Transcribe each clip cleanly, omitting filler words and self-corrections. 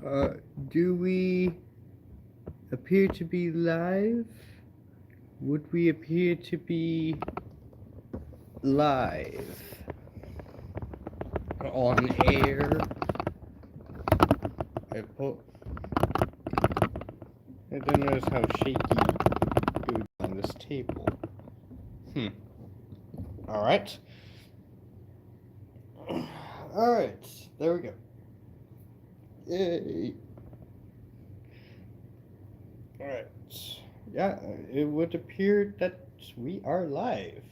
Uh, do we appear to be live? Would we appear to be live on air? I don't notice how shaky it would be on this table. Alright. Alright, there we go. Yay. Alright. Yeah, it would appear that we are live.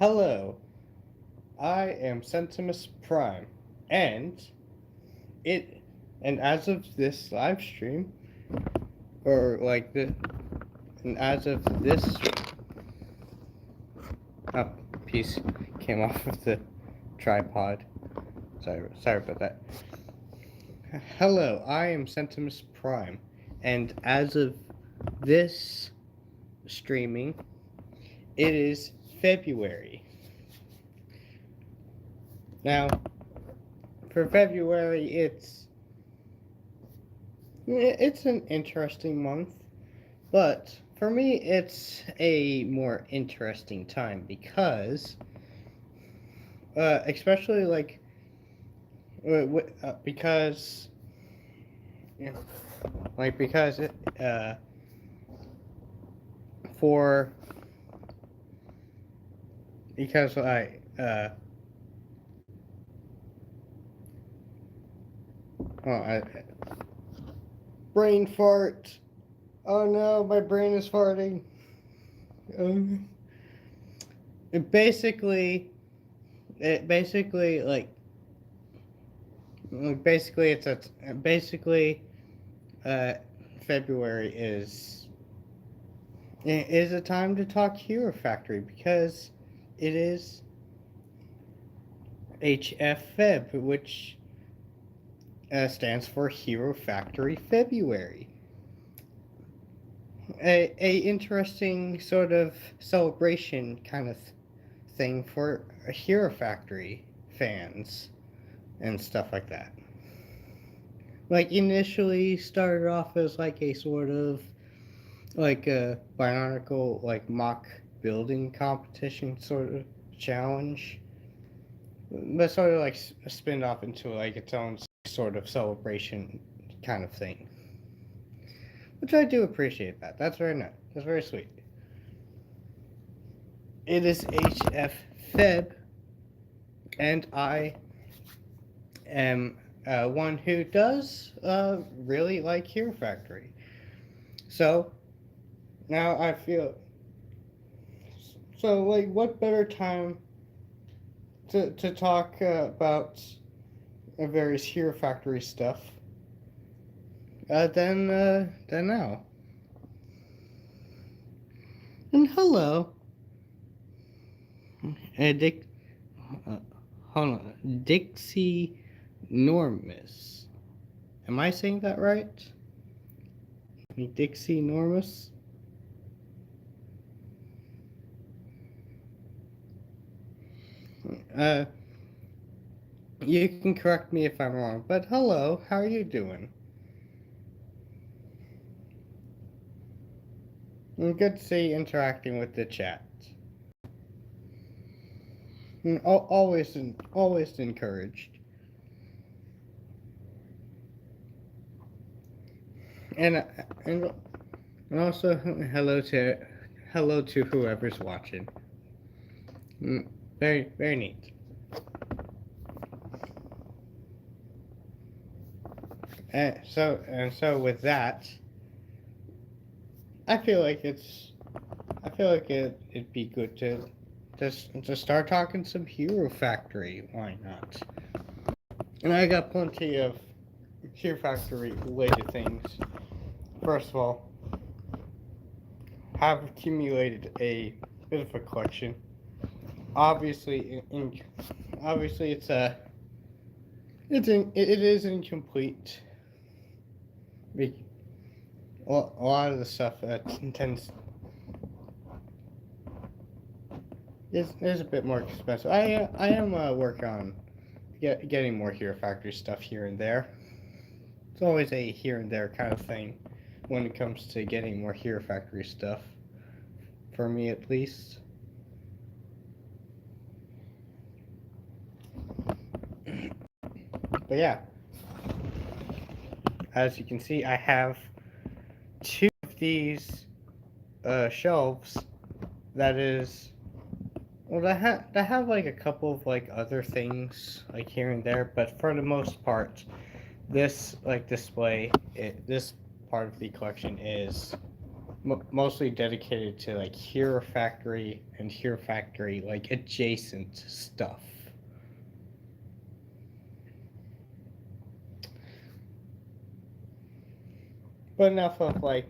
Hello. I am Sentimus Prime. And as of this live stream, and as of this piece came off of the tripod. Sorry about that. Hello, I am Sentimus Prime, and as of this streaming, it is February. Now, for February, it's an interesting month, but for me, it's a more interesting time because, especially because it for because brain fart. Oh no, my brain is farting. Basically February is a time to talk Hero Factory because it is H.F.FEB, which stands for Hero Factory February. A interesting sort of celebration kind of thing for Hero Factory fans and stuff like that. Initially started off as a sort of a Bionicle mock building competition sort of challenge, but sort of spin off into its own sort of celebration kind of thing, which I do appreciate. That's very nice. That's very sweet. It is H.F.FEB, and I am one who does really like Hero Factory. So now I feel what better time to talk about various Hero Factory stuff than now. And hello, hold on, Dixie Normus. Am I saying that right? Dixie Normus? You can correct me if I'm wrong, but hello, how are you doing? Good to see you interacting with the chat. Always encouraged. And also hello to whoever's watching. Very very neat. And so with that, I feel like it'd be good to start talking some Hero Factory. Why not? And I got plenty of Hero Factory related things. First of all, have accumulated a bit of a collection. Obviously, it is incomplete. A lot of the stuff tends is a bit more expensive. I am working on getting more Hero Factory stuff here and there. It's always a here and there kind of thing when it comes to getting more Hero Factory stuff. For me, at least. But yeah, as you can see, I have two of these shelves that is well that have like a couple of like other things like here and there, but for the most part, this like display this part of the collection is mostly dedicated to like Hero Factory and Hero Factory like adjacent stuff. But enough of like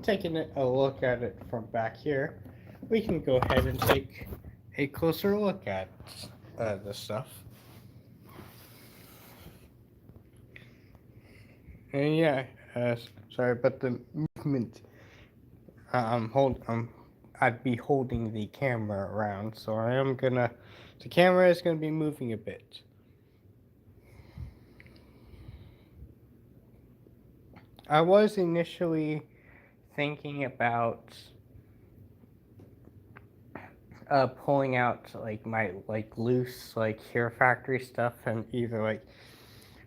taking a look at it from back here. We can go ahead and take a closer look at the stuff. And yeah, sorry, but the movement. I'd be holding the camera around, so I am gonna. The camera is gonna be moving a bit. I was initially thinking about pulling out like my like loose like Hero Factory stuff and either like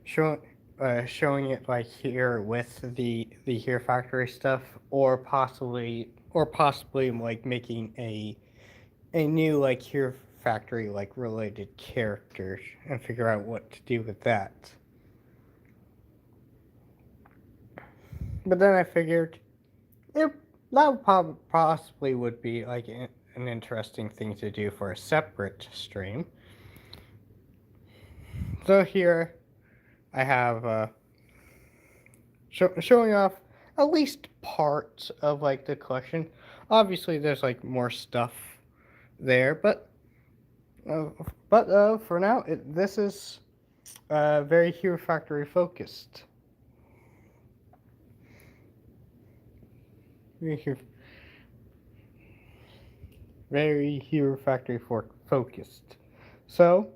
showing it like here with the Hero Factory stuff, or possibly like making a new like Hero Factory like related character and figure out what to do with that. But then I figured it that possibly would be like an interesting thing to do for a separate stream. So here I have showing off at least part of like the collection. Obviously, there's like more stuff there, but for now, this is very Hero Factory focused. Very Hero Factory focused. So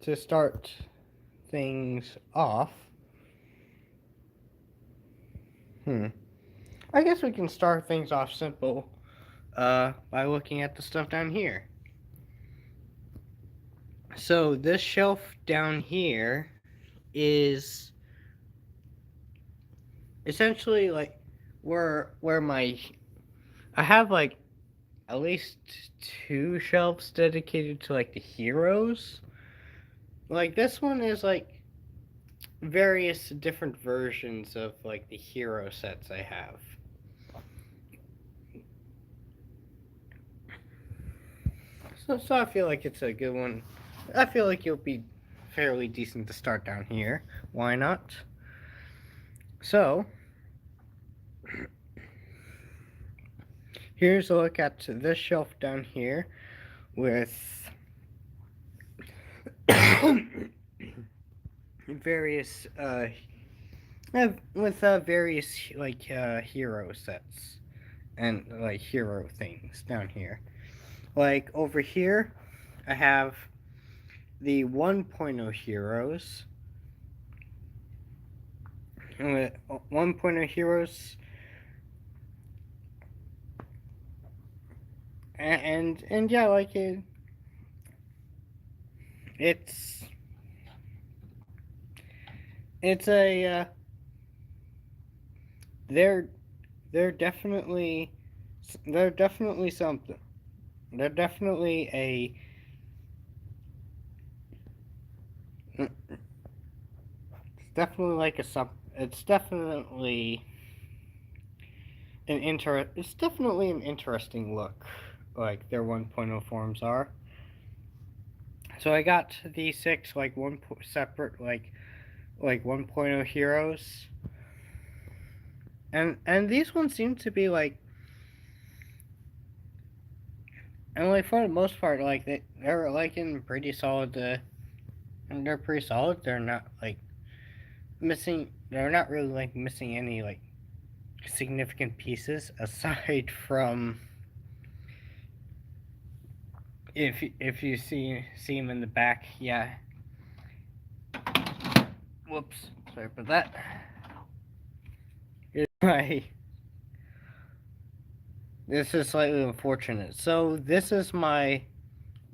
to start things off, I guess we can start things off simple by looking at the stuff down here. So this shelf down here is essentially like where my I have like at least two shelves dedicated to like the heroes. Like this one is like various different versions of like the hero sets I have. So I feel like it's a good one. I feel like you'll be fairly decent to start down here. Why not? So, here's a look at this shelf down here with various various like hero sets and like hero things down here. Like over here, I have the 1.0 heroes. 1.0 heroes, and yeah, like it's a they're they're definitely something. They're definitely it's definitely like a sub. It's definitely It's definitely an interesting look, like their 1.0 forms are. So I got the six like separate like 1.0 heroes, and these ones seem to be like, and like for the most part, like they're like in pretty solid. And they're pretty solid. They're not like missing. They're not really like missing any like significant pieces aside from If you see him in the back, yeah. Whoops, sorry for that. Here's my. This is slightly unfortunate. So this is my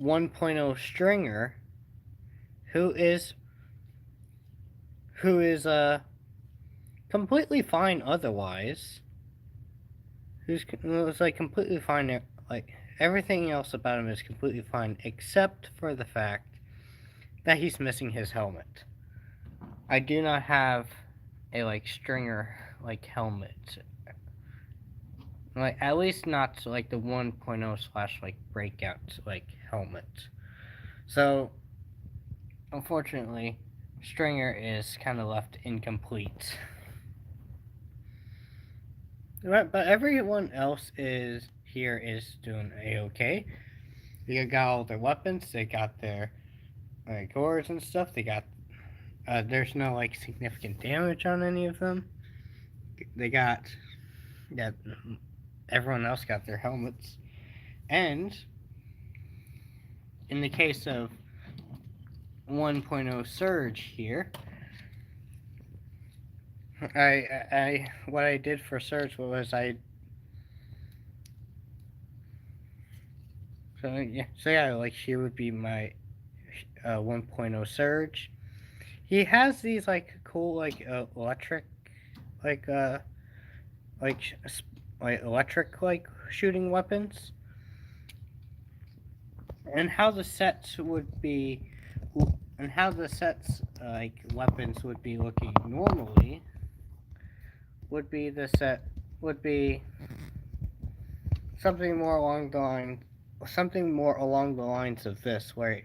1.0 stringer, who is completely fine otherwise. Who's like completely fine. Like everything else about him is completely fine, except for the fact that he's missing his helmet. I do not have a like stringer like helmet. Like at least not like the 1.0 slash like breakout like helmet. So unfortunately, stringer is kind of left incomplete. Right, but everyone else is here is doing a-okay. They got all their weapons. They got their like cores and stuff. They got there's no like significant damage on any of them. They got yeah. Everyone else got their helmets, and in the case of 1.0 Surge here, I what I did for Surge was so yeah, like she would be my 1.0 Surge. He has these like cool like electric like like like electric like shooting weapons, and how the sets would be and how the sets like weapons would be looking normally would be the set would be something more along the line something more along the lines of this where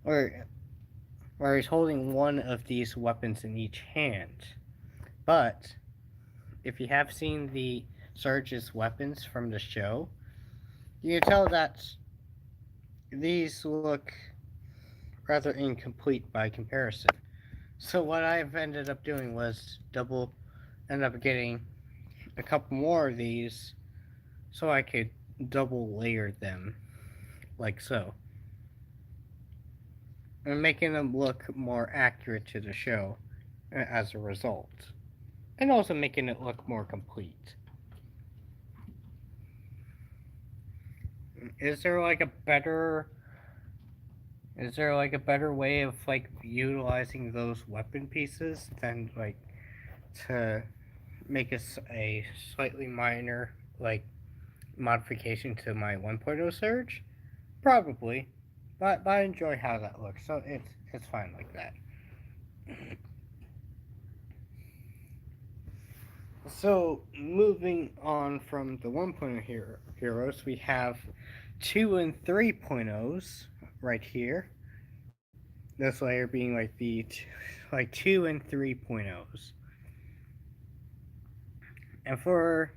where he's holding one of these weapons in each hand. But if you have seen the Surge's weapons from the show, you can tell that these look rather incomplete by comparison. So what I've ended up doing was end up getting a couple more of these so I could double layer them like so. And making them look more accurate to the show as a result. And also making it look more complete. Is there like a better way of like utilizing those weapon pieces than like to make a slightly minor like modification to my 1.0 Surge? Probably, but I enjoy how that looks, so it's fine like that. So moving on from the 1.0 heroes, we have 2 and 3.0s right here. This layer being like like 2 and 3.0s. And for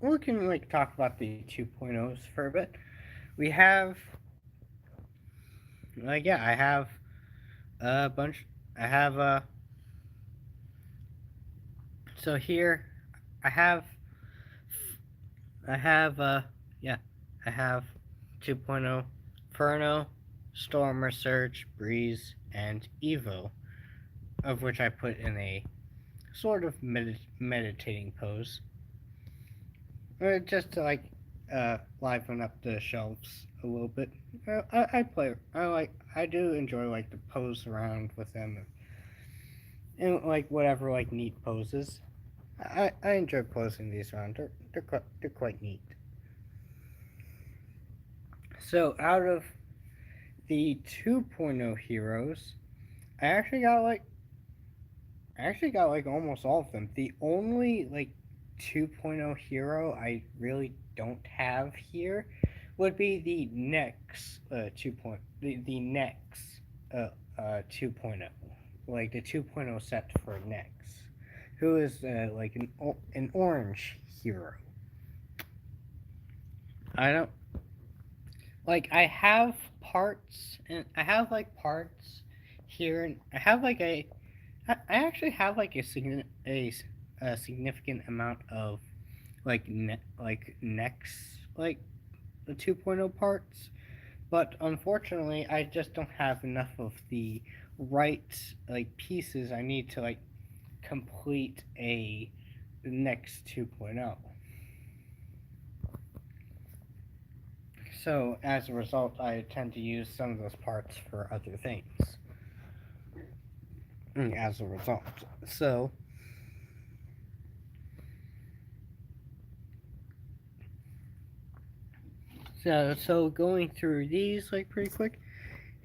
we can like talk about the 2.0s for a bit. We have like yeah, I have a bunch. I have so here I have I have yeah, I have 2.0 Inferno, Stormer, Surge, Breeze, and Evo, of which I put in a sort of meditating pose, just to like liven up the shelves a little bit. I play. I do enjoy like the pose around with them, and like whatever like neat poses. I enjoy posing these around. They're quite neat. So out of the 2.0 heroes, I actually got like almost all of them. The only like 2.0 hero I really don't have here would be the next 2. The next 2.0, like the 2.0 set for next, who is like an orange hero. I don't like I have parts and I have like parts here and I have like I actually have like a significant amount of like necks like the 2.0 parts, but unfortunately, I just don't have enough of the right like pieces I need to like complete a next 2.0. So as a result, I tend to use some of those parts for other things. As a result, so going through these like pretty quick.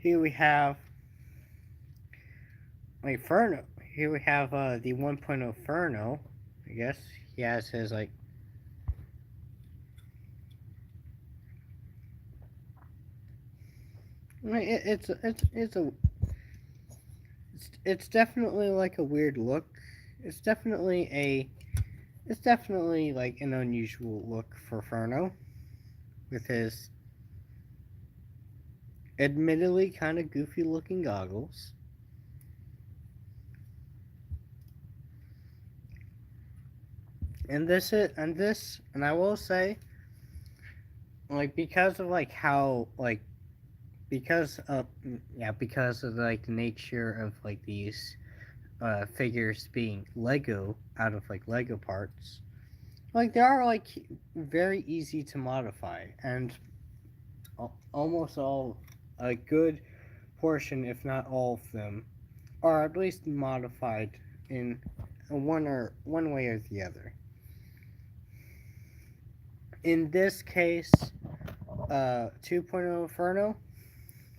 Here we have like Furno. Here we have the 1.0 Furno. I guess he has his like. It's definitely like a weird look. It's definitely a it's definitely like an unusual look for Furno with his admittedly kind of goofy looking goggles. And I will say like because of like how like because of like the nature of like these figures being Lego out of like Lego parts, like they are like very easy to modify, and almost all a good portion, if not all of them, are at least modified in one way or the other. In this case, 2.0 Inferno,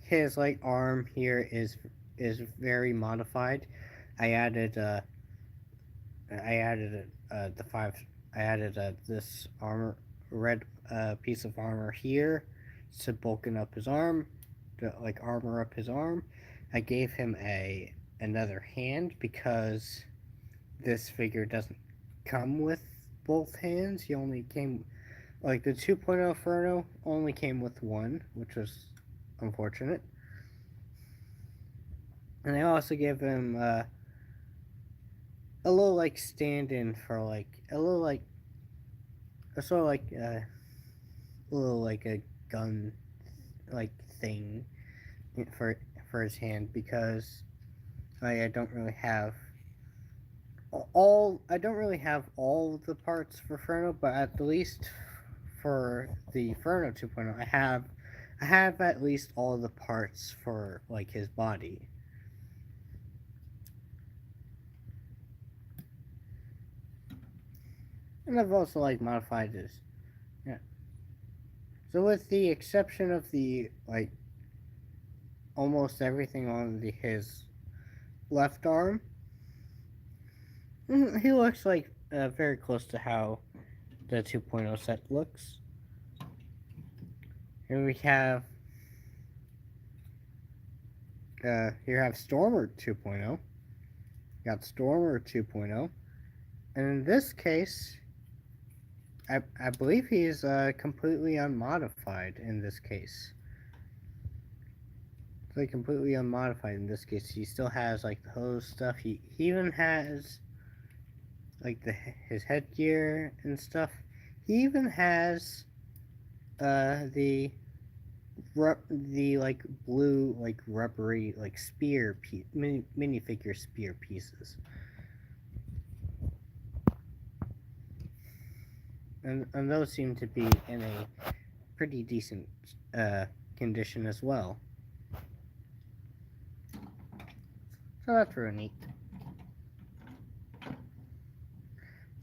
his like arm here is very modified. I added I added the five. I added this armor red piece of armor here to bulken up his arm, to like armor up his arm. I gave him another hand because this figure doesn't come with both hands. He only came like the 2.0 Inferno only came with one, which was unfortunate. And I also gave him a little like stand-in for like a little like a sort of like a little like a gun like thing for his hand because I don't really have all the parts for Ferno, but at least for the Ferno 2.0, I have at least all the parts for like his body. And I've also like modified his yeah. So with the exception of the like almost everything on his left arm, he looks like very close to how the 2.0 set looks. Here we have here have Stormer 2.0. Got Stormer 2.0, and in this case, I believe he is completely unmodified in this case. It's like completely unmodified in this case. He still has like the hose stuff. He even has like his headgear and stuff. He even has the like blue like rubbery like spear minifigure spear pieces, and those seem to be in a pretty decent condition as well. So that's really neat.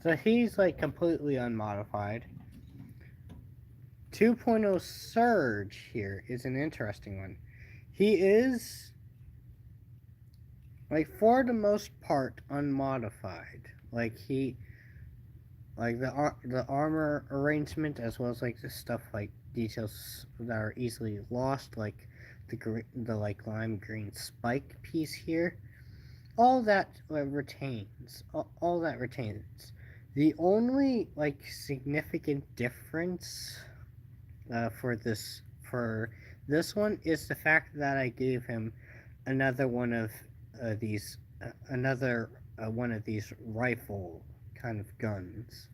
So he's like completely unmodified. 2.0 Surge here is an interesting one. He is like for the most part unmodified. Like the armor arrangement as well as like the stuff like details that are easily lost, like the like lime green spike piece here. All that retains. All that retains. The only like significant difference for this one is the fact that I gave him another one of these another one of these rifle kind of guns.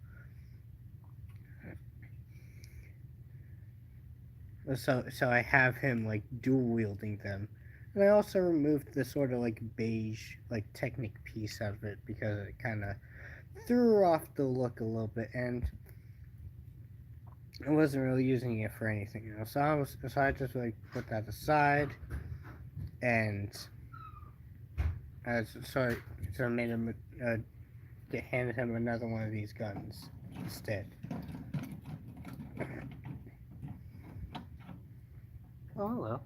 So I have him like dual wielding them. And I also removed the sort of like beige like Technic piece out of it because it kind of threw off the look a little bit, and I wasn't really using it for anything else. So I just like put that aside, and so I made him handed him another one of these guns instead. Oh, hello.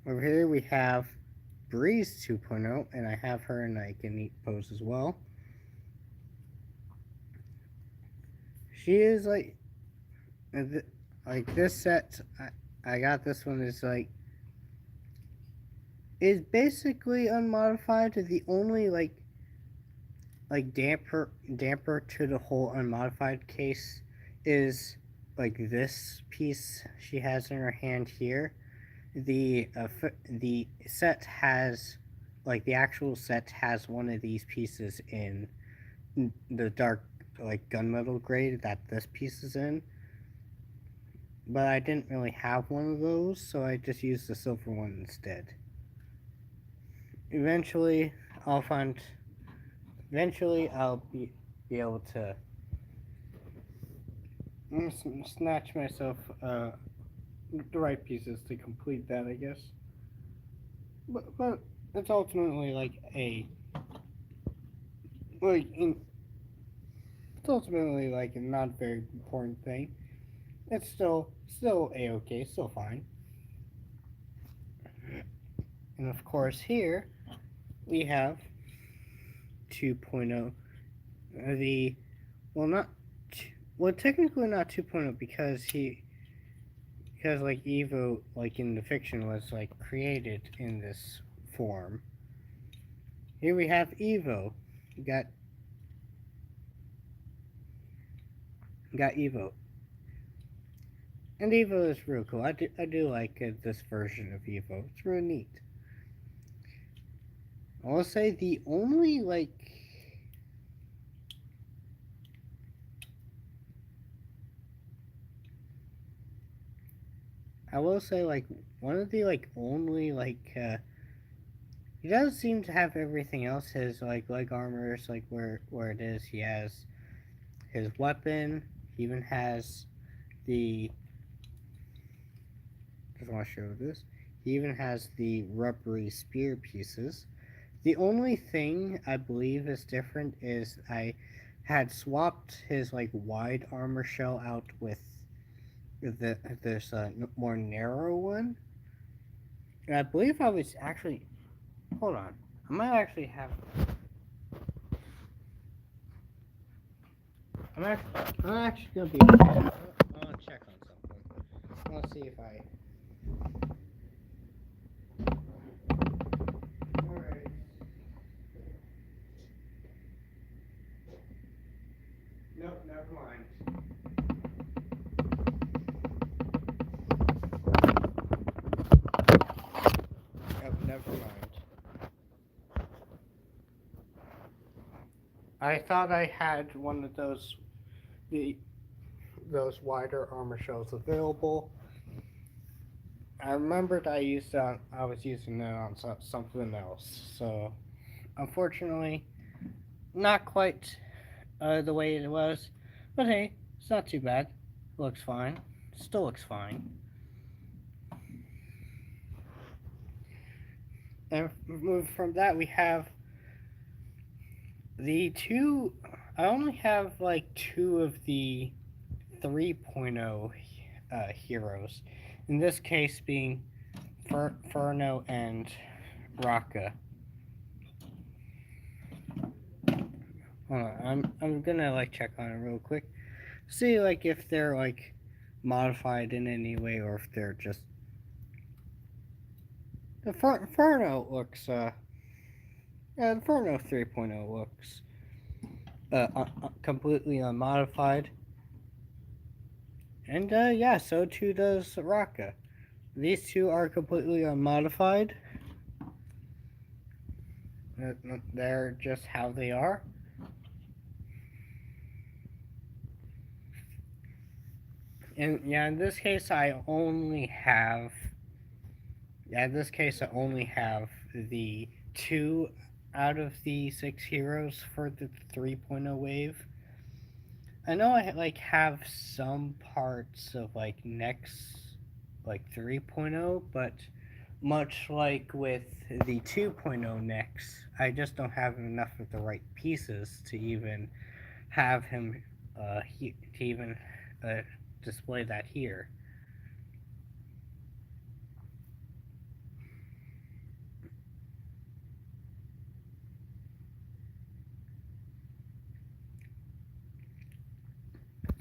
Over here we have Breeze 2.0, and I have her in like a neat pose as well. She is like this set. I got this one is basically unmodified. The only like damper to the whole unmodified case is like this piece she has in her hand here. The set has like the actual set has one of these pieces in the dark like gunmetal grade that this piece is in, but I didn't really have one of those, so I just used the silver one instead. Eventually, I'll find. Eventually, I'll be able to snatch myself the right pieces to complete that, I guess. But it's ultimately like in, it's ultimately like a not very important thing. It's still a okay, still fine. And of course here we have 2.0. The well not well technically not 2.0 because like Evo like in the fiction was like created in this form. Here we have Evo. You got Evo. And Evo is real cool. I do like this version of Evo. It's real neat. I will say the only I will say like one of the like only he does seem to have everything else. His like leg armor is like where it is. He has his weapon. He even has the just want to show this. He even has the rubbery spear pieces. The only thing I believe is different is I had swapped his like wide armor shell out with this more narrow one. And I believe I was actually hold on. I might actually have. I'm actually gonna be. I'll check on something. Let's see if I. Alright. Nope, never mind. Nope, never mind. I thought I had one of the those wider armor shells available. I remembered I was using it on something else. So unfortunately, not quite the way it was. But hey, it's not too bad. It looks fine. Still looks fine. And from that, we have the two. I only have like two of the 3.0 heroes. In this case, being Furno and Raka. Hold on, I'm gonna like check on it real quick. See like if they're like modified in any way or if they're just the Furno looks yeah, the Furno 3.0 looks completely unmodified. And yeah, so too does Raka. These two are completely unmodified. They're just how they are. in this case I only have the two out of the six heroes for the 3.0 wave. I know I like have some parts of like next like 3.0, but much like with the 2.0 next, I just don't have enough of the right pieces to even have him to even uh, display that here.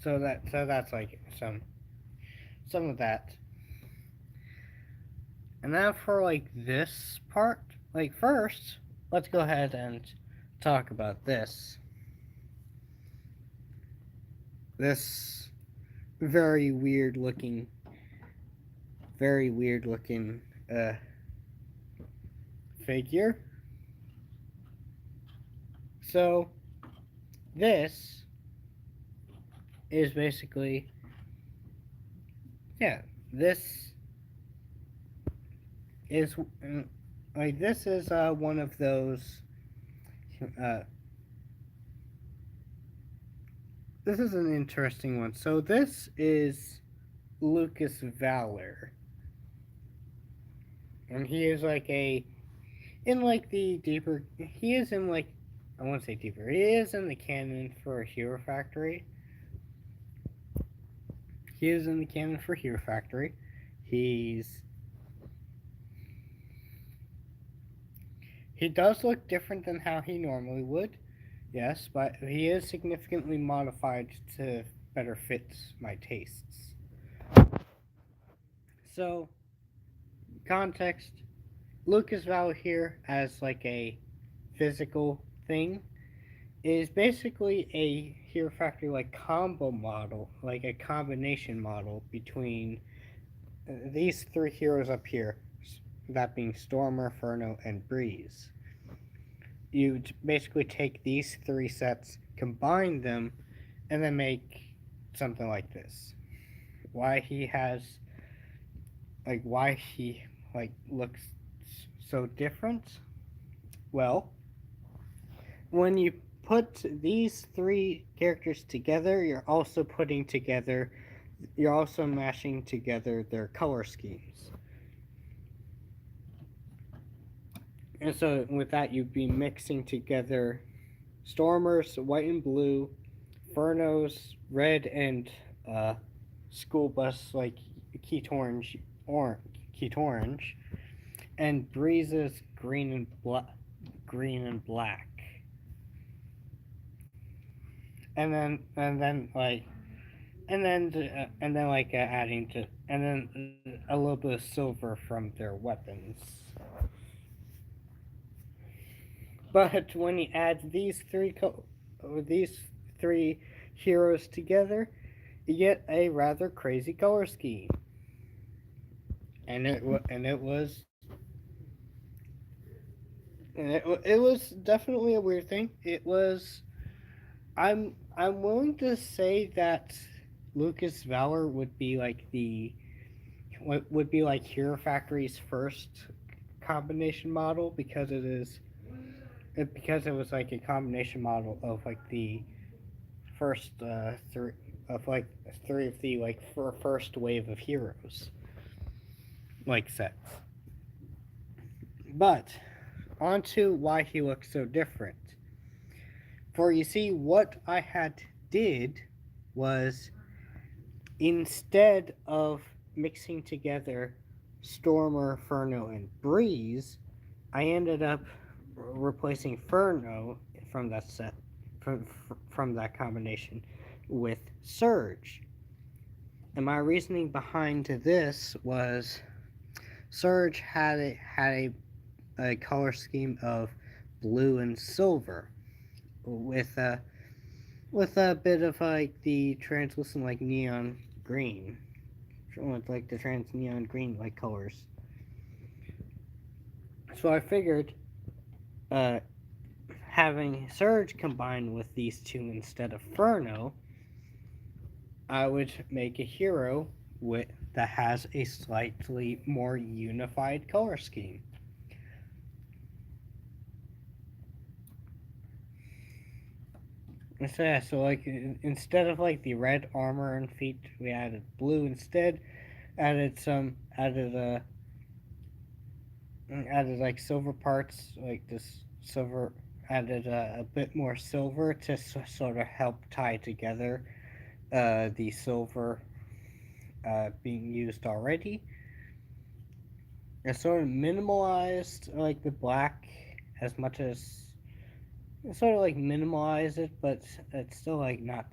So that's like some of that. And now for like this part, like first, let's go ahead and talk about this. This very weird looking, very weird looking figure. So this is basically, yeah, this is like this is one of those. Uh, this is an interesting one. So this is Lucas Valor, and he is like a in like the deeper. He is in like I won't say deeper. He is in the canon for Hero Factory. He is in the canon for Hero Factory. He's He does look different than how he normally would, yes, but he is significantly modified to better fit my tastes. So, context Lucas Val here as like a physical thing is basically a Hero Factory like combo model, like a combination model between these three heroes up here, that being Stormer, Furno, and Breeze. You basically take these three sets, combine them, and then make something like this. Why he has, why he looks so different? Well, when you put these three characters together, you're also mashing together their color schemes. And so with that, you'd be mixing together Stormers, white and blue, Furnos, red and uh, school bus, like Keat orange, and Breezes green and black, and then adding to and then a little bit of silver from their weapons. But when you add these three heroes together, you get a rather crazy color scheme. And it was definitely a weird thing. It was I'm willing to say that Lucas Valor would be like Hero Factory's first combination model because it was like a combination model of like the first three of the first wave of heroes like sets. But on to why he looks so different. For you see, what I had did was instead of mixing together Stormer, Furno, and Breeze, I ended up replacing Furno from that set from that combination with Surge. And my reasoning behind this was Surge had a color scheme of blue and silver with a bit of like the translucent like neon green, with like the trans neon green like colors. So I figured uh, having Surge combined with these two instead of Furno, I would make a hero that has a slightly more unified color scheme. So like instead of like the red armor and feet, we added blue instead. Added like silver parts, like this silver. Added a bit more silver to sort of help tie together the silver being used already. I sort of minimalized like the black as much as sort of like minimalize it, but it's still like not.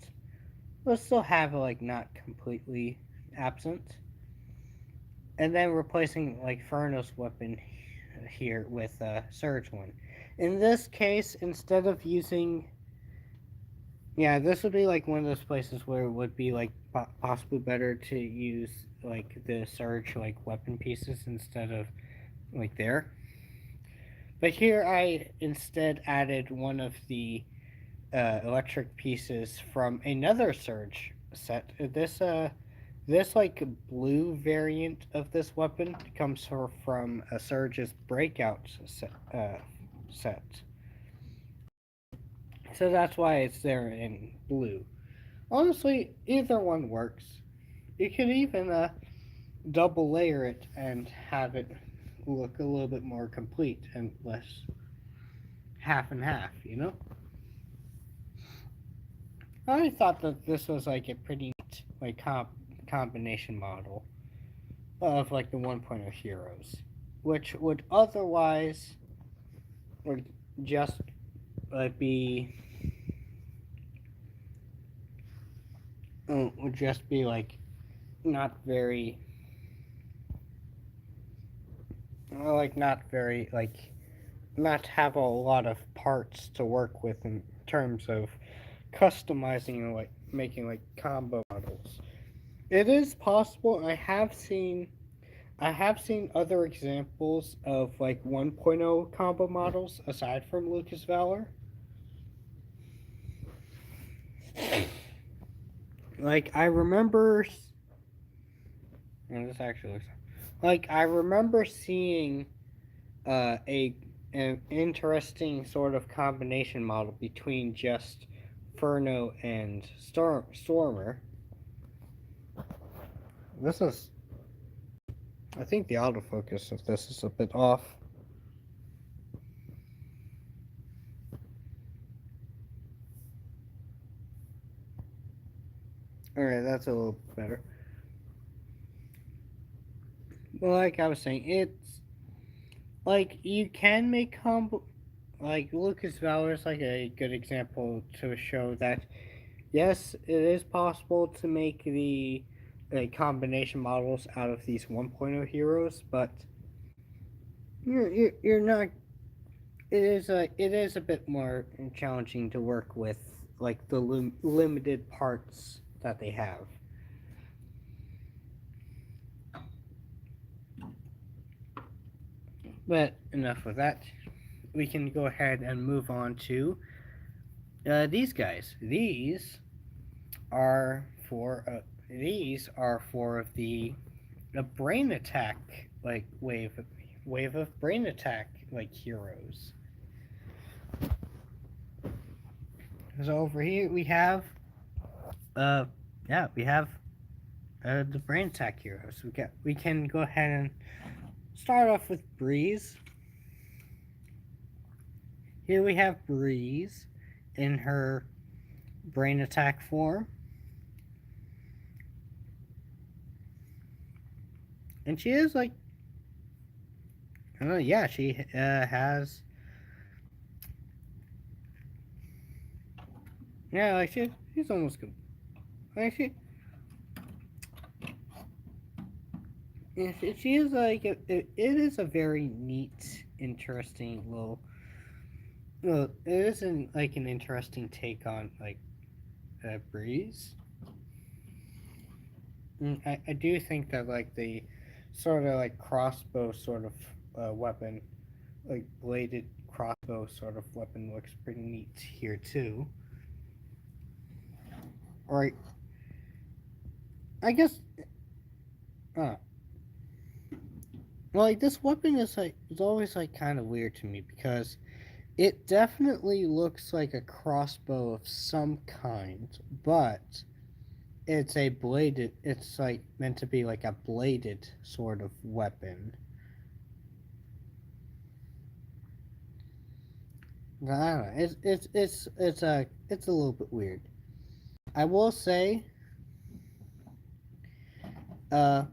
We'll still have it like not completely absent. And then replacing like Furnace weapon here with Surge one. In this case, instead of using, yeah, this would be like one of those places where it would be like possibly better to use like the Surge like weapon pieces instead of like there. But here I instead added one of the electric pieces from another Surge set. This like blue variant of this weapon comes from a Surge's breakout set. So that's why it's there in blue. Honestly, either one works. You could even double layer it and have it look a little bit more complete and less half and half, you know? I thought that this was like a pretty neat like combination model of like the 1.0 heroes, which would otherwise would just be would just be like not very not very like not have a lot of parts to work with in terms of customizing and like making like combo models. It is possible. I have seen other examples of like 1.0 combo models aside from Lucas Valor. Like I remember, and this actually looks like I remember seeing a an interesting sort of combination model between just Furno and Stormer. This is, I think the autofocus of this is a bit off. Alright, that's a little better. Well, like I was saying, it's like you can make combo. Like Lucas Valor is like a good example to show that yes, it is possible to make the combination models out of these 1.0 heroes, but you're not. It is a bit more challenging to work with like the limited parts that they have. But enough of that. We can go ahead and move on to these guys. Are for these are for the brain attack like wave of brain attack like heroes. So over here we have uh we have the brain attack heroes. We can go ahead and start off with Breeze. Here we have Breeze in her brain attack form. And she is like yeah, she has yeah, like she's almost good. Like she is like it is a very neat, interesting little. Well, it isn't like an interesting take on like Breeze. I do think that like the sort of like crossbow sort of weapon, like bladed crossbow sort of weapon, looks pretty neat here too. Right. I guess, uh, well, like this weapon is always like kind of weird to me because it definitely looks like a crossbow of some kind, but it's a bladed. It's like meant to be like a bladed sort of weapon. I don't know. It's a little bit weird. I will say, uh,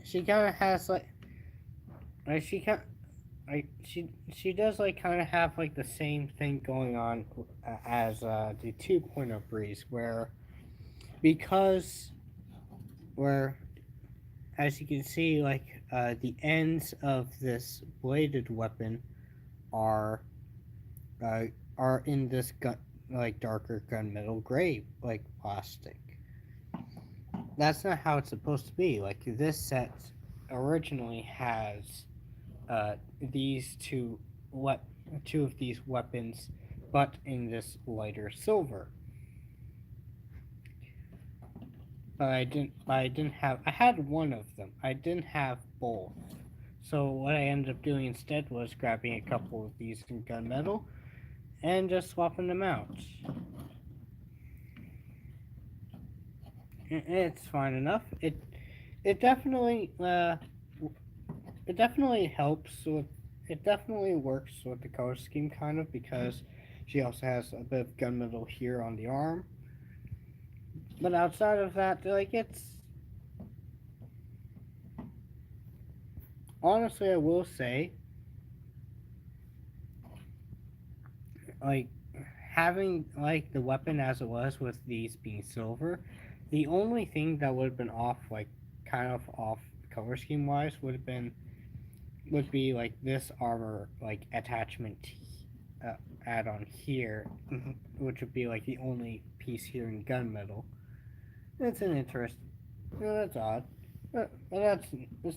she kind of has like she kind she does like kind of have like the same thing going on as the 2.0 breeze, where because where as you can see, like the ends of this bladed weapon are uh, are in this gun like darker gunmetal gray like plastic. That's not how it's supposed to be. Like this set originally has these two of these weapons, but in this lighter silver. But I didn't have. I had one of them. I didn't have both. So what I ended up doing instead was grabbing a couple of these in gunmetal and just swapping them out. It's fine enough. It definitely it definitely helps with it definitely works with the color scheme kind of because she also has a bit of gunmetal here on the arm. But outside of that, like it's honestly I will say like having like the weapon as it was with these being silver, the only thing that would have been off like kind of off color scheme wise would be like this armor like attachment uh, add on here, which would be like the only piece here in gunmetal. That's an interest. That's odd, but that's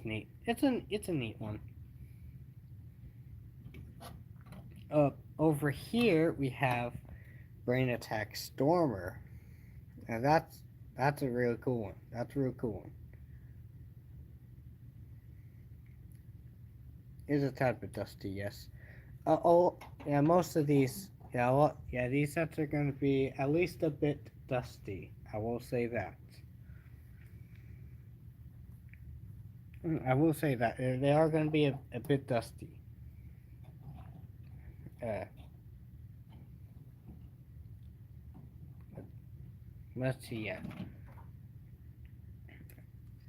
neat. It's a neat one. Over here we have Brain Attack Stormer. Now that's a really cool one. That's a real cool one. It's a tad bit dusty, yes. Oh, yeah. Most of these, yeah, well, yeah, these sets are going to be at least a bit dusty. I will say that. I will say that they are going to be a bit dusty. Uh, let's see. Yeah,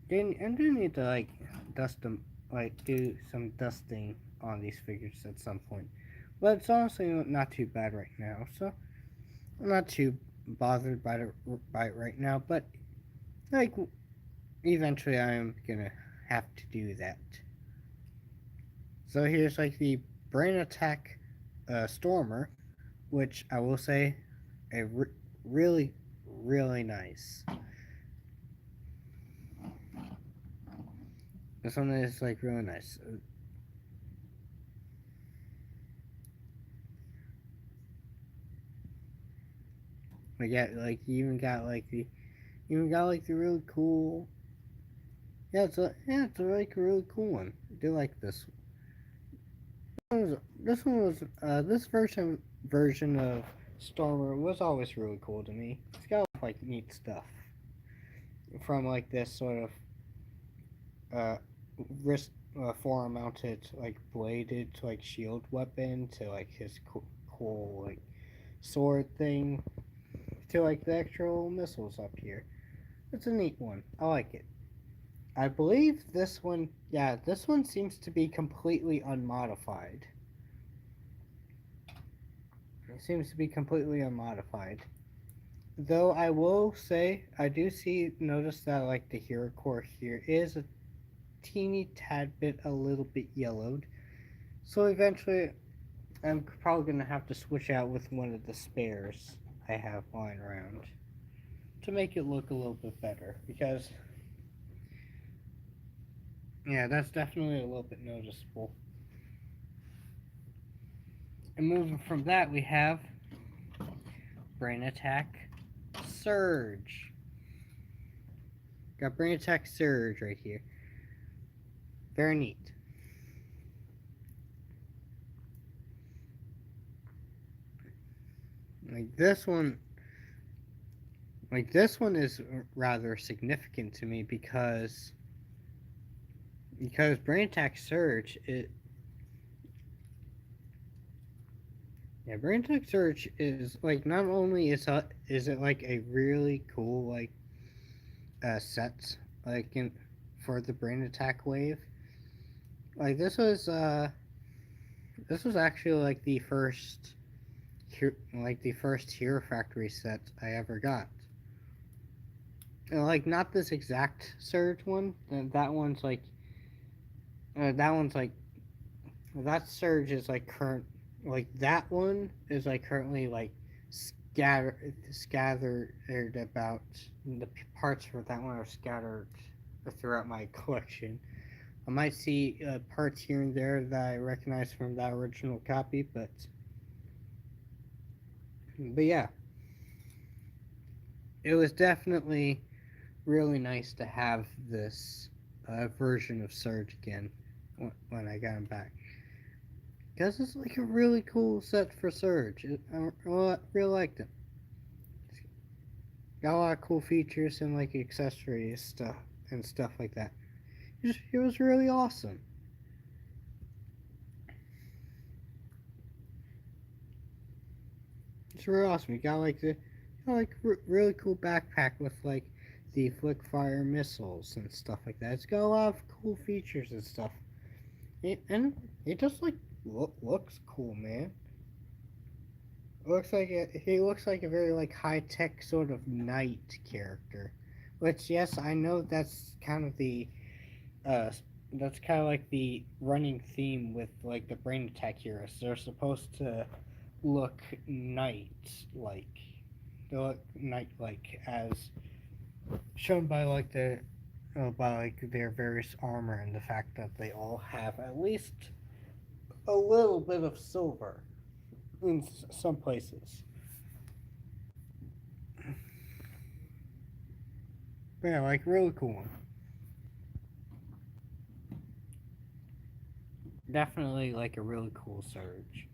I do need to like dust them, like do some dusting on these figures at some point. But it's honestly not too bad right now, so I'm not too bothered by it right now. But like eventually, I'm gonna have to do that. So here's like the Brain Attack Stormer, which I will say, a really, really nice. This one is like really nice. Like yeah, like you even got like the really cool. It's a like really cool one. I do like this. This one was this version of Stormer was always really cool to me. It's got like neat stuff from like this sort of uh wrist forearm mounted like bladed like shield weapon to like his cool like sword thing to like the actual missiles up here. It's a neat one. I like it. I believe this one, yeah, this one seems to be completely unmodified. It seems to be completely unmodified. Though I will say, I do notice that like the hero core here is a teeny tad bit, a little bit yellowed. So eventually, I'm probably gonna have to switch out with one of the spares I have lying around to make it look a little bit better. Because yeah, that's definitely a little bit noticeable. And moving from that, we have Brain Attack Surge. Got brain attack surge right here. Very neat. Like this one, is rather significant to me because brain attack surge brain attack surge is like not only is it like a really cool like set like in for the brain attack wave. Like this was actually like the first Hero Factory set I ever got. Like not this exact surge one. That one's like that one's like that surge is like current. Like that one is like currently like scattered about the parts for that one are scattered throughout my collection. I might see parts here and there that I recognize from that original copy, but yeah, it was definitely really nice to have this version of Surge again when I got him back. Because it's like a really cool set for Surge. I really liked it. Got a lot of cool features and like accessories stuff and stuff like that. It was really awesome. It's really awesome. You got like really cool backpack with like the flick fire missiles and stuff like that. It's got a lot of cool features and stuff. And it just like looks cool, man. He looks like a very like high tech sort of knight character. Which yes, I know uh that's kind of like the running theme with like the brain attack heroes. They're supposed to look knight like. They look knight like as shown by like their various armor and the fact that they all have at least a little bit of silver in some places. But yeah, like really cool one. Definitely like a really cool surge.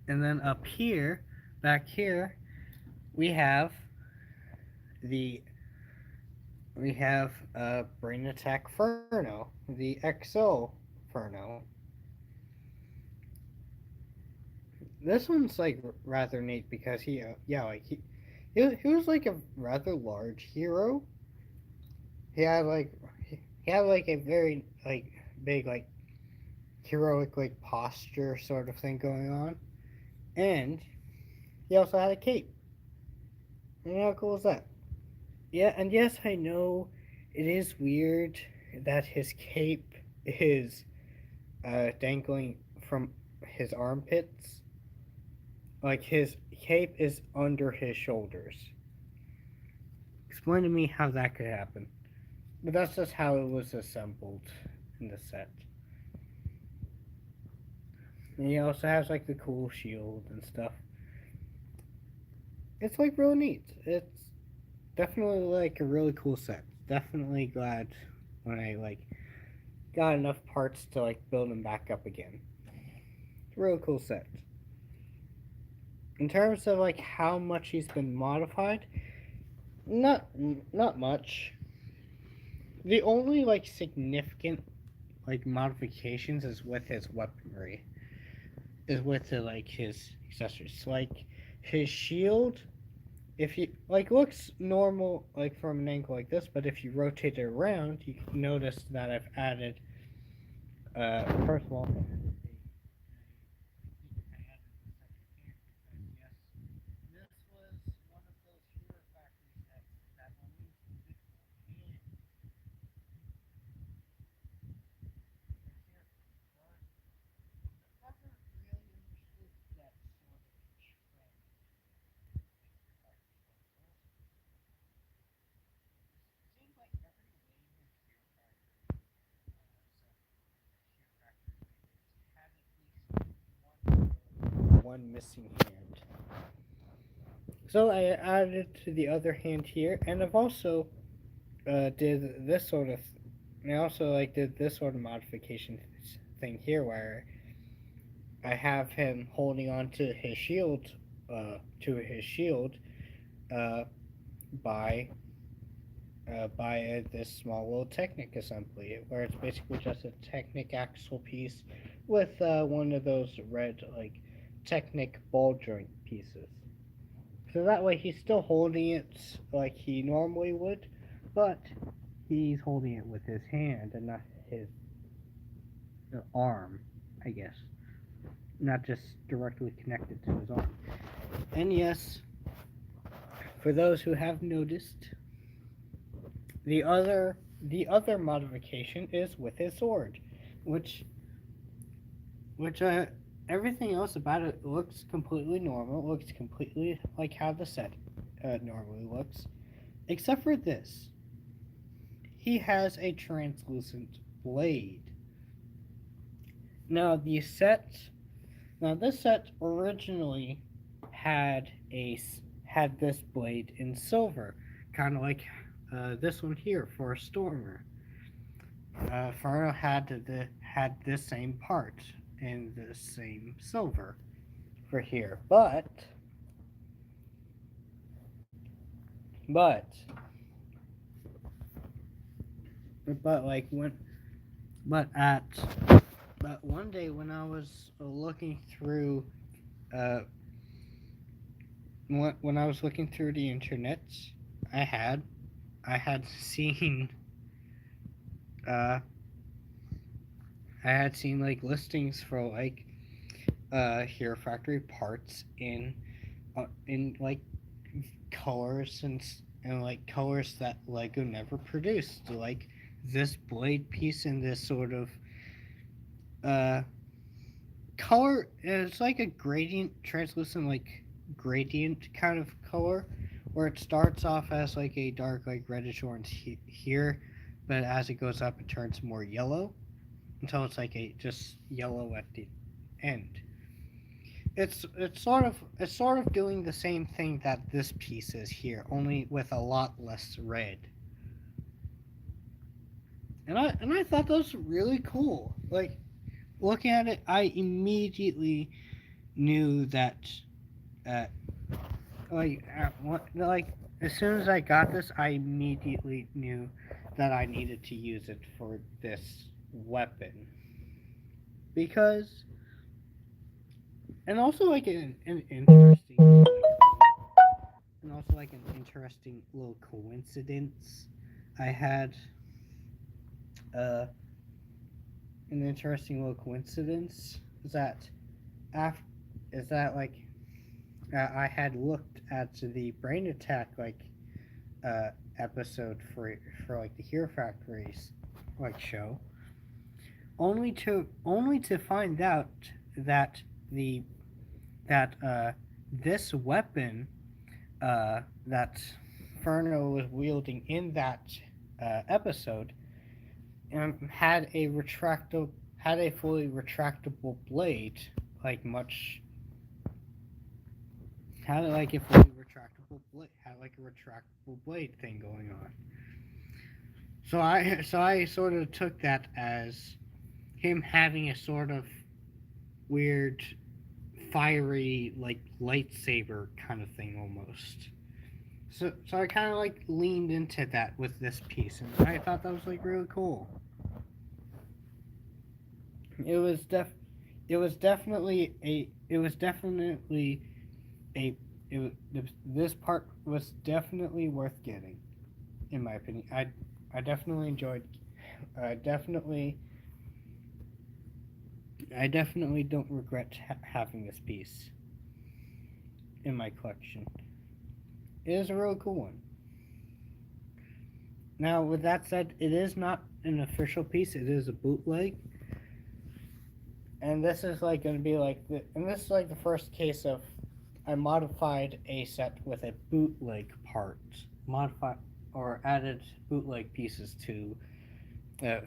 And then back here, we have the Brain Attack Furno, the XO Furno. This one's like rather neat because he was like a rather large hero. He had like he had like a very like big like heroic like posture sort of thing going on, and he also had a cape. And how cool is that? Yeah, and yes, I know it is weird that his cape is dangling from his armpits. Like his cape is under his shoulders. Explain to me how that could happen. But that's just how it was assembled in the set. And he also has like the cool shield and stuff. It's like real neat. It's definitely like a really cool set. Definitely glad when I like got enough parts to like build him back up again. Real cool set. In terms of like how much he's been modified, not not much. The only like significant like modifications is with his weaponry. Is with like his accessories. Like his shield, if you like looks normal like from an angle like this, but if you rotate it around, you can notice that I've added first of all one missing hand. So I added to the other hand here, and I've also did this sort of. I also like did this sort of modification thing here, where I have him holding on to his shield, uh, by this small little Technic assembly, where it's basically just a Technic axle piece with one of those red like Technic ball joint pieces. So that way he's still holding it like he normally would, but he's holding it with his hand and not his arm, I guess. Not just directly connected to his arm. And yes, for those who have noticed, the other modification is with his sword, which which everything else about it looks completely normal. It looks completely like how the set normally looks, except for this. He has a translucent blade. Now the set, now this set originally had a had this blade in silver, kind of like this one here for a Stormer. Furno had this same part in the same silver for here, but but like when but at but one day when I was looking through uh when I was looking through the internet, I had I had seen uh I had seen like listings for like Hero Factory parts in like colors and like colors that Lego never produced, like this blade piece and this sort of uh color. It's like a gradient, translucent like gradient kind of color, where it starts off as like a dark like reddish orange here, but as it goes up it turns more yellow until it's like a just yellow at the end. It's sort of doing the same thing that this piece is here, only with a lot less red. And I thought that was really cool. Like looking at it, I immediately knew that uh, like as soon as I got this, I immediately knew that I needed to use it for this weapon because, and also like an interesting and also like an interesting little coincidence I had uh an interesting little coincidence is that after is that like I had looked at the brain attack like episode for like the Hero Factories like show, only to find out that the that this weapon that Furno was wielding in that episode had a fully retractable blade, like much had like a fully retractable blade had like a retractable blade thing going on. So I sort of took that as him having a sort of weird fiery like lightsaber kind of thing almost. So I kind of like leaned into that with this piece, and I thought that was like really cool. It was def it was definitely a it was definitely a it was, this part was definitely worth getting, in my opinion. I definitely enjoyed. I definitely I definitely don't regret having this piece in my collection. It is a really cool one. Now, with that said, it is not an official piece. It is a bootleg, and this is like going to be like and this is like the first case of I modified a set with a bootleg part, modified or added bootleg pieces to uh,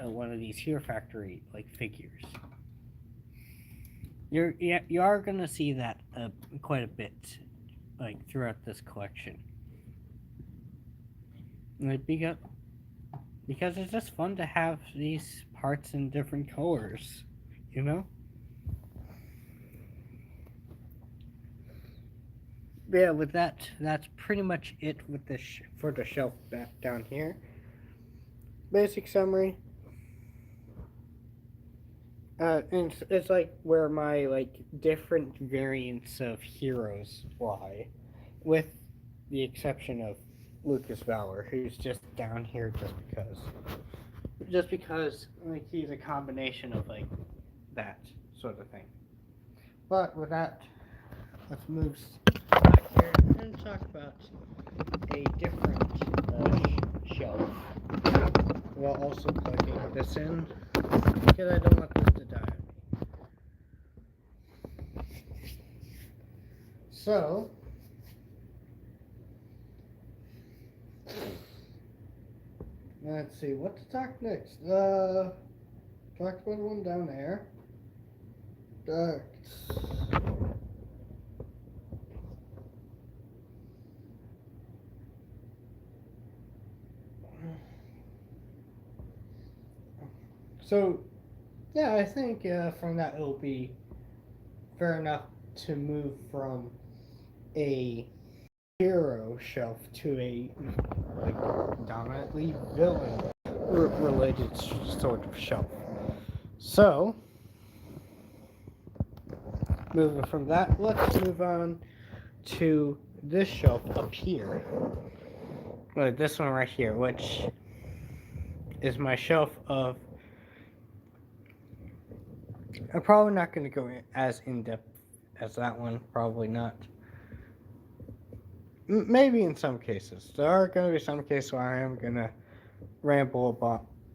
one of these Hero Factory like figures. You are gonna see that quite a bit like throughout this collection. Like, because it's just fun to have these parts in different colors, you know? Yeah, with that, that's pretty much it with the for the shelf back down here. Basic summary. And it's like where my like different variants of heroes lie, with the exception of Lucas Valor, who's just down here just because like he's a combination of like that sort of thing. But with that, let's move back here and talk about a different shelf while also plugging this in because I don't want this to die on me. So, let's see what to talk next. Talked about one down there. So, yeah, I think from that it'll be fair enough to move from a hero shelf to a like dominantly villain related sort of shelf. So, moving from that, let's move on to this shelf up here. Like this one right here, which is my shelf of. I'm probably not going to go as in depth as that one. Probably not. Maybe in some cases. There are going to be some cases where I am going to ramble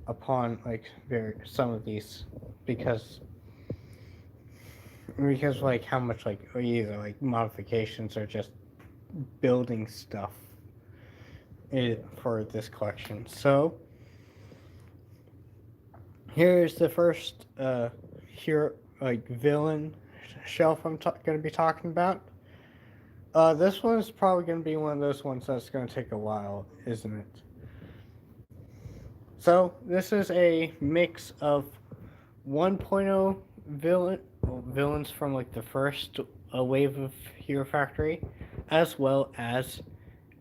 upon like some of these because like how much like either like modifications or just building stuff for this collection. So here's the first here like villain shelf I'm going to be talking about. This one's probably going to be one of those ones that's going to take a while, isn't it? So this is a mix of 1.0 villains from like the first wave of Hero Factory, as well as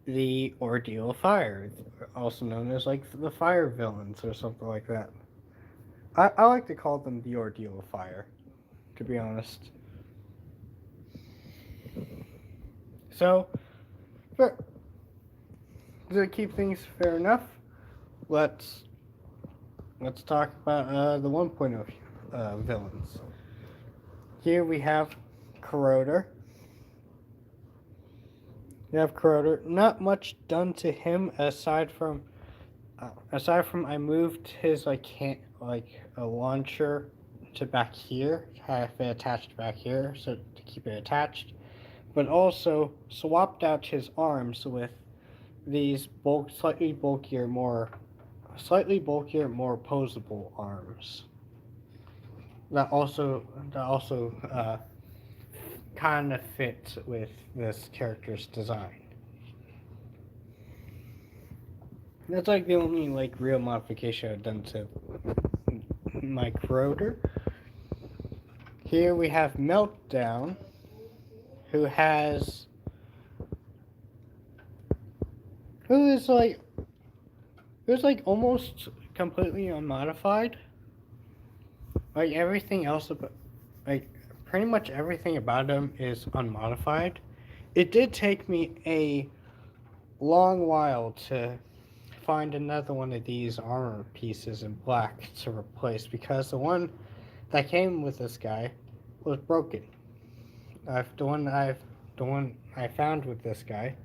the Ordeal of Fire, also known as like the Fire villains or something like that. I like to call them the Ordeal of Fire, to be honest. So, to keep things fair enough, let's talk about the 1.0 villains. Here we have Corroder. You have Corroder. Not much done to him aside from I moved his like a launcher to back here, have it attached back here, so to keep it attached. But also swapped out his arms with these slightly bulkier, more posable arms. That also kind of fits with this character's design. That's like the only like real modification I've done to my Corroder. Here we have Meltdown, who is like almost completely unmodified. Like everything else about like pretty much everything about him is unmodified. It did take me a long while to find another one of these armor pieces in black to replace because the one that came with this guy was broken. The one I found with this guy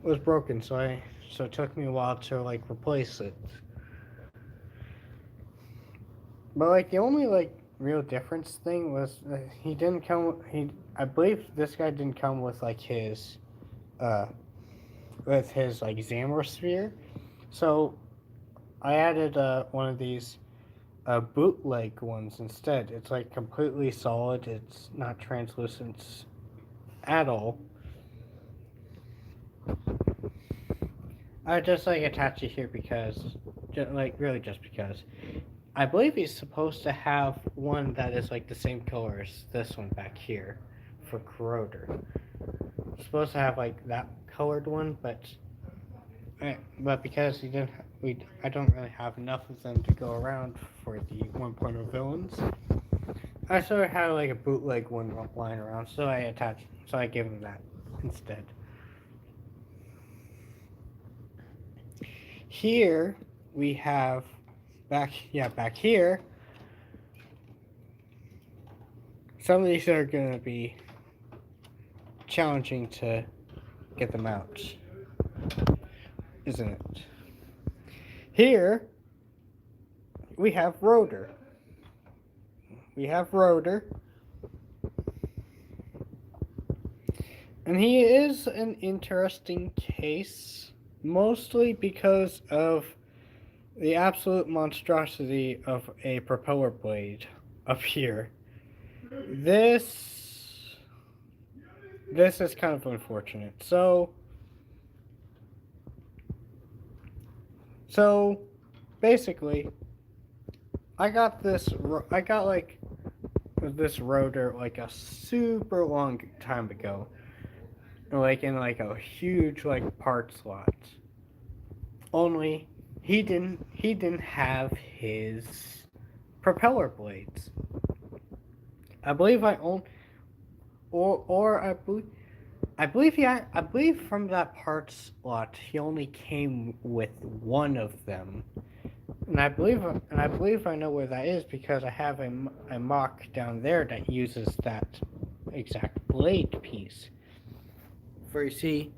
was broken, so it took me a while to like replace it. But like the only like real difference thing was he didn't come. I believe this guy didn't come with like his like Zamor sphere. So I added one of these bootleg ones instead. It's like completely solid. It's not translucent at all. I just like attach it here because, really just because. I believe he's supposed to have one that is like the same color as this one back here for corroder. He's supposed to have like that colored one, but because he didn't, I don't really have enough of them to go around for the 1.0 villains. I sort of had like a bootleg one lying around, so I gave him that instead. Here we have back here. Some of these are gonna be challenging to get them out, isn't it? Here we have Rotor. And he is an interesting case, mostly because of the absolute monstrosity of a propeller blade up here. This is kind of unfortunate. So basically, I got this rotor like a super long time ago, like in like a huge like part slot. Only he didn't have his propeller blades. I believe I own, or I believe from that part slot he only came with one of them, and I believe I know where that is because I have a mock down there that uses that exact blade piece. For you see,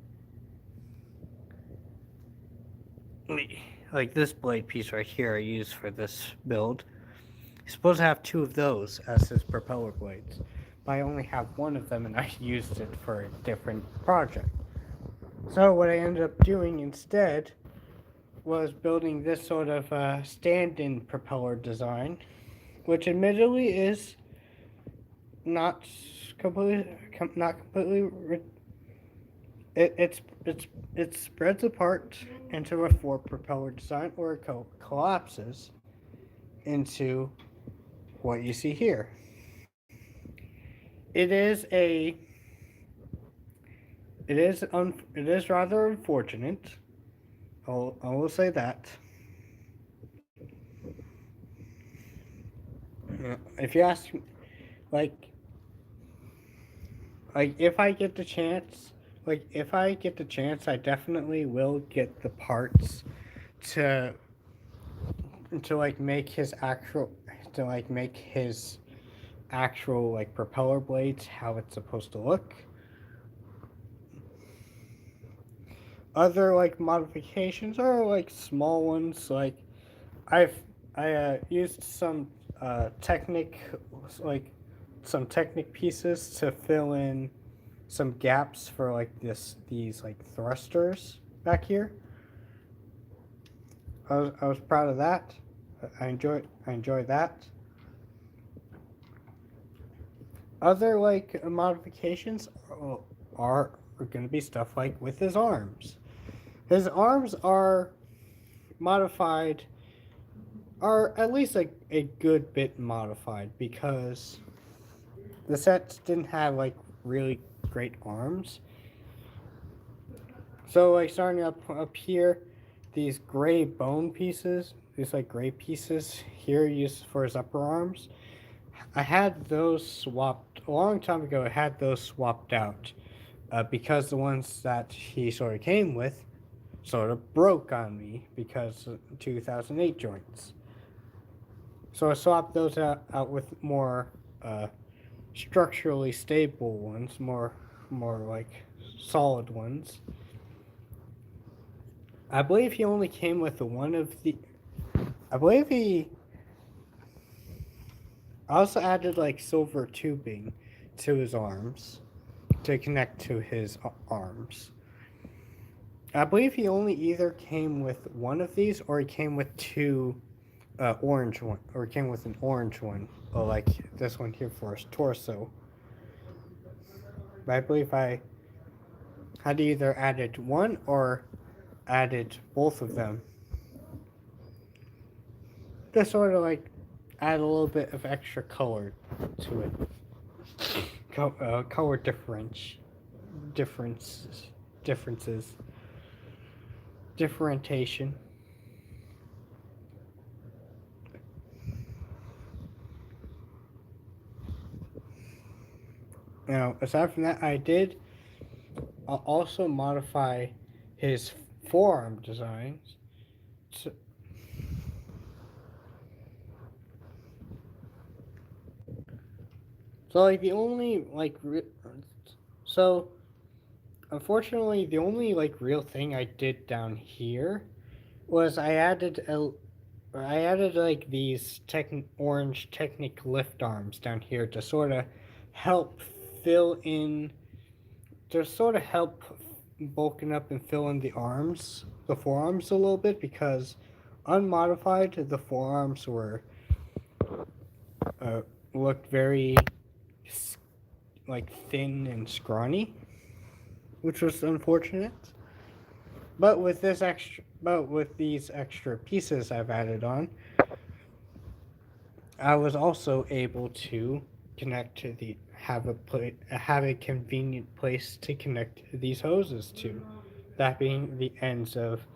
like this blade piece right here I use for this build. He's supposed to have two of those as his propeller blades, but I only have one of them and I used it for a different project. So what I ended up doing instead was building this sort of stand-in propeller design, which admittedly is not completely it spreads apart into a four propeller design, or it collapses into what you see here. It is a it is rather unfortunate. I will say that. If you ask, like if I get the chance, I definitely will get the parts to like make his actual like propeller blades how it's supposed to look. Other like modifications are like small ones. Like I used some Technic pieces to fill in some gaps for like these like thrusters back here. I was proud of that. I enjoy that. Other like modifications are going to be stuff like with his arms. His arms are modified, are at least like a good bit modified, because the sets didn't have like really great arms. So like starting up here, these gray bone pieces, these like gray pieces here used for his upper arms, I had those swapped a long time ago. I had those swapped out because the ones that he sort of came with sort of broke on me because of 2008 joints. So I swapped those out with more structurally stable ones, more like solid ones. I believe he only came with one of the. I believe he also added like silver tubing to his arms to connect to his arms. I believe he only either came with one of these or he came with two orange one, or he came with an orange one, or like this one here for his torso. But I believe I had either added one or added both of them to sort of like add a little bit of extra color to it. Color differences, differentiation. Now, aside from that, I did also modify his forearm designs. So like the only like so unfortunately the only like real thing I did down here was I added like these orange Technic lift arms down here to sort of help fill in to sort of help bulking up and fill in the forearms a little bit, because unmodified the forearms were looked very like thin and scrawny, which was unfortunate. But with these extra pieces I've added on, I was also able to connect to have a convenient place to connect these hoses to, that being the ends of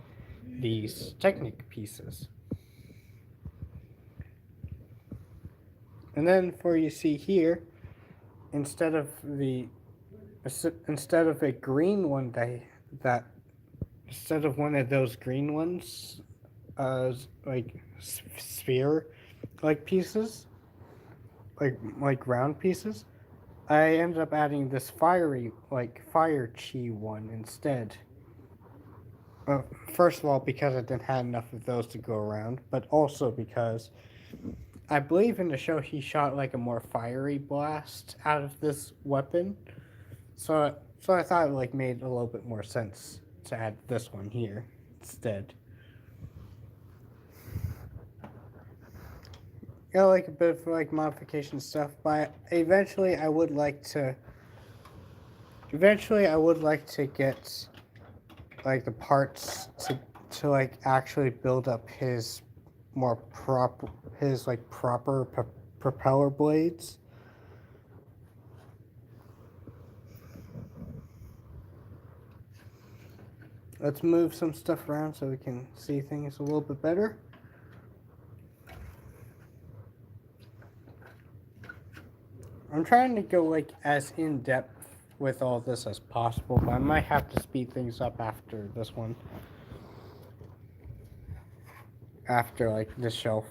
these Technic pieces. And then for you see here, instead of a green one that instead of one of those green ones, like sphere like pieces, like round pieces, I ended up adding this fire chi one instead. First of all, because I didn't have enough of those to go around, but also because I believe in the show he shot like a more fiery blast out of this weapon, so I thought it like made a little bit more sense to add this one here instead. Like a bit of like modification stuff, but eventually I would like to get like the parts to like actually build up his proper propeller blades. Let's move some stuff around so we can see things a little bit better. I'm trying to go like as in depth with all this as possible, but I might have to speed things up after this one. After like this shelf.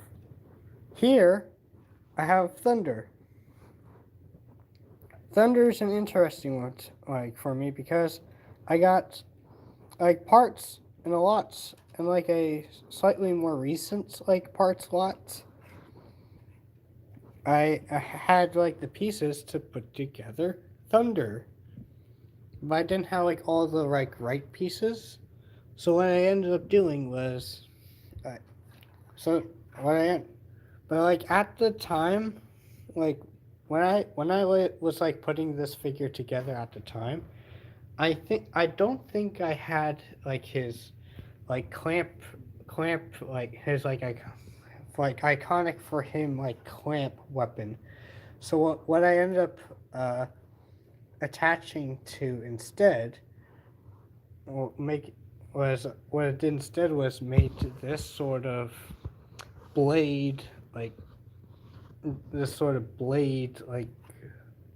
Here, I have Thunder. Thunder's an interesting one, like for me, because I got like parts and a lot, and like a slightly more recent like parts lot. I had like the pieces to put together Thunder, but I didn't have like all the like right pieces. So what I ended up doing was, but like at the time, like when I was like putting this figure together at the time, I don't think I had like his like clamp like his like iconic for him like clamp weapon. So what I ended up attaching to instead, or make was what it did instead was made this sort of blade like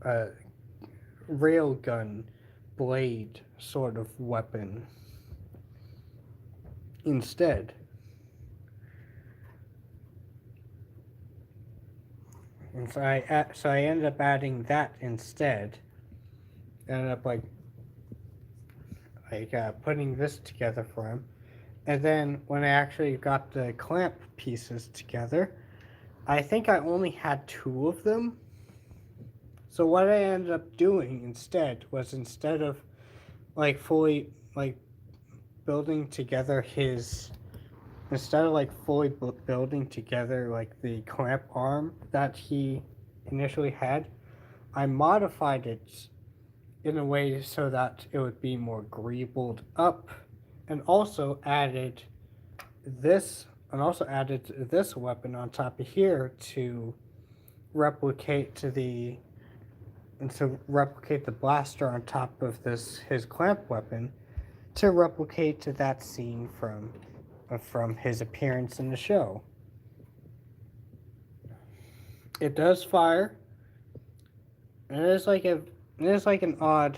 uh, railgun blade sort of weapon instead. And so I ended up adding that instead. Ended up putting this together for him. And then when I actually got the clamp pieces together, I think I only had 2 of them. So what I ended up doing instead was, instead of like fully like building together his instead of like fully building together like the clamp arm that he initially had, I modified it in a way so that it would be more greebled up and also added this weapon on top of here to replicate the blaster on top of his clamp weapon to replicate to that scene from his appearance in the show. It does fire. And it is like an odd.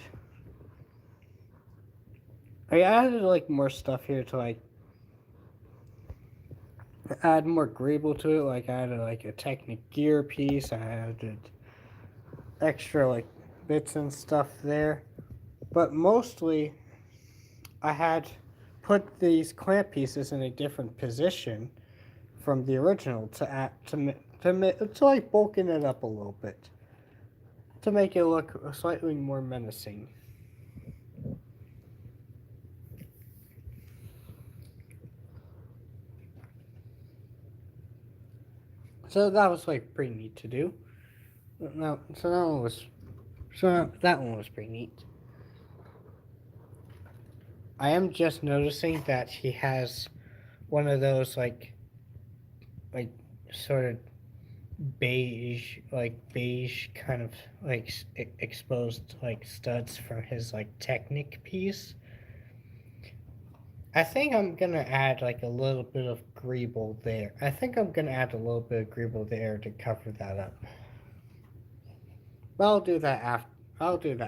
I added like more stuff here to like add more Greeble to it. Like I added like a Technic gear piece. I added extra like bits and stuff there. But mostly, I had put these clamp pieces in a different position from the original to like bulking it up a little bit to make it look slightly more menacing. So that was like pretty neat to do. No, so that one was pretty neat. I am just noticing that he has one of those like sort of beige kind of like exposed like studs from his like Technic piece. I think I'm gonna add like a little bit of Greeble there. I think I'm gonna add a little bit of Greeble there to cover that up. But I'll do that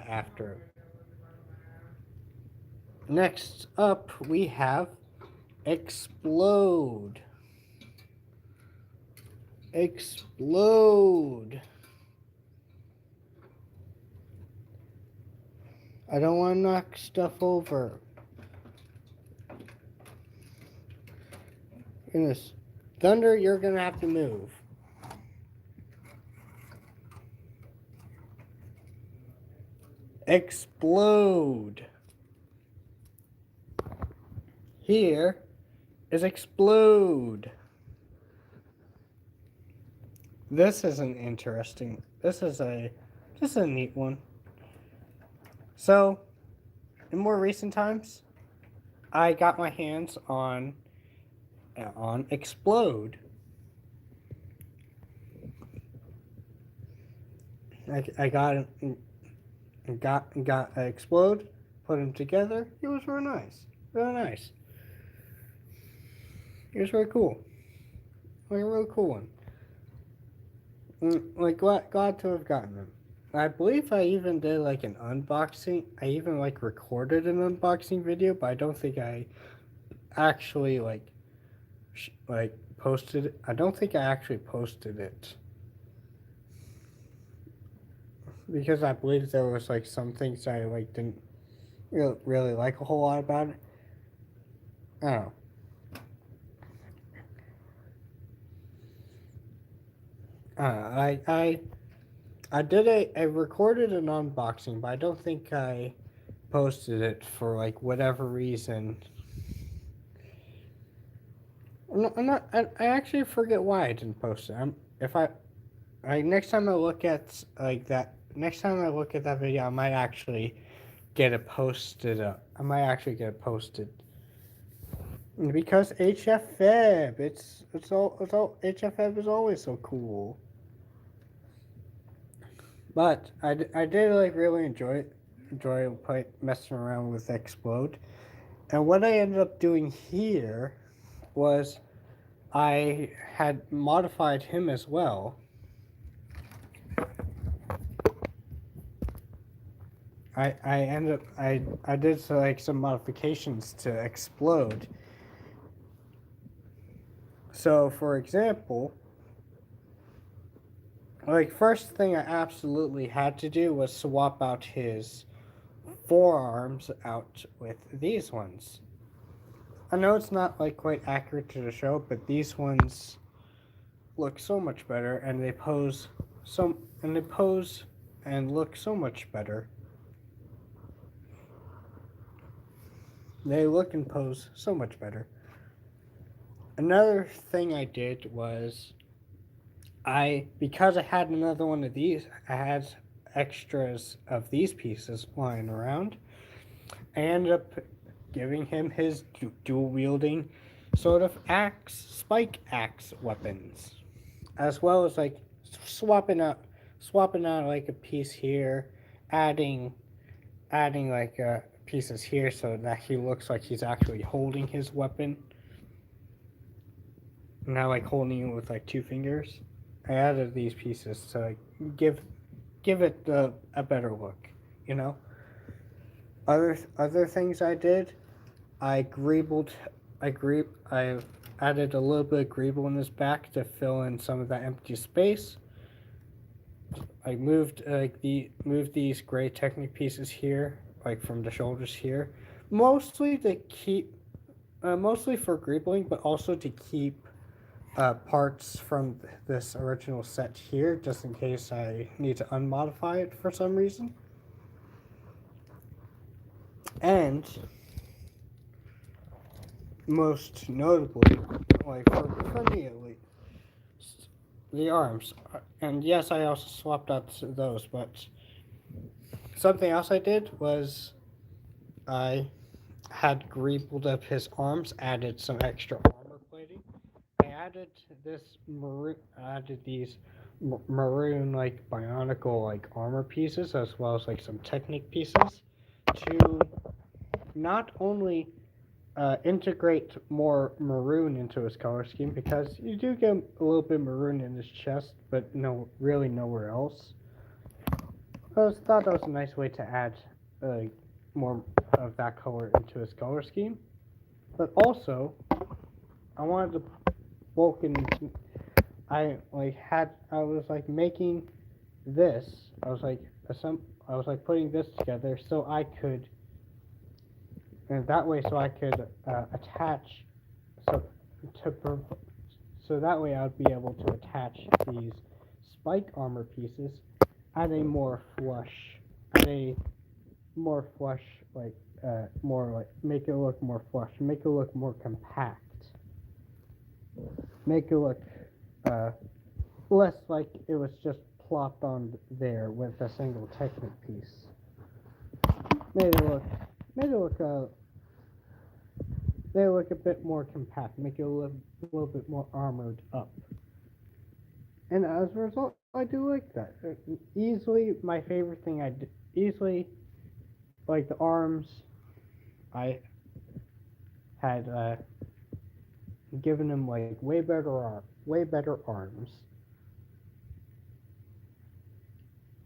after. Next up, we have Explode. Explode. I don't want to knock stuff over. Goodness. Thunder, you're going to have to move. Explode. Here is Explode. This is an interesting. This is a neat one. So, in more recent times, I got my hands on Explode. I got Explode, put them together. It was really nice. Really nice. It was really cool. Like a really cool one. Like glad to have gotten them. I believe I even did like an unboxing. I even like recorded an unboxing video, but I don't think I actually like posted it. I don't think I actually posted it. Because I believe there was like some things I like didn't really like a whole lot about it. I don't know. I did I recorded an unboxing, but I don't think I posted it for like whatever reason. I actually forget why I didn't post it. Next time I look at that video, I might actually get it posted up. I might actually get it posted. Because H.F.FEB, it's all H.F.FEB is always so cool. But I did like really enjoy messing around with Explode. And what I ended up doing here was I had modified him as well. I did some modifications to Explode. So for example, like first thing I absolutely had to do was swap out his forearms out with these ones. I know it's not like quite accurate to the show, but these ones look so much better, and they pose and look so much better. They look and pose so much better. Another thing I did was because I had another one of these, I had extras of these pieces lying around. I ended up giving him his dual wielding sort of spike axe weapons, as well as like swapping out swapping out like a piece here, adding like pieces here so that he looks like he's actually holding his weapon, not like holding it with like two fingers. I added these pieces to like give it a better look, you know. Other things I did, I greebled, I added a little bit of greeble in his back to fill in some of that empty space. I moved these gray Technic pieces here, like from the shoulders here, mostly to keep, mostly for greebling, but also to keep parts from this original set here, just in case I need to unmodify it for some reason. And most notably, like for me at least, the arms. And yes, I also swapped out those, but something else I did was I had greebled up his arms, added some extra armor plating. I added these maroon like bionicle like armor pieces, as well as like some Technic pieces, to not only integrate more maroon into his color scheme, because you do get a little bit maroon in his chest, but really nowhere else. I thought that was a nice way to add more of that color into his color scheme. But also, I wanted to Vulcan. I was like making this. I was like putting this together so I could, and that way so I could attach, so to so that way I would be able to attach these spike armor pieces at a more flush, at a more flush, more like make it look more flush, make it look more compact, make it look uh, less like it was just plopped on there with a single Technic piece. Made it look, made it look, made it look a bit more compact, make it a little bit more armored up. And as a result, I do like that. Easily, my favorite thing I did, easily, like the arms, I had given him like way better arms,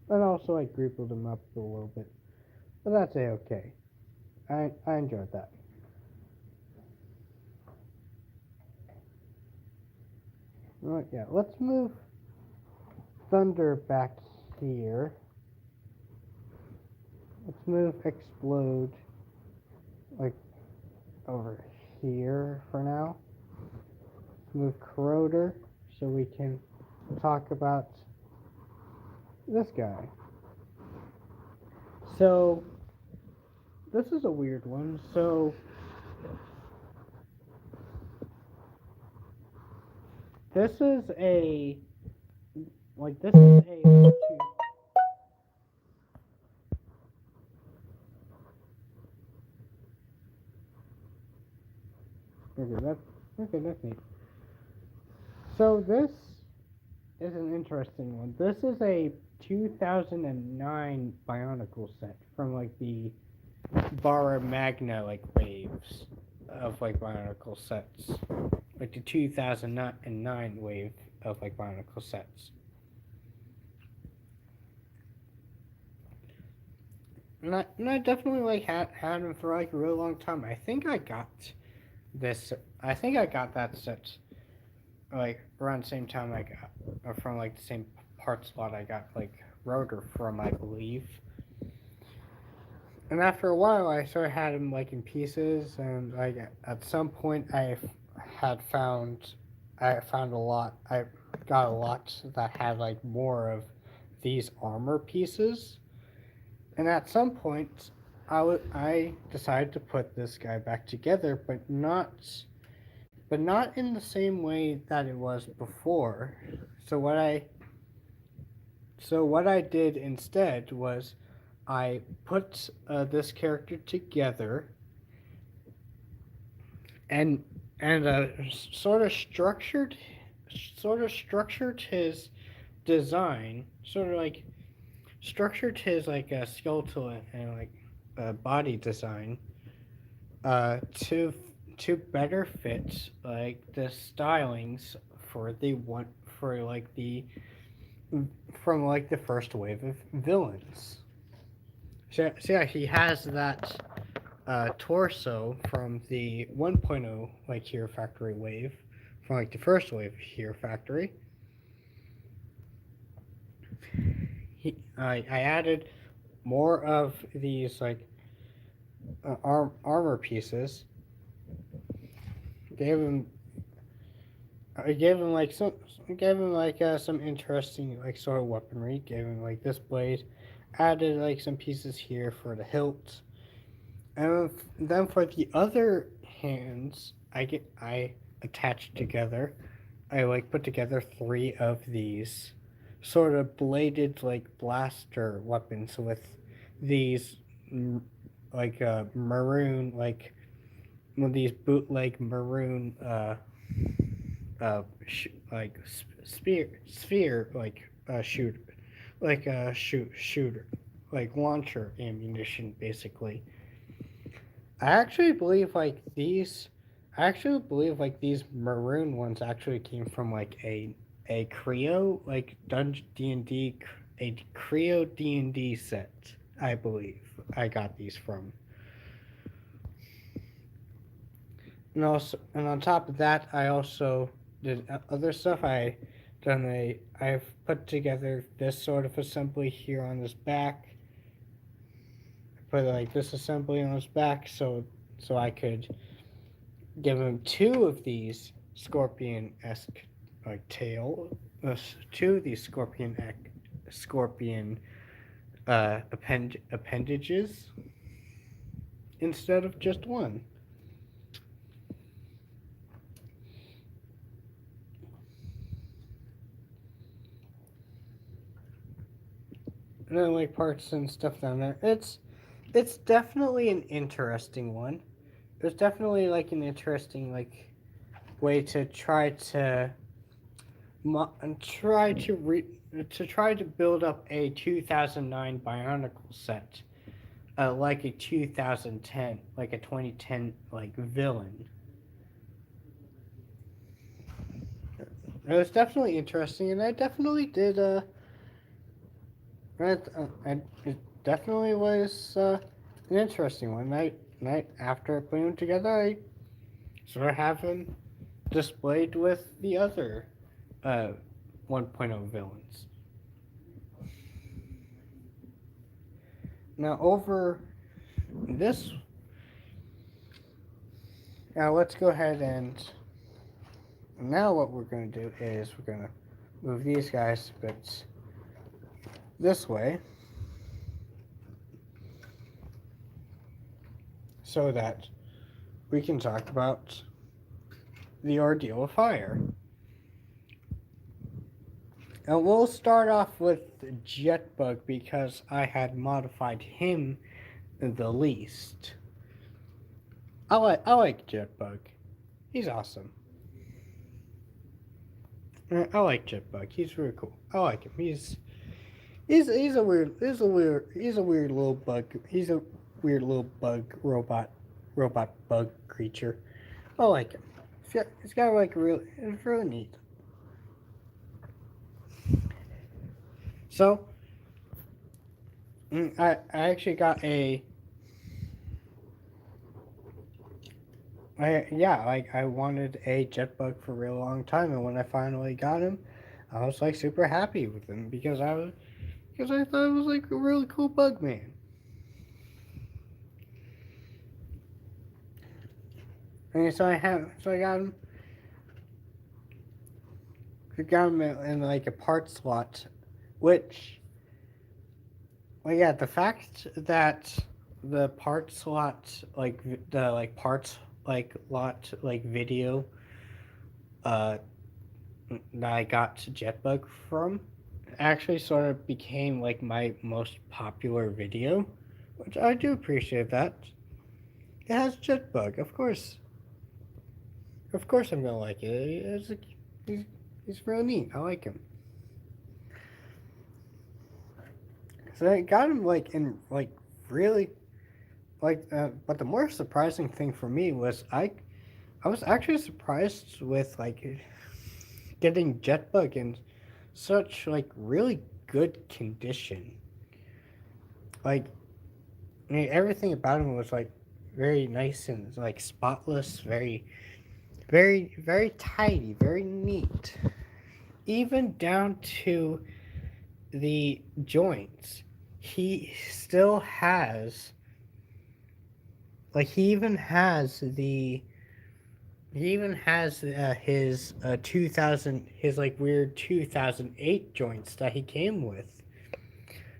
and also I greebled him up a little bit, but that's okay. I enjoyed that. Right, yeah. Let's move Thunder back here. Let's move Explode like over here for now. Let's move Corroder so we can talk about this guy. So this is a weird one. So this is a this is a that's neat. So this is an interesting one. This is a 2009 Bionicle set from like the Barra Magna like waves of like Bionicle sets, like the 2009 wave of like Bionicle sets. And I definitely like had him for like a really long time. I think I got this. I think I got that set like around the same time I got, or from like the same part slot I got like Rotor from, I believe. And after a while, I sort of had him like in pieces, and like at some point, had found, I found a lot. I got a lot that had like more of these armor pieces, and at some point, I decided to put this guy back together, but not in the same way that it was before. So what I did instead was I put this character together and sort of structured his design, sort of like structured his like skeletal and like body design to better fit like the stylings for the one for like the from like the first wave of villains. So yeah, he has that torso from the 1.0 like Hero Factory wave, from like the first wave Hero Factory. I added more of these like armor pieces. Gave him I gave him like some interesting like sort of weaponry. Gave him like this blade. Added like some pieces here for the hilt. And then for the other hands, I attached together. I like put together three of these sort of bladed like blaster weapons with these like maroon like with these bootleg maroon like sphere like shooter like shooter like launcher ammunition basically. I actually believe like these. I actually believe like these maroon ones actually came from like a Creo like Dungeon D&D a Creo D&D set. I believe I got these from. And also, and on top of that, I also did other stuff. I've put together this sort of assembly here on his back. Put like this assembly on his back so I could give him two of these scorpion-esque like tail, two of these scorpion appendages instead of just one. And then like parts and stuff down there. It's definitely an interesting one. It's definitely like an interesting like way to try to try to build up a 2009 Bionicle set, like a 2010, like a 2010 like villain. It was definitely interesting, and I definitely did. It definitely was an interesting one. Night after putting them together, I sort of have them displayed with the other uh, 1.0 villains. Now over this, now let's go ahead and now what we're going to do is we're going to move these guys a bit this way so that we can talk about the ordeal of fire. And we'll start off with Jetbug because I had modified him the least. I like Jetbug. He's awesome. I like Jetbug. He's really cool. I like him. He's a weird little bug. He's a weird little bug robot bug creature. I like him. He's got like really it's really neat. So I actually got I wanted a Jetbug for a real long time, and when I finally got him, I was like super happy with him because I thought it was like a really cool bug man. And so I got him in like a part slot, which, well, yeah, the fact that the part slot like the like parts like lot like video uh that I got Jetbug from actually sort of became like my most popular video, which I do appreciate that. It has Jetbug, of course. Of course I'm gonna like it. He's real neat. I like him. So I got him like in like really like. But the more surprising thing for me was I was actually surprised with like getting Jetbug in such like really good condition. Like I mean, everything about him was like very nice and like spotless, very tidy, very neat. Even down to the joints. He still has like he even has his 2000 his like weird 2008 joints that he came with.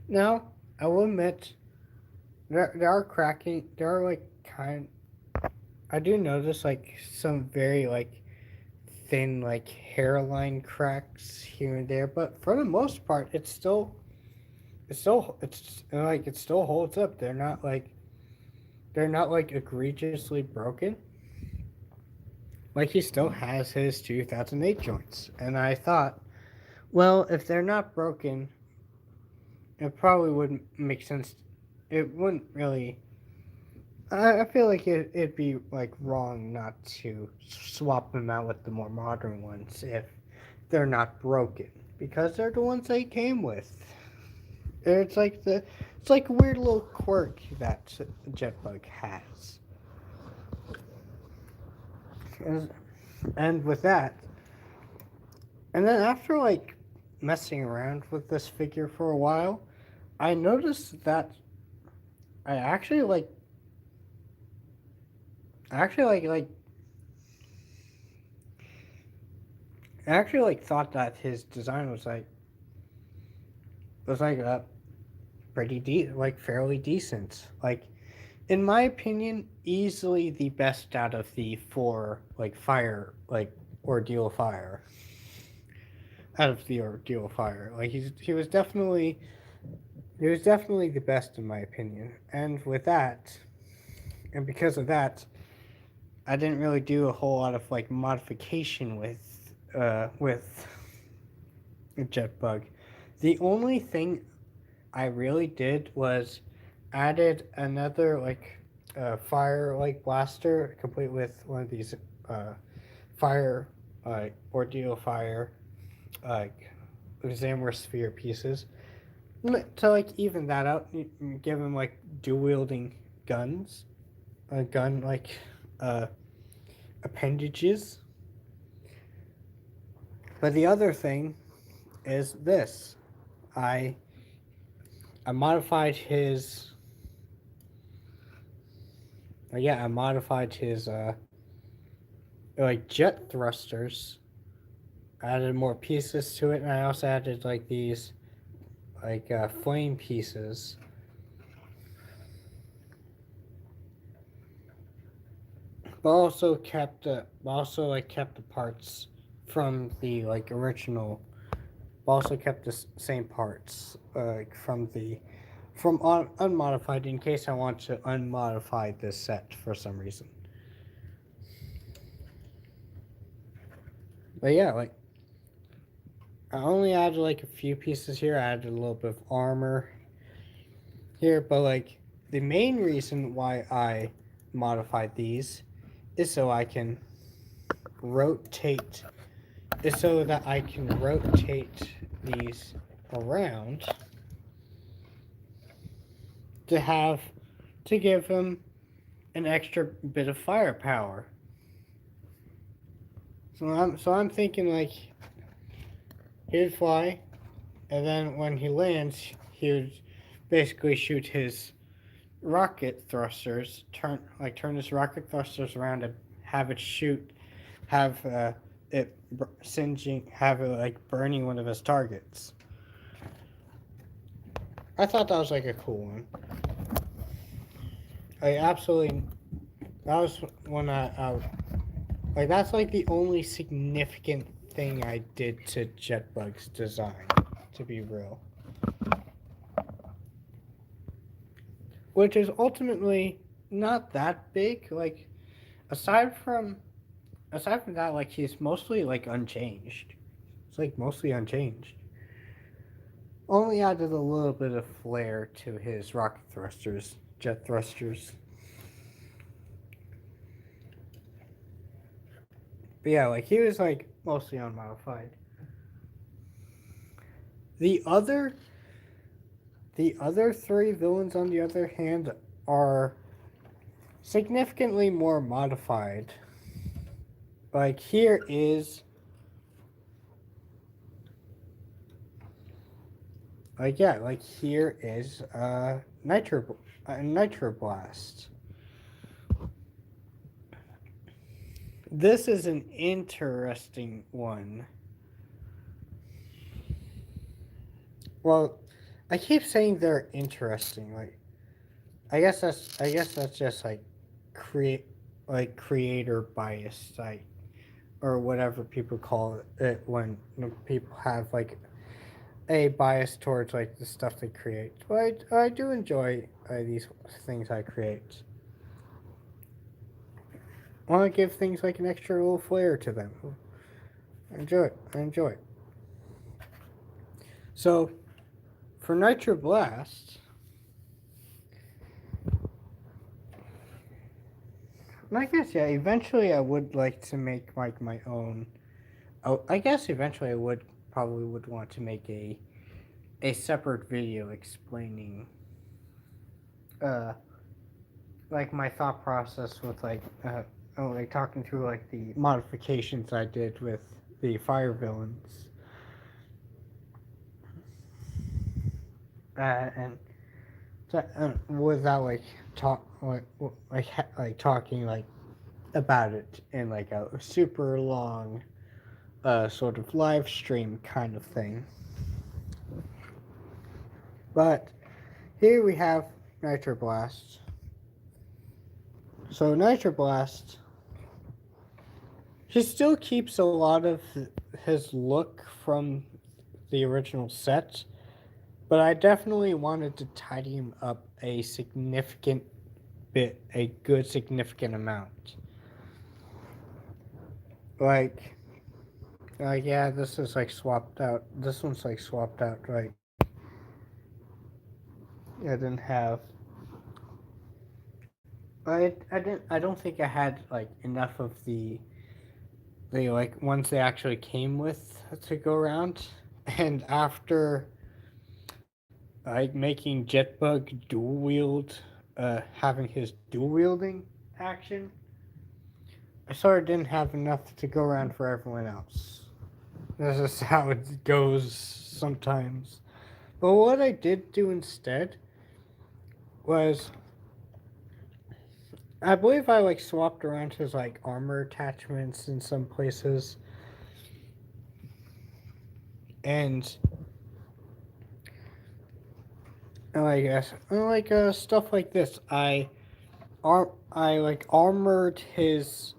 Now, I will admit there are cracking there are like kind I do notice like some very like thin like hairline cracks here and there, but for the most part it still holds up. They're not like egregiously broken. Like he still has his 2008 joints, and I thought, well, if they're not broken, it probably wouldn't make sense. It wouldn't really. I feel like it'd be like wrong not to swap them out with the more modern ones if they're not broken because they're the ones they came with. It's like it's like a weird little quirk that Jetbug has. And with that, and then after like messing around with this figure for a while, I noticed that I actually like actually like I actually like thought that his design was like like fairly decent. Like in my opinion, easily the best out of the four like fire like ordeal fire out of the ordeal fire. Like he was definitely the best in my opinion. And with that, and because of that, I didn't really do a whole lot of like modification with Jetbug. The only thing I really did was added another like fire like blaster, complete with one of these uh, fire ordeal fire like Xamor sphere pieces to like even that out. Give him like dual wielding guns, gun like uh, appendages. But the other thing is this: I I modified his I modified his like jet thrusters. Added more pieces to it, and I also added like these like flame pieces. But also like kept the parts from the like original. Also kept the same parts from the unmodified in case I want to unmodify this set for some reason. But yeah, like I only added like a few pieces here. I added a little bit of armor here, but like the main reason why I modified these is so I can rotate is so that I can rotate these around to have to give them an extra bit of firepower. So I'm thinking like he'd fly, and then when he lands, he would basically shoot his rocket thrusters, turn his rocket thrusters around and have it shoot, have it singeing, have it like burning one of his targets. I thought that was like a cool one. I absolutely that was when I like that's like the only significant thing I did to Jetbug's design, to be real. Which is ultimately not that big. Like aside from aside from that, like he's mostly like unchanged. It's like mostly unchanged. Only added a little bit of flair to his rocket thrusters, jet thrusters. But yeah, like he was like mostly unmodified. The other the other three villains on the other hand are significantly more modified. Like here is like here is Nitro Blast. This is an interesting one. Well, I keep saying they're interesting. Like, I guess that's just like creator bias, like or whatever people call it when people have like a bias towards like the stuff they create. But I do enjoy these things I create. I want to give things like an extra little flair to them. I enjoy it. I enjoy it. So, for Nitro Blast, I guess yeah. Eventually, I would like to make like my own. Oh, I guess eventually I would probably would want to make a separate video explaining uh like my thought process with like talking through like the modifications I did with the fire villains. And so, without like talking like about it in like a super long sort of live stream kind of thing. But here we have Nitro Blast. So Nitro Blast, he still keeps a lot of his look from the original set, but I definitely wanted to tidy him up a significant bit, a good significant amount. Like yeah, this is like swapped out. This one's like swapped out, right? I didn't have. I don't think I had like enough of the like ones they actually came with to go around, and after like making Jetbug dual wield, having his dual wielding action, I sort of didn't have enough to go around for everyone else. This is how it goes sometimes. But what I did do instead was I believe I like swapped around his like armor attachments in some places. And stuff like this. I like armored his.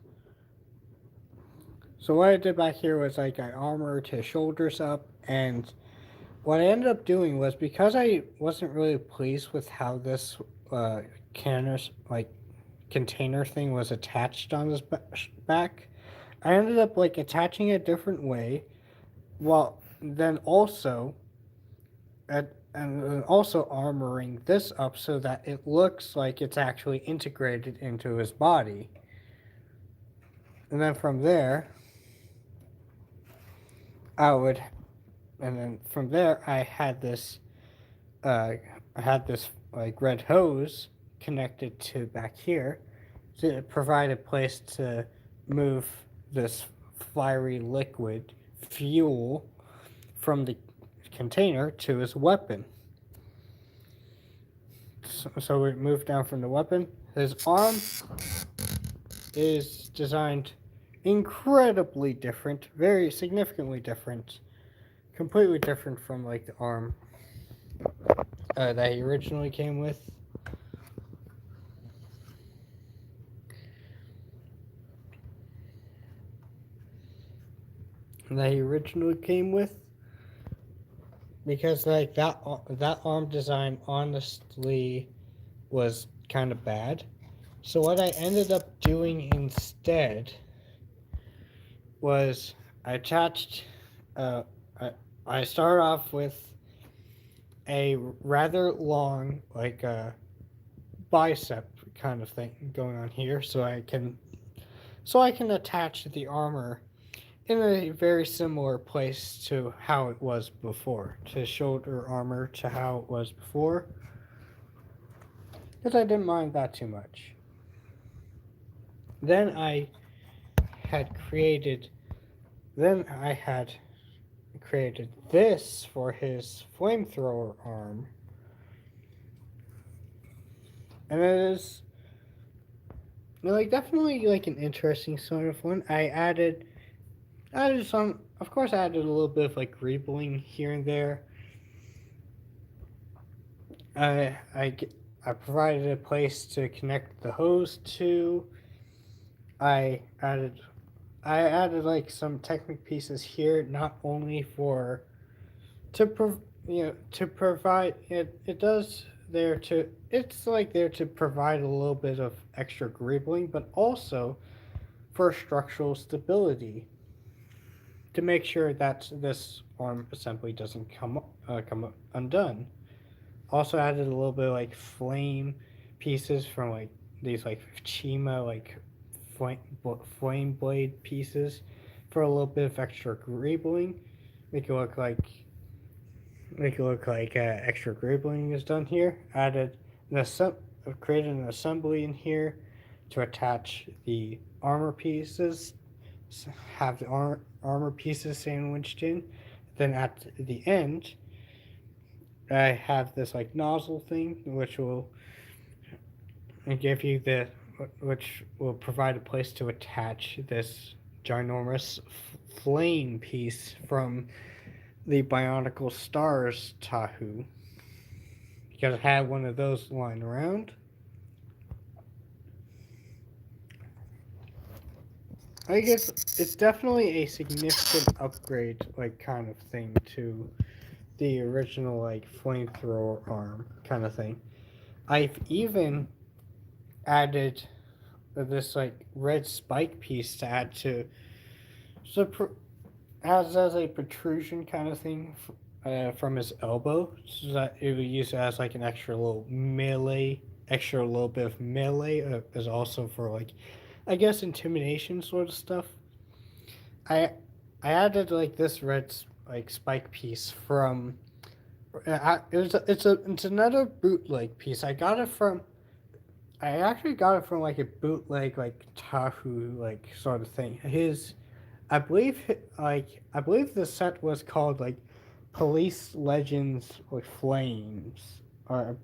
So what I did back here was like I armored his shoulders up, and what I ended up doing was because I wasn't really pleased with how this canvas like container thing was attached on his back, I ended up like attaching it a different way. Well, then also and also armoring this up so that it looks like it's actually integrated into his body. And then from there, I would, and then from there, I had this like red hose connected to back here to provide a place to move this fiery liquid fuel from the container to his weapon. So we move down from the weapon. His arm is designed incredibly different, very significantly different, completely different from like the arm that he originally came with. Because like that arm design honestly was kind of bad. So what I ended up doing instead was I attached. Uh, I, I started off with a rather long, like bicep kind of thing going on here, so I can attach the armor in a very similar place to how it was before, to shoulder armor to how it was before, because I didn't mind that too much. Then I had created, then I had created this for his flamethrower arm, and it is like definitely like an interesting sort of one. I added some, of course, I added a little bit of like greebling here and there. I I I provided a place to connect the hose to. I added I added like some Technic pieces here, not only for to to provide it does there to it's like there to provide a little bit of extra greebling, but also for structural stability to make sure that this arm assembly doesn't come undone. Also added a little bit of like flame pieces from like these like Chima like flame, flame blade pieces for a little bit of extra greebling. Make it look like extra greebling is done here. Created an assembly in here to attach the armor pieces. Have the armor pieces sandwiched in. Then at the end, I have this like nozzle thing, give you the which will provide a place to attach this ginormous flame piece from the Bionicle Stars Tahu, because I had one of those lying around. I guess it's definitely a significant upgrade, like kind of thing, to the original like flamethrower arm kind of thing. I've even added this like red spike piece to add to so as a protrusion kind of thing from his elbow, so that it would use it as like an extra little bit of melee is also for like, I guess, intimidation sort of stuff. I I added like this red like spike piece from. It's another bootleg piece. I actually got it from like a bootleg like Tahu like sort of thing. I believe the set was called like Police Legends with Flames, or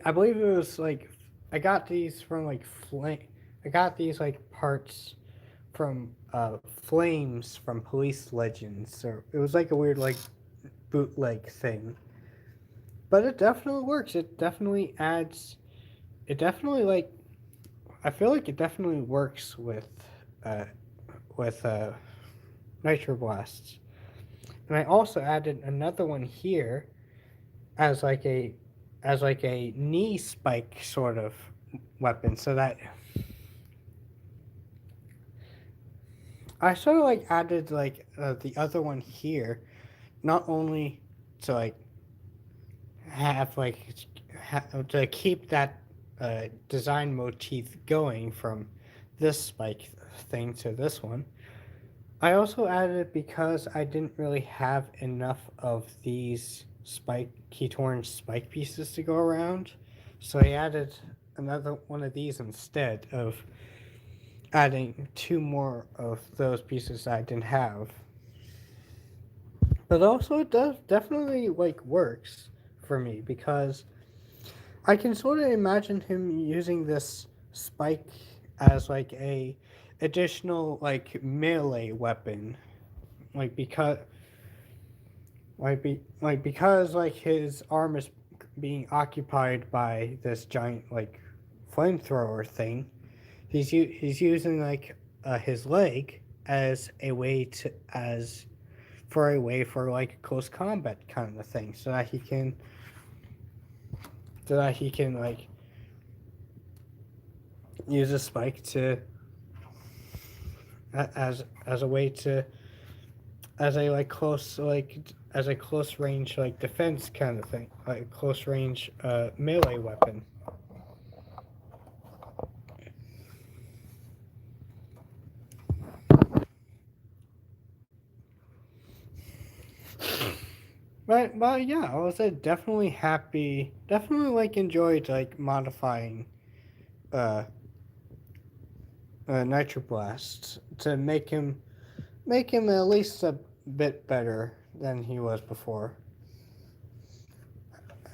I believe it was like I got these from like flame. I got these like parts from Flames from Police Legends, so it was like a weird like bootleg thing. But it definitely works. It definitely adds. It definitely like. I feel like it definitely works uh, with Nitro Blasts. And I also added another one here as like a knee spike sort of weapon, so that I sort of like added like the other one here, not only to like have like to keep that design motif going from this spike thing to this one. I also added it because I didn't really have enough of these Keytorn spike pieces to go around, so I added another one of these instead of adding two more of those pieces I didn't have. But also, it does definitely like works for me because I can sort of imagine him using this spike as like a additional like melee weapon, like because like his arm is being occupied by this giant like flamethrower thing. He's using like his leg as a way to as for a way for like close combat kind of thing, so that he can like use a spike to as a way to as a like close like as a close range like defense kind of thing, like close range melee weapon. But yeah, I was definitely happy. Definitely like enjoyed like modifying uh, Nitro Blast to make him at least a bit better than he was before.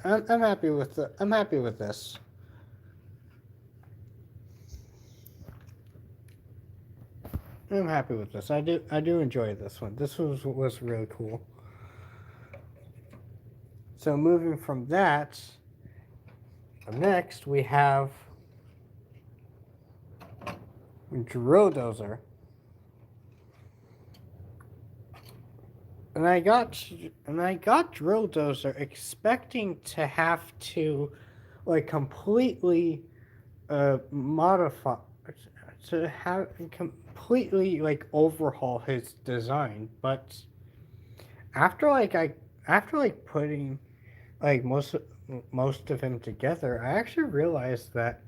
I'm happy with I'm happy with this. I'm happy with this. I do enjoy this one. This was really cool. So moving from that, next we have Drill Dozer. And I got Drill Dozer expecting to have to like completely modify to have completely like overhaul his design, but after like I after like putting like most of him together, I actually realized that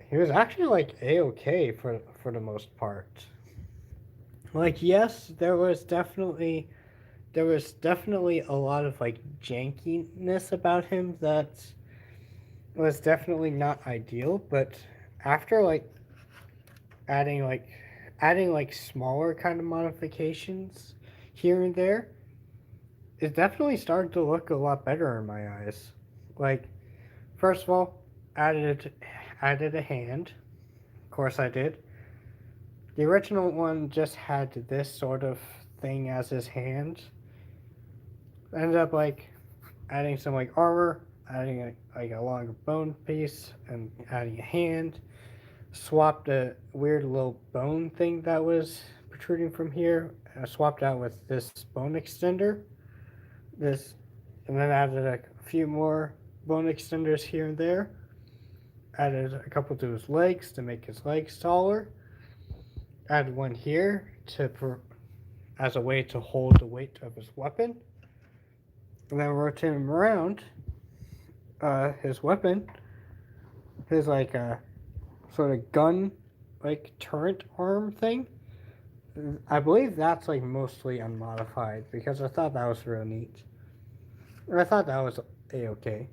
he was actually like a-okay for the most part. Like yes, there was definitely a lot of like jankiness about him that was definitely not ideal, but after adding like adding like smaller kind of modifications here and there, it definitely started to look a lot better in my eyes. Like first of all, added a hand. Of course I did. The original one just had this sort of thing as his hand. Ended up like adding some like armor, adding like a longer bone piece, and adding a hand. Swapped a weird little bone thing that was protruding from here. I swapped out with this bone extender. This, and then added a few more bone extenders here and there. Added a couple to his legs to make his legs taller. Added one here as a way to hold the weight of his weapon. And then rotate him around. His weapon, his like sort of gun like turret arm thing. I believe that's like mostly unmodified because I thought that was real neat. I thought that was a-okay.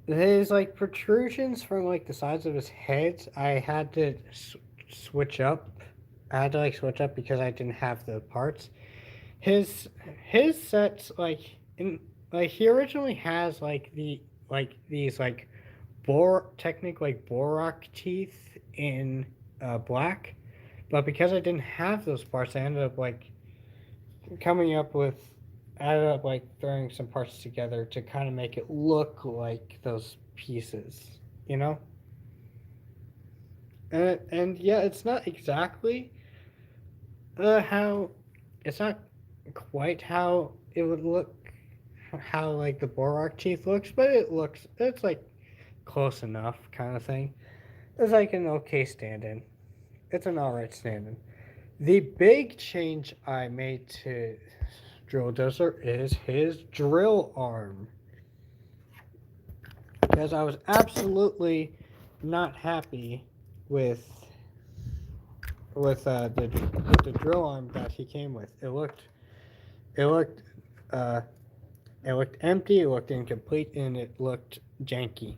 His like protrusions from like the sides of his head, I had to switch up. I had to like switch up because I didn't have the parts. His his sets like he originally has like these like technique like Borak teeth in black, but because I didn't have those parts, I ended up like coming up with I ended up like throwing some parts together to kind of make it look like those pieces, you know. And yeah, it's not exactly how it's not quite how it would look, how like the Borak teeth looks, but it's like close enough kind of thing. It's like an okay stand-in. It's an alright stand-in. The big change I made to Drill Dozer is his drill arm. Because I was absolutely not happy with with the drill arm that he came with. It looked uh, it looked empty, it looked incomplete, and it looked janky.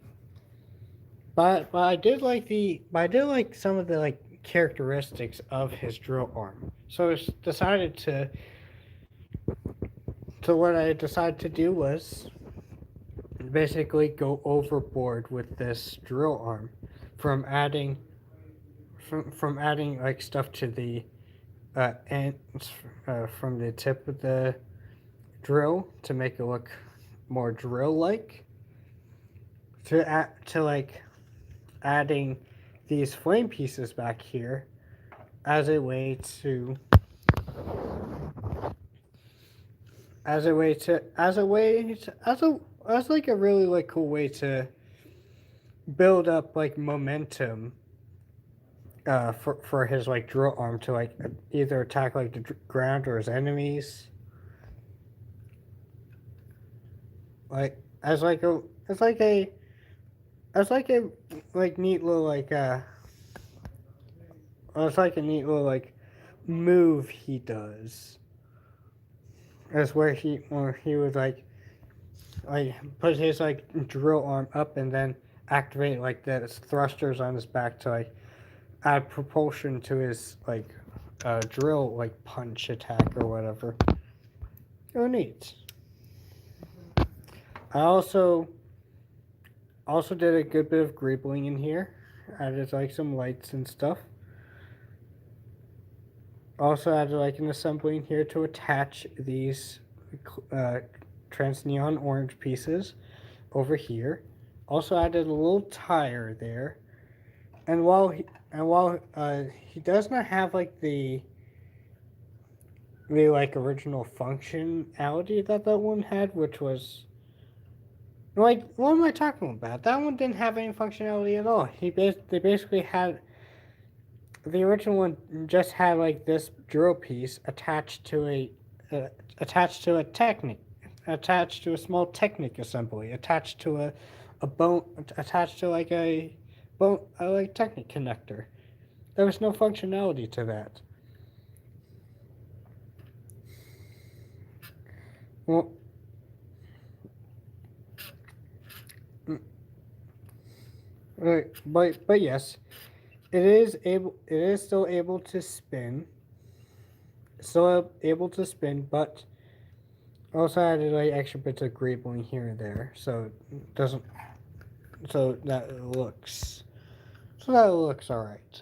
But I did like some of the like characteristics of his drill arm. So I decided to what I decided to do was basically go overboard with this drill arm, from adding from adding like stuff to the ends from the tip of the drill to make it look more drill like, to like adding these flame pieces back here as a way to as a way to as a way to, as like a really like cool way to build up like momentum for his like drill arm to like either attack like the ground or his enemies. Like as like a as like a as like a like neat little like it's like a neat little like move he does. That's where he would like put his like drill arm up and then activate like the thrusters on his back to like add propulsion to his like drill like punch attack or whatever. Oh, neat. I also did a good bit of greebling in here. Added like some lights and stuff. Also added like an assembly in here to attach these trans neon orange pieces over here. Also added a little tire there. And while he does not have like the like original functionality that one had, which was like, what am I talking about? That one didn't have any functionality at all. They basically had the original one just had like this drill piece attached to a technic, attached to a small technic assembly, attached to a bone, attached to like a bone, like technic connector. There was no functionality to that. Well, but yes, it is still able to spin. Still able to spin, but also added like extra bits of greebling here and there, so it doesn't. So that looks. So that looks alright.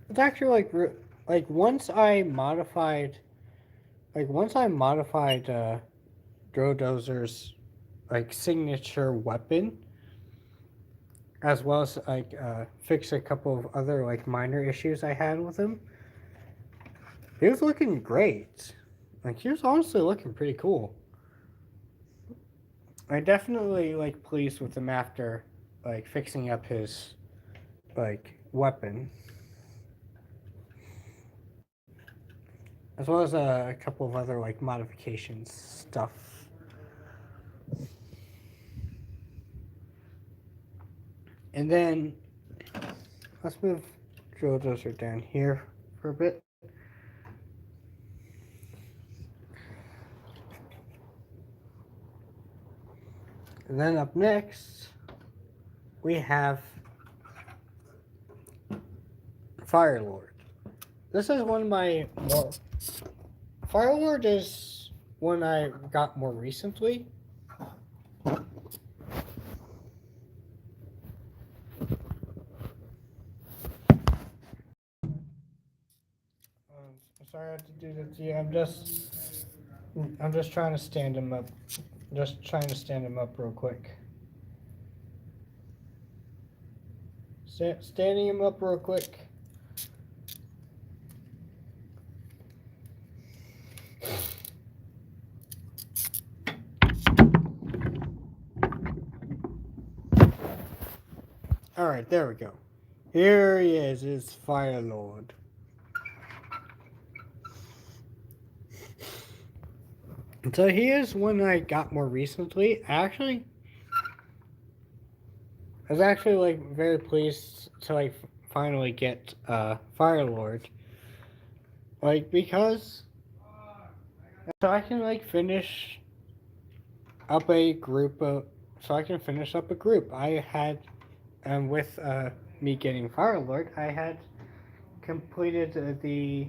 It's actually like once I modified Drodozer's like signature weapon, as well as like fix a couple of other like minor issues I had with him. He was looking great. Like he was honestly looking pretty cool. I definitely like pleased with him after like fixing up his like weapon, as well as a couple of other like modifications stuff. And then let's move Drill Dozer down here for a bit. And then up next, we have Firelord. This is one of my more. Firelord is one I got more recently. Sorry I have to do that to you. I'm just trying to stand him up. Just trying to stand him up real quick. Standing him up real quick. Alright, there we go. Here he is Firelord. So here's one I got more recently. I was actually like very pleased to like finally get Firelord. Like because so I can like finish up a group of I had with me getting Firelord, I had completed I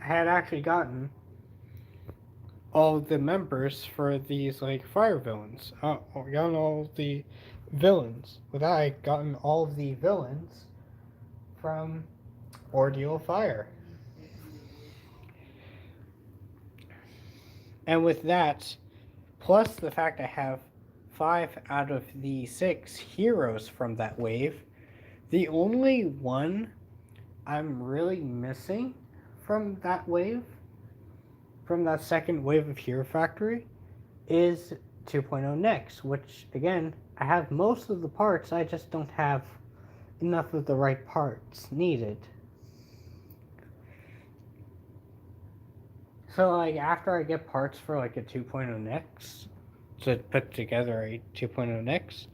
had actually gotten all the members for these like fire villains. Gotten all the villains. With that, I gotten all of the villains from Ordeal Fire. And with that, plus the fact I have 5 out of the 6 heroes from that wave, the only one I'm really missing from that wave, from that second wave of Hero Factory, is 2.0 Next, which again I have most of the parts, I just don't have enough of the right parts needed. So like after I get parts for like a 2.0 Nex, to put together a 2.0 Nex,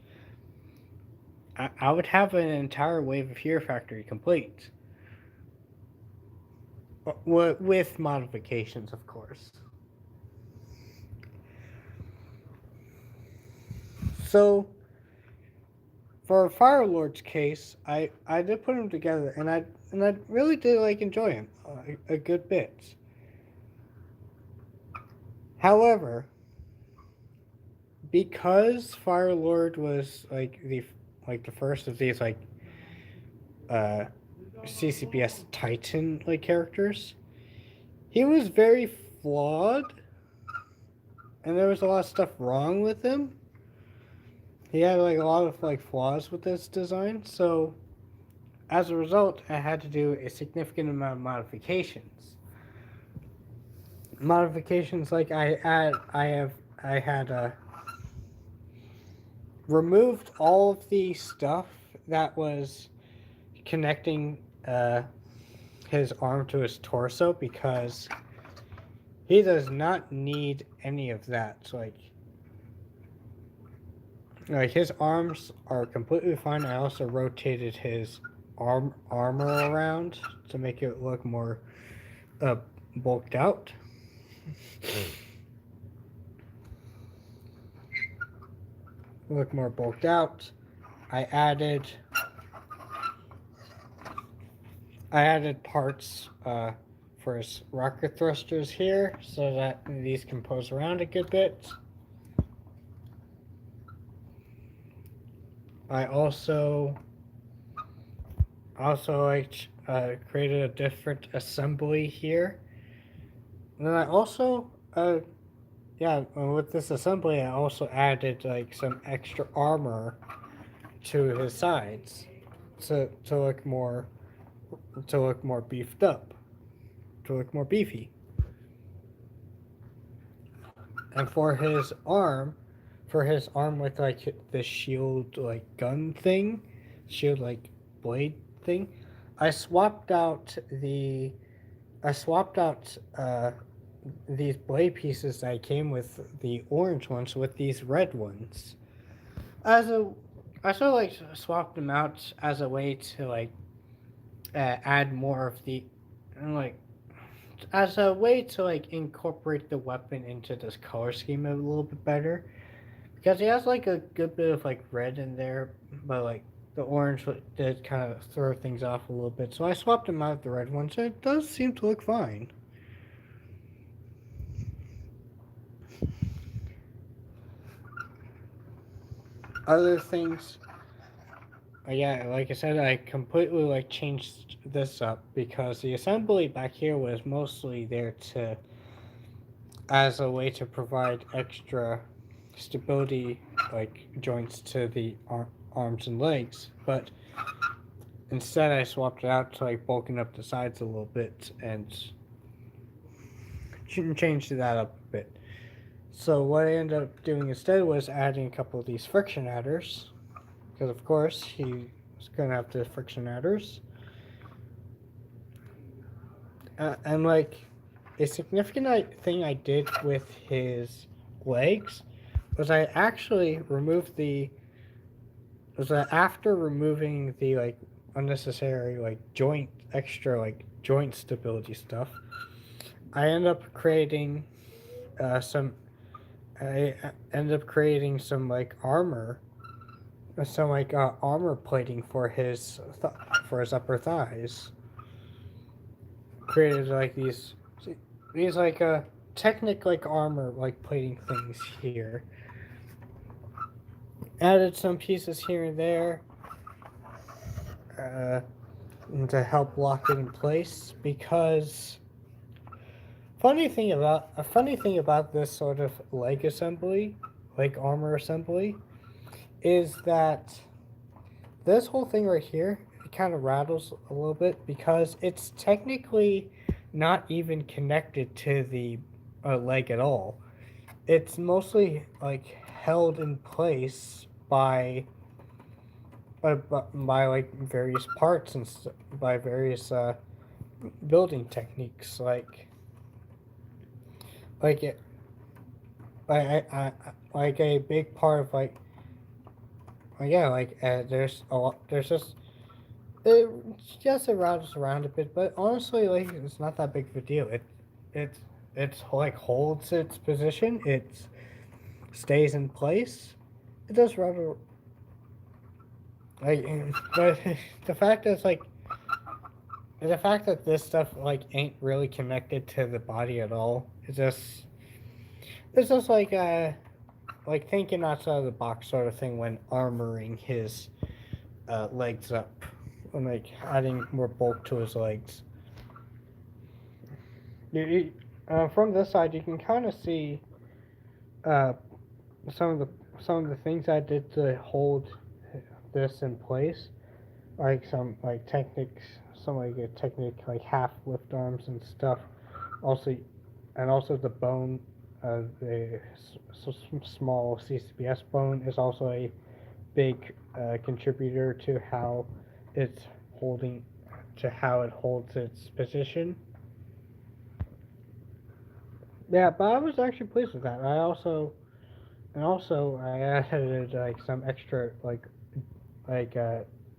I would have an entire wave of Hero Factory complete. With modifications, of course. So, for Firelord's case, I did put them together, and I really did like enjoy him a good bit. However, because Firelord was like the first of these uh CCPS Titan like characters, he was very flawed, and there was a lot of stuff wrong with him. He had like a lot of like flaws with this design, so as a result, I had to do a significant amount of modifications. Modifications like I had removed all of the stuff that was connecting his arm to his torso because he does not need any of that. So, like his arms are completely fine. I also rotated his armor around to make it look more uh, bulked out. Look more bulked out. I added parts for his rocket thrusters here so that these can pose around a good bit. I also created a different assembly here. And then I also with this assembly I also added like some extra armor to his sides to look more beefed up, to look more beefy. And for his arm with like the shield like gun thing, shield like blade thing, I swapped out these blade pieces that came with the orange ones with these red ones. As a I sort of like swapped them out as a way to like add more of the like as a way to like incorporate the weapon into this color scheme a little bit better because he has like a good bit of like red in there, but like the orange did kind of throw things off a little bit. So I swapped him out with the red one, so it does seem to look fine. Other things, yeah, like I said, I completely like changed this up because the assembly back here was mostly there to as a way to provide extra stability like joints to the arms and legs, but instead I swapped it out to like bulking up the sides a little bit and changed that up a bit. So what I ended up doing instead was adding a couple of these friction adders, because of course he was going to have the friction adders. And like a significant thing I did with his legs was I actually removed the was that after removing the like unnecessary like joint stability stuff, I end up creating some I end up creating some like armor plating for his upper thighs. Created like these like Technic like armor like plating things here. Added some pieces here and there uh, to help lock it in place because a funny thing about this sort of leg assembly, like armor assembly, is that this whole thing right here it kind of rattles a little bit because it's technically not even connected to the leg at all. It's mostly like held in place by by like various parts and by various building techniques like it like a big part of yeah, there's a lot, there's just it's just around a bit, but honestly, like it's not that big of a deal. It it's like holds its position. It stays in place. It does rather like, but the fact is like the fact that this stuff like ain't really connected to the body at all. It's just like thinking outside of the box sort of thing when armoring his legs up, and like adding more bulk to his legs. From this side, you can kind of see uh, some of the some of the things I did to hold this in place, like some like techniques, some like a technique like half lift arms and stuff. Also, and also the bone, the small CCBS bone is also a big contributor to it's holding how it holds its position. Yeah, but I was actually pleased with that. I added like some extra like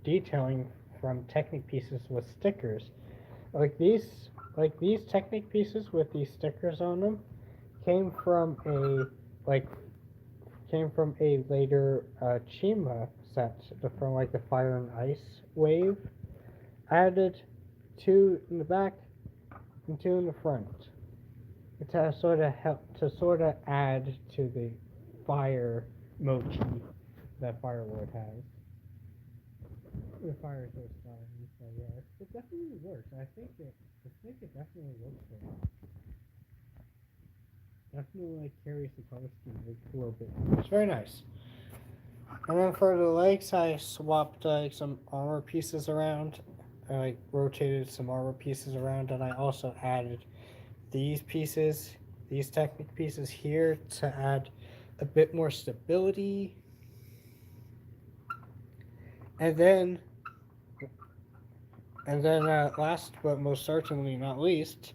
detailing from Technic pieces with stickers. Like these Technic pieces with these stickers on them came from like a later Chima set from like the Fire and Ice wave. I added two in the back and two in the front to sort of help to sort of add to the fire motif that Firelord has. The fire so starting, so yeah, it definitely works. I think it definitely works for me. Definitely like carries the color scheme a little bit. It's very nice. And then for the legs, I swapped some armor pieces around. I like rotated some armor pieces around, and I also added these pieces, these Technic pieces here to add a bit more stability. And then, last but most certainly not least,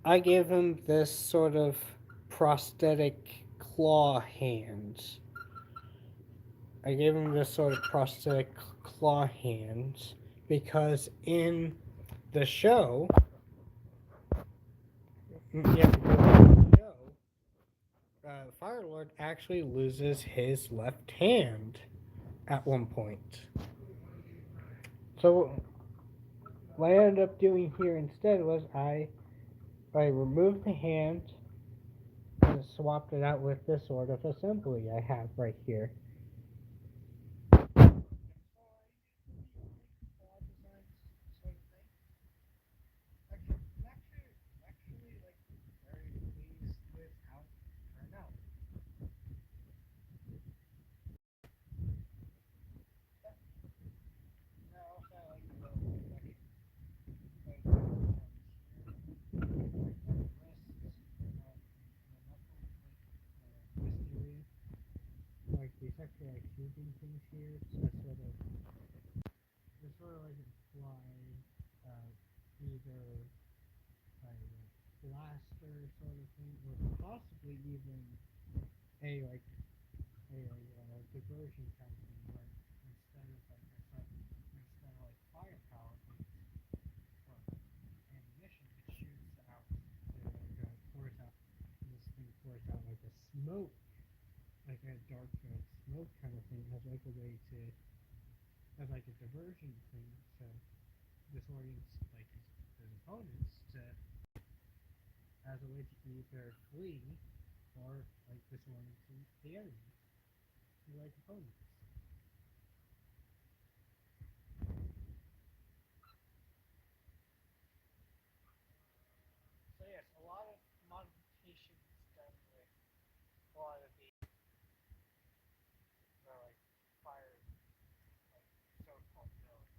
I gave him this sort of prosthetic claw hands. I gave him this sort of prosthetic claw hands because in the show, yeah, because in the show, Firelord actually loses his left hand at one point. So what I ended up doing here instead was I removed the hand and swapped it out with this sort of assembly I have right here. Like these extra like tubing things here to sort of like imply either like a blaster sort of thing or possibly even a like diversion kind of thing where instead of like firepower or ammunition it shoots out pours out this thing pours out like a smoke like a dark smoke kind of thing as like a way to as like a diversion thing to disorient like his opponents to as a way to either flee or like disorient the enemy to like opponents. So yes, a lot of modifications done with a lot of the like fire like so-called villains.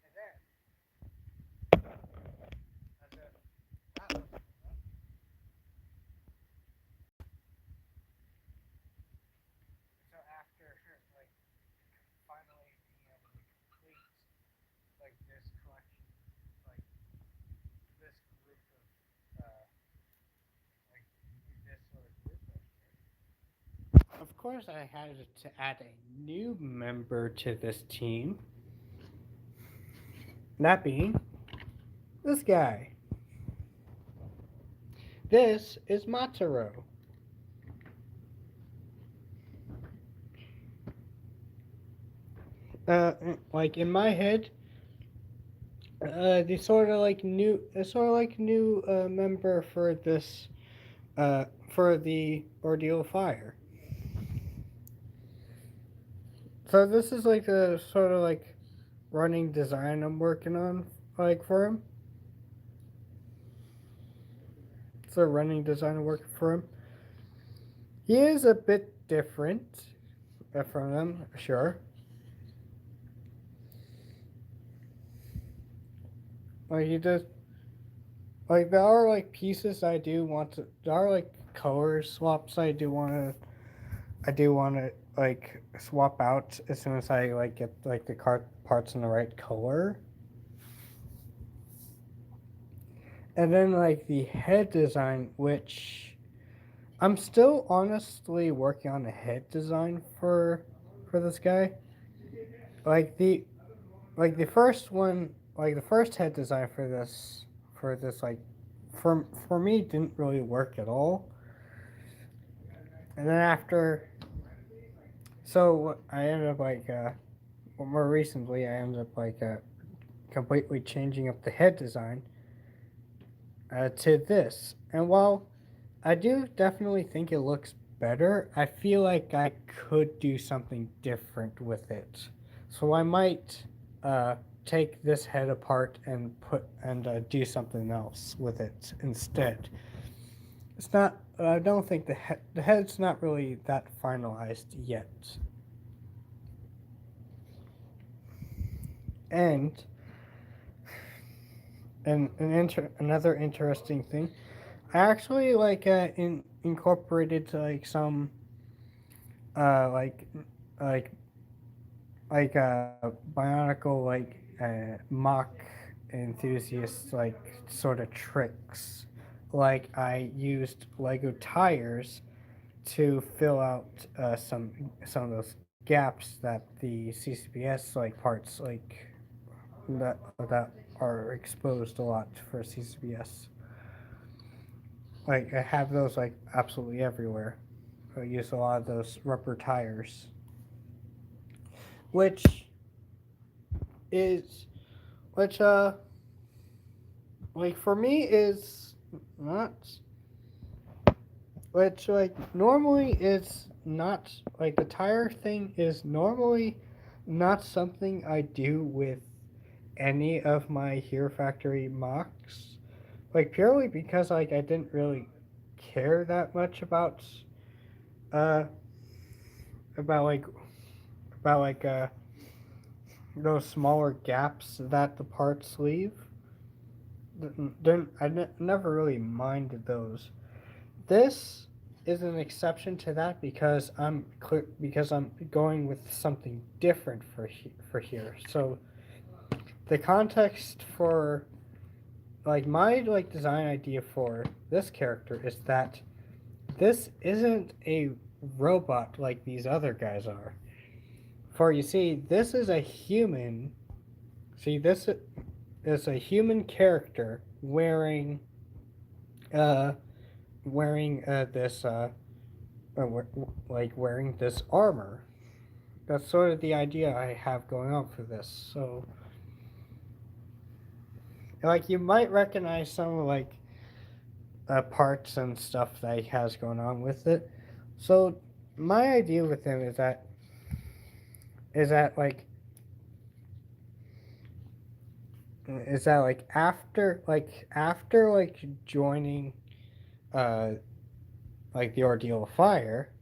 And then as a that was enough. of course, I had to add a new member to this team. That being this guy. This is Matsuro. Uh, like in my head, the sort of like new member for this, for the Ordeal Fire. So this is like the sort of like running design I'm working on, like for him. So running design I'm working for him. He is a bit different from them, sure. Like he does, like there are like pieces I do want to. There are like color swaps I do want to. I do want to like swap out as soon as I like get like the card parts in the right color. And then like the head design, which I'm still honestly working on the head design for this guy. Like the first one, like the first head design for this like for me didn't really work at all. And then after, so I ended up like more recently I ended up like completely changing up the head design to this. And while I do definitely think it looks better, I feel like I could do something different with it. So I might uh, take this head apart and do something else with it instead. It's not. I don't think the head's not really that finalized yet. And another interesting thing, I actually like incorporated like some uh like like bionicle mock enthusiast sort of tricks. Like I used Lego tires to fill out some of those gaps that the CCBS like parts that are exposed a lot for CCBS. Like I have those like absolutely everywhere. I use a lot of those rubber tires, which is which like for me is not which like normally is not like the tire thing is normally not something I do with any of my Hero Factory mocks. Like purely because like I didn't really care that much uh about like about like those smaller gaps that the parts leave. Didn't never really minded those. This is an exception to that because I'm going with something different for here. So the context for like my like design idea for this character is that this isn't a robot like these other guys are. For you see, this is a human. See, this is a human character uh wearing this like wearing this armor. That's sort of the idea I have going on for this. So like you might recognize some like parts and stuff that he has going on with it. So my idea with him is that like after like joining uh like the Ordeal of Fire,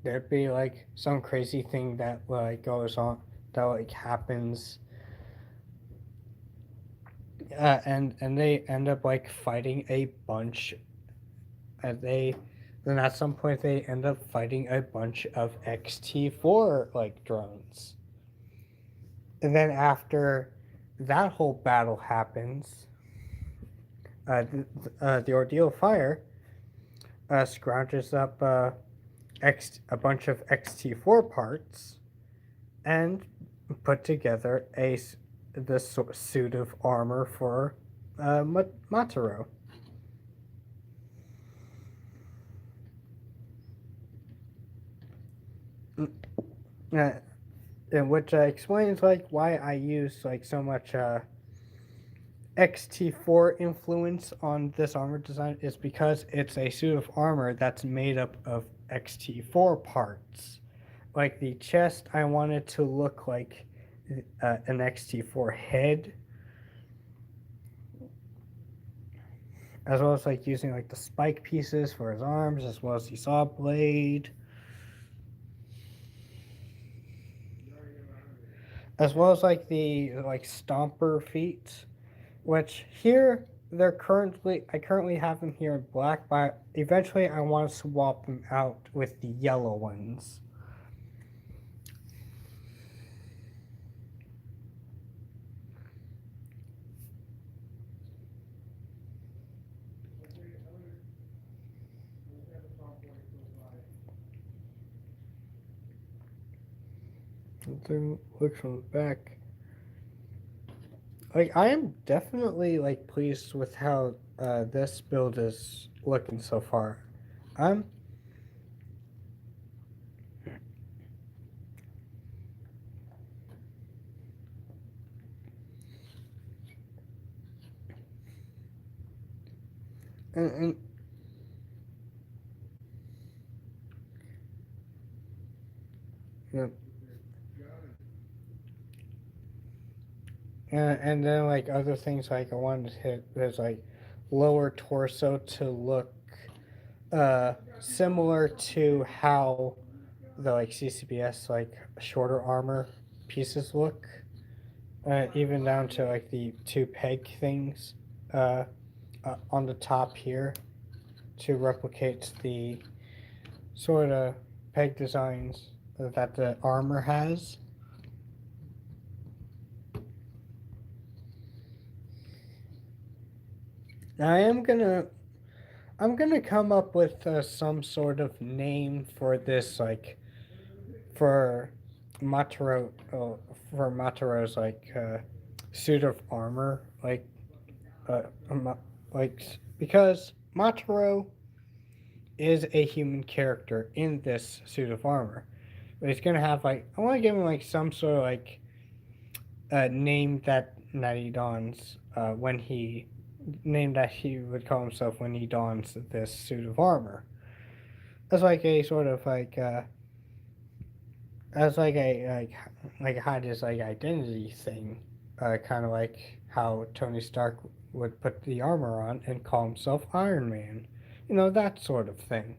there'd be like some crazy thing that like goes on that like happens, and they end up like fighting a bunch. And they then at some point they end up fighting a bunch of XT4 like drones. And then after that whole battle happens, the Ordeal Fire scrounges up a bunch of XT4 parts and put together this suit of armor for Mataro. Uh, which explains like why I use like so much XT4 influence on this armor design is because it's a suit of armor that's made up of XT4 parts. Like the chest, I wanted to look like an XT4 head, as well as like using like the spike pieces for his arms, as well as the saw blade, as well as like the like stomper feet, which here I currently have them here in black, but eventually I want to swap them out with the yellow ones. Look from the back. Like I am definitely like pleased with how this build is looking so far. I'm and you know, and then like other things like I wanted to hit there's like lower torso to look similar to how the like CCBS like shorter armor pieces look, even down to like the two peg things uh, on the top here to replicate the sort of peg designs that the armor has. I am gonna I'm gonna come up with some sort of name for this, like for Mataro, for Mataro's like suit of armor, uh, like because Mataro is a human character in this suit of armor, but he's gonna have like I want to give him like some sort of like name that he dons when he name that he would call himself when he dons this suit of armor. As like a sort of like as like a like hide his like identity thing, kind of like how Tony Stark would put the armor on and call himself Iron Man, that sort of thing.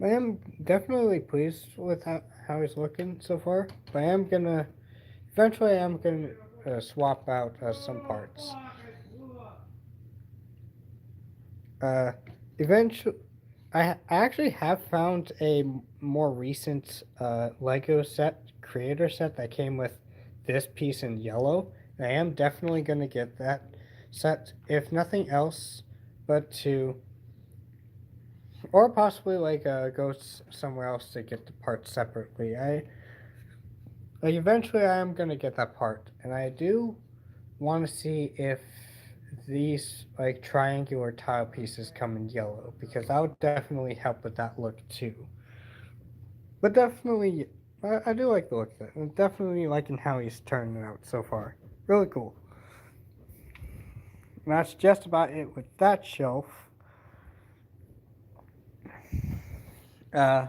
I am definitely pleased with how he's looking so far, but I'm gonna swap out some parts. Uh, eventually, I actually have found a more recent Lego creator set that came with this piece in yellow. And I am definitely gonna get that set, if nothing else, but to or possibly like go somewhere else to get the parts separately. Eventually I am gonna get that part, and I do want to see if these like triangular tile pieces come in yellow, because that would definitely help with that look too. But definitely, I do like the look of it. I'm definitely liking how he's turning out so far. Really cool. And that's just about it with that shelf. Uh,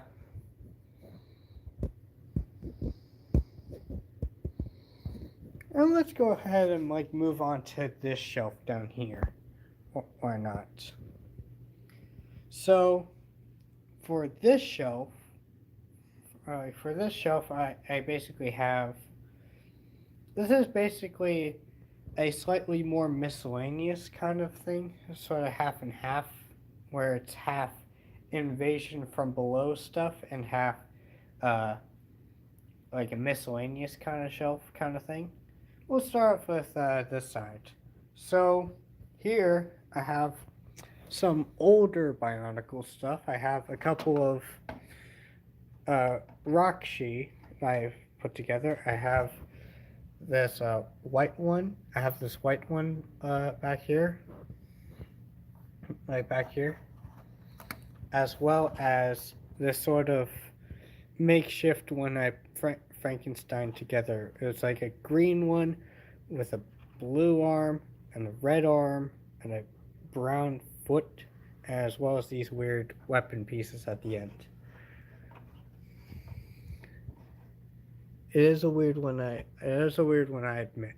and let's go ahead and like move on to this shelf down here. Why not? So, for this shelf, I basically have. This is basically a slightly more miscellaneous kind of thing, sort of half and half, where it's half invasion from below stuff and half uh, like a miscellaneous kind of shelf kind of thing. We'll start off with this side. So here I have some older Bionicle stuff. I have a couple of Rakshi I've put together. I have this white one. I have this white one back here, like back here, as well as this sort of makeshift one I Frankenstein together. It was like a green one with a blue arm and a red arm and a brown foot, as well as these weird weapon pieces at the end. It is a weird one. I admit.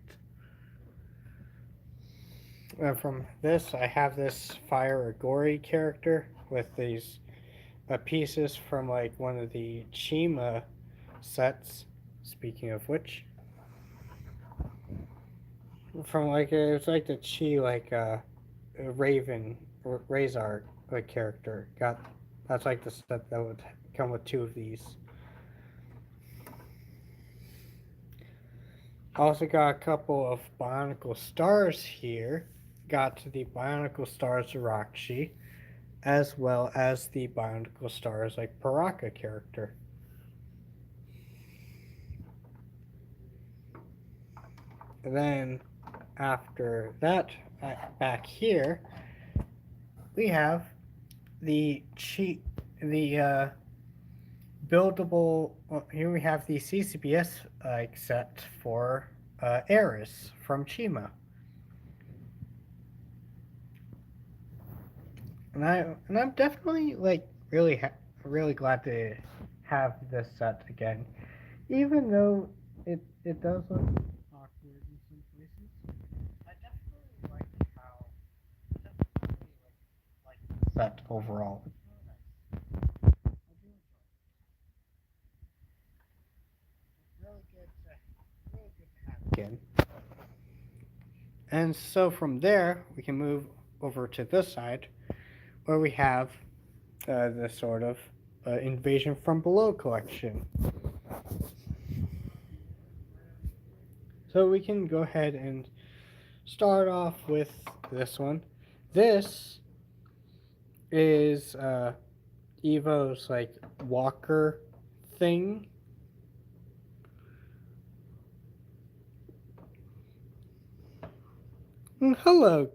From this, I have this Fire Agori character with these pieces from like one of the Chima sets. Speaking of which, from like it's like the Chi like Raven or Razor like character. Got that's like the set that would come with two of these. Also got a couple of Bionicle Stars here. Got the Bionicle Stars Rakshi, as well as the Bionicle Stars like Paraka character. And then after that, back here, we have the buildable. Well, here we have the CCBS like set for Eris from Chima, and I'm definitely like really glad to have this set again, even though it does look awkward in some places. I definitely like how definitely like the set overall. It's really nice. I do enjoy it. It's really good to have again. And so from there, we can move over to this side, where we have the sort of Invasion from Below collection. So we can go ahead and start off with this one. This is Evo's like walker thing. Hello,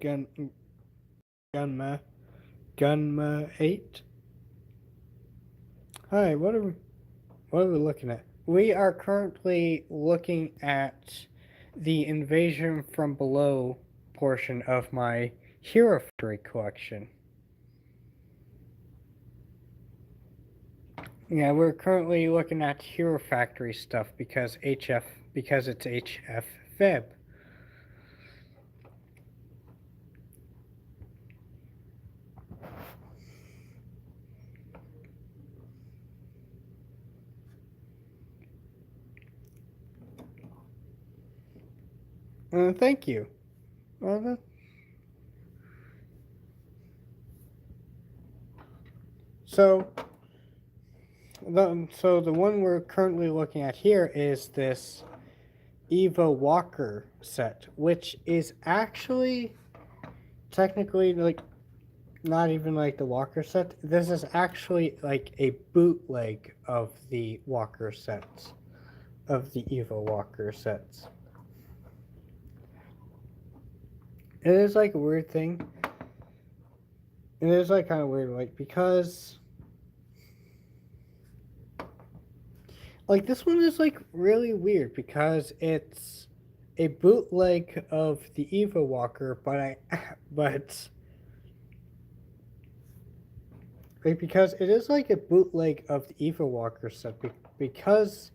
Gunma 8. Hi, what are we looking at? We are currently looking at the Invasion from Below portion of my Hero Factory collection. Yeah, we're currently looking at Hero Factory stuff because it's H.F.FEB. Thank you. So the one we're currently looking at here is this Evo Walker set, which is actually technically like not even like the Walker set. This is actually like a bootleg of the Walker sets, of the Evo Walker sets. It is like a weird thing. It is like kind of weird, like because like this one is like really weird because it's a bootleg of the Evo Walker, but like, because it is like a bootleg of the Evo Walker set because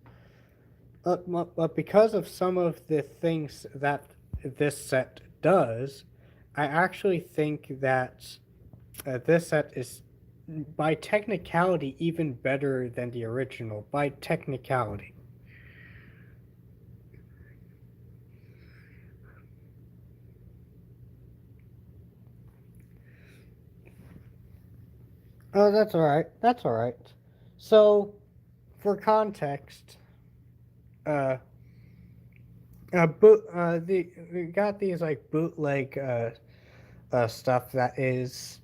but because of some of the things that this set does, I actually think that this set is by technicality even better than the original by technicality. Oh, that's all right. That's all right. So, for context, uh, we got these like bootleg stuff that is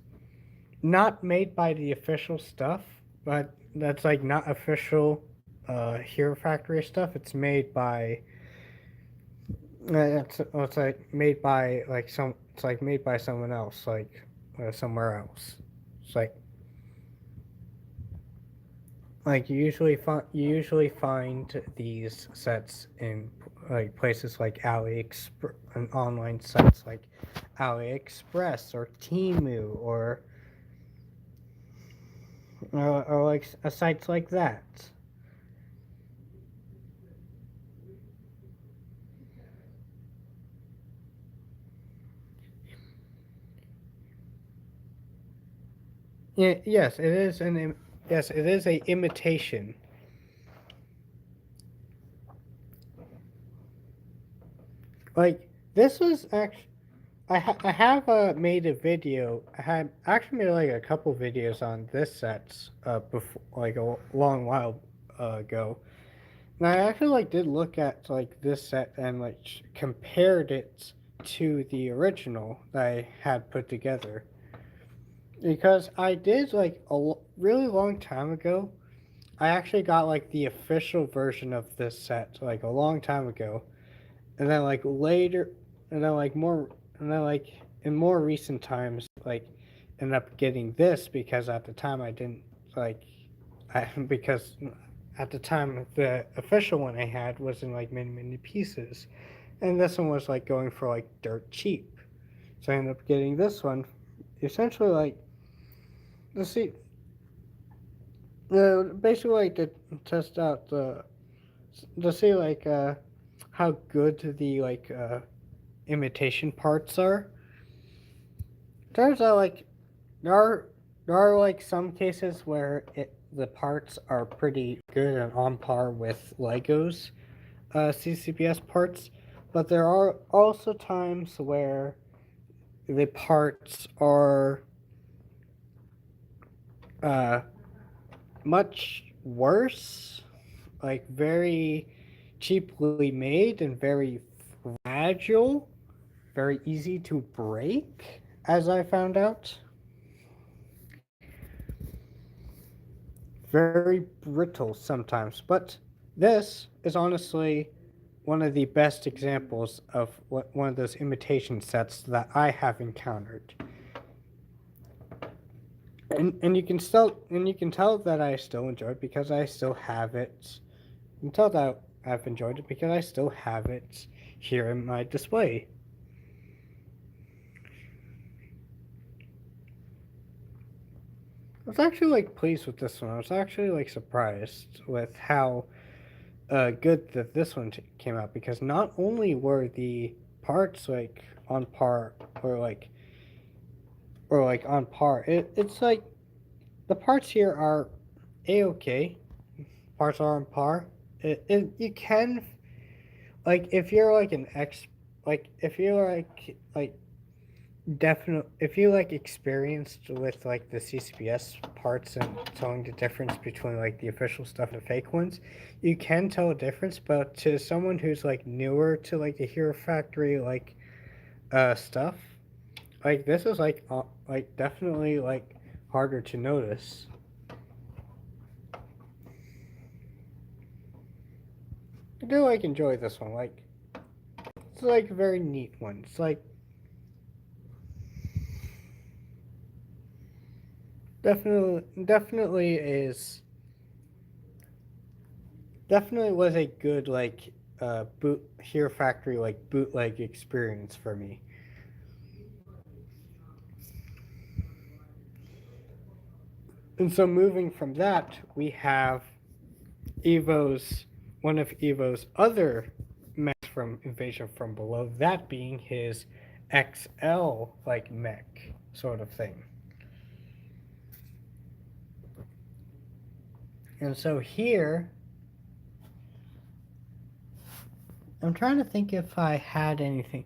not made by the official stuff, but that's like not official Hero Factory stuff. It's made by it's like made by like some. It's like made by someone else, like somewhere else. It's like you usually find these sets in like places like AliExpress and online sites like AliExpress or Temu or like sites like that. Yeah, yes, it is a imitation. Like this was actually I have made a video. I had actually made like a couple videos on this sets before like a long while ago. And I actually like did look at like this set and like compared it to the original that I had put together because I did like really long time ago. I actually got like the official version of this set like a long time ago, and then like later, and then like more, and then like in more recent times, like ended up getting this because at the time I didn't like, because at the time the official one I had was in like many pieces, and this one was like going for like dirt cheap, so I ended up getting this one, essentially like to see, basically like to test out the to see like how good the like imitation parts are. Turns out like there are there are like some cases where the parts are pretty good and on par with Legos CCBS parts, but there are also times where the parts are uh, much worse, like very cheaply made and very fragile, very easy to break, as I found out. Very brittle sometimes, but this is honestly one of the best examples of one of those imitation sets that I have encountered. And you can tell that I still enjoy it because I still have it. You can tell that I've enjoyed it because I still have it here in my display. I was actually like pleased with this one. I was actually like surprised with how good that this one came out because not only were the parts like on par or like on par, it's like the parts here are a okay. Parts are on par. You can like if you're like an ex like if you're like definitely if you like experienced with like the CCBS parts and telling the difference between like the official stuff and the fake ones, you can tell a difference. But to someone who's like newer to like the Hero Factory stuff, like this is like definitely like harder to notice. I do like enjoy this one. Like it's like a very neat one. It's like definitely is definitely was a good like boot Hero Factory like bootleg experience for me. And so moving from that, we have Evo's one of Evo's other mechs from Invasion from Below, that being his XL like mech sort of thing. And so here, I'm trying to think if I had anything.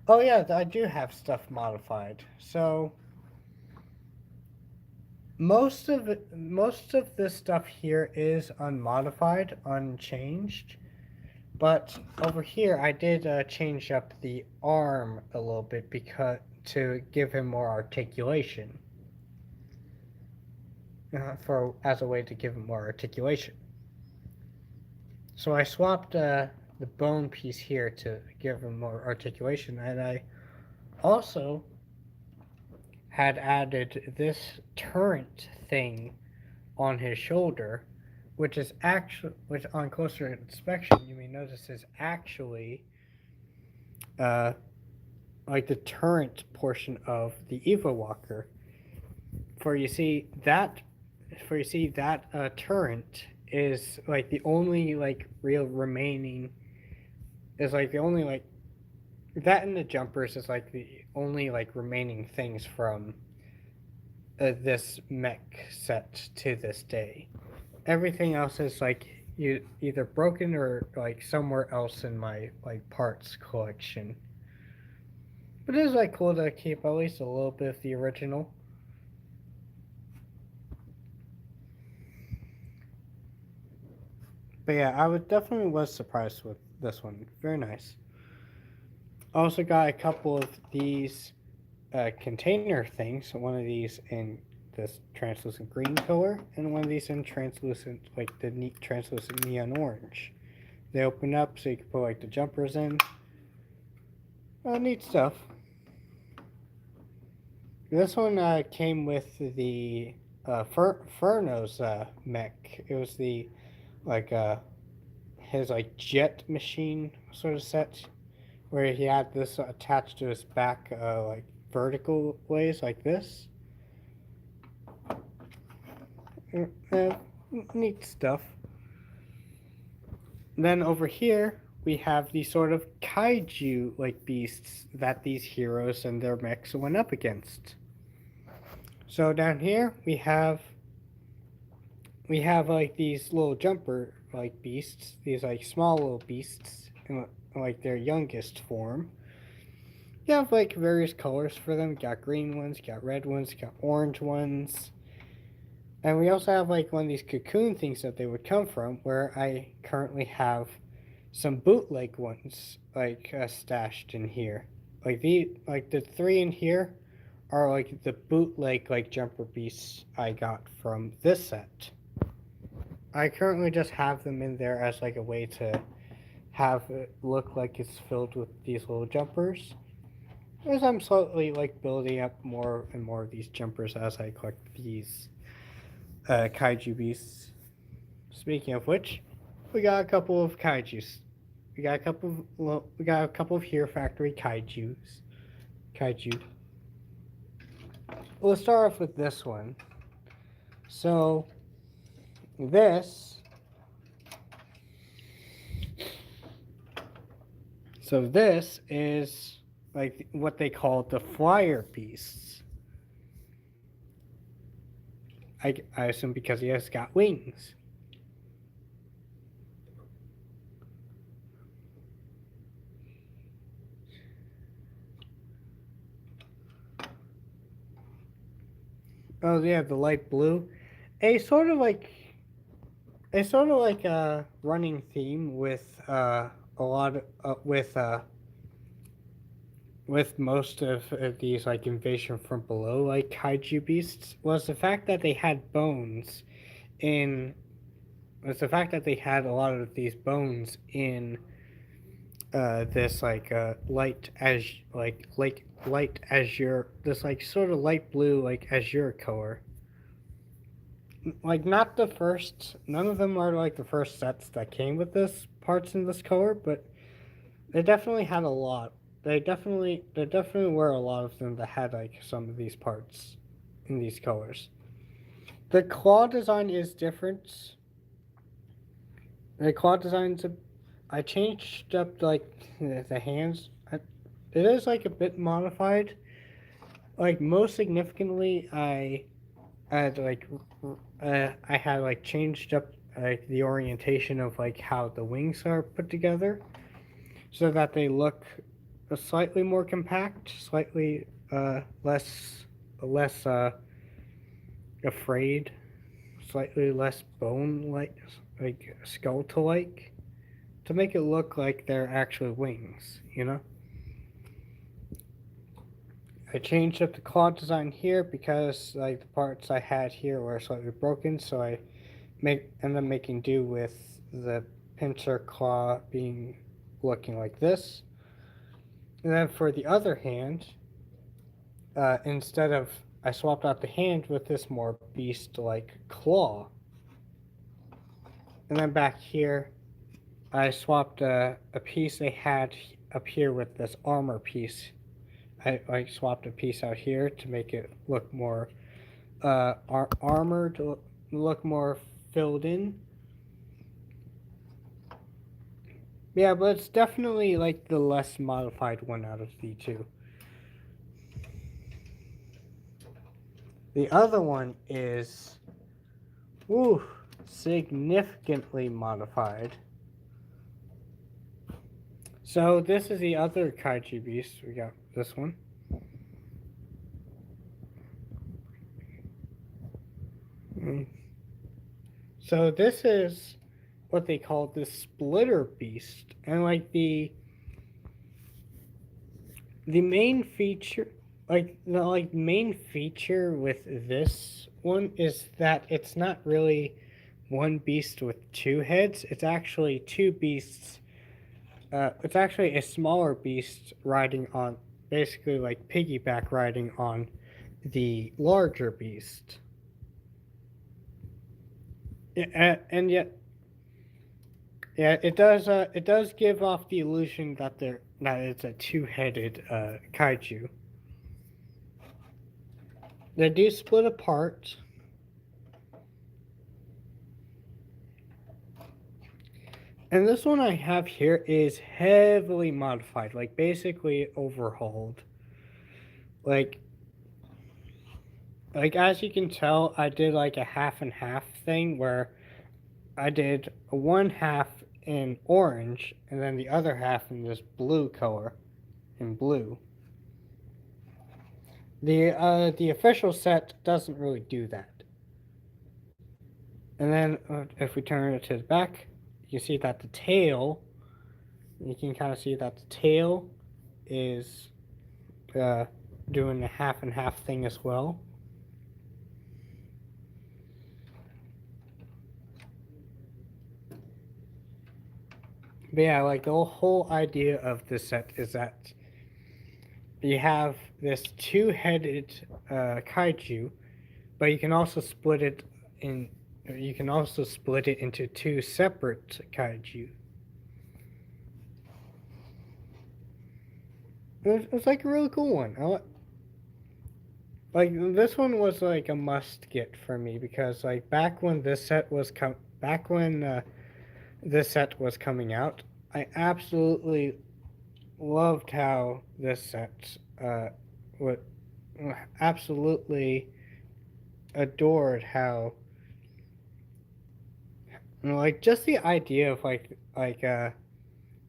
Oh yeah, I do have stuff modified. So most of this stuff here is unmodified, unchanged. But over here, I did change up the arm a little bit because to give him more articulation. as a way to give him more articulation. So I swapped the bone piece here to give him more articulation, and I also had added this turret thing on his shoulder, which on closer inspection you may notice is actually uh, like the turret portion of the Evo Walker. For you see that, turret is like the only like real remaining is like the only like that and the jumpers is like the only like remaining things from this mech set to this day. Everything else is like either broken or like somewhere else in my like parts collection. But it is like cool to keep at least a little bit of the original. But yeah, I was definitely was surprised with this one. Very nice. Also got a couple of these container things. One of these in this translucent green color, and one of these in translucent, like the neat translucent neon orange. They open up so you can put like the jumpers in. Neat stuff. This one came with the Furno's mech. It was the like his like jet machine sort of set, where he had this attached to his back like vertical ways like this. Uh, Neat stuff. Then over here we have the sort of kaiju like beasts that these heroes and their mechs went up against. So down here we have like these little jumper like beasts, these like small little beasts in like their youngest form. You have like various colors for them. Got green ones, got red ones, got orange ones. And we also have like one of these cocoon things that they would come from, where I currently have some bootleg ones like stashed in here. Like the three in here are like the bootleg like jumper beasts I got from this set. I currently just have them in there as like a way to have it look like it's filled with these little jumpers. As I'm slowly like building up more and more of these jumpers as I collect these kaiju beasts. Speaking of which, we got a couple of kaijus. We got a couple of Here Factory kaijus. Kaiju. Let's start off with this one. So this this is like what they call the flyer beasts. I assume because he has got wings. Oh yeah, the light blue. A sort of like a running theme with a lot of, with most of these like invasion from below like kaiju beasts was the fact that they had bones in was the fact that they had a lot of these bones in this like light as like light azure, this like sort of light blue like azure color. Like not the first, none of them are like the first sets that came with this parts in this color, but they definitely had a lot. There definitely were a lot of them that had like some of these parts in these colors. The claw design is different. The claw design's I changed up like the hands. It is like a bit modified. Like most significantly, I had like I had like changed up like the orientation of like how the wings are put together, so that they look slightly more compact, slightly less afraid, slightly less bone like skeletal like, to make it look like they're actually wings, you know? I changed up the claw design here because like the parts I had here were slightly broken, so I end up making do with the pincer claw being looking like this. And then for the other hand, instead of I swapped out the hand with this more beast-like claw. And then back here, I swapped a piece they had up here with this armor piece. I swapped a piece out here to make it look more armored, look more filled in. Yeah, but it's definitely like the less modified one out of the two. The other one is, significantly modified. So this is the other kaiju beast. We got this one. So this is what they call the splitter beast, and like the main feature, like the main feature with this one is that it's not really one beast with two heads. It's actually two beasts. It's actually a smaller beast riding on, basically like piggyback riding on the larger beast. And yet, yeah, it does give off the illusion that it's a two-headed kaiju. They do split apart. And this one I have here is heavily modified, like basically overhauled. Like as you can tell, I did like a half and half thing where I did one half in orange and then the other half in this blue color, in blue. The official set doesn't really do that. And then if we turn it to the back, you can see that the tail, you can kind of see that the tail is doing the half and half thing as well. But yeah, like the whole idea of this set is that you have this two-headed kaiju, but you can also split it into two separate kaiju. It's like a really cool one. Like this one was like a must get for me because like back when this set was this set was coming out, I absolutely loved how this set would absolutely adored how like just the idea of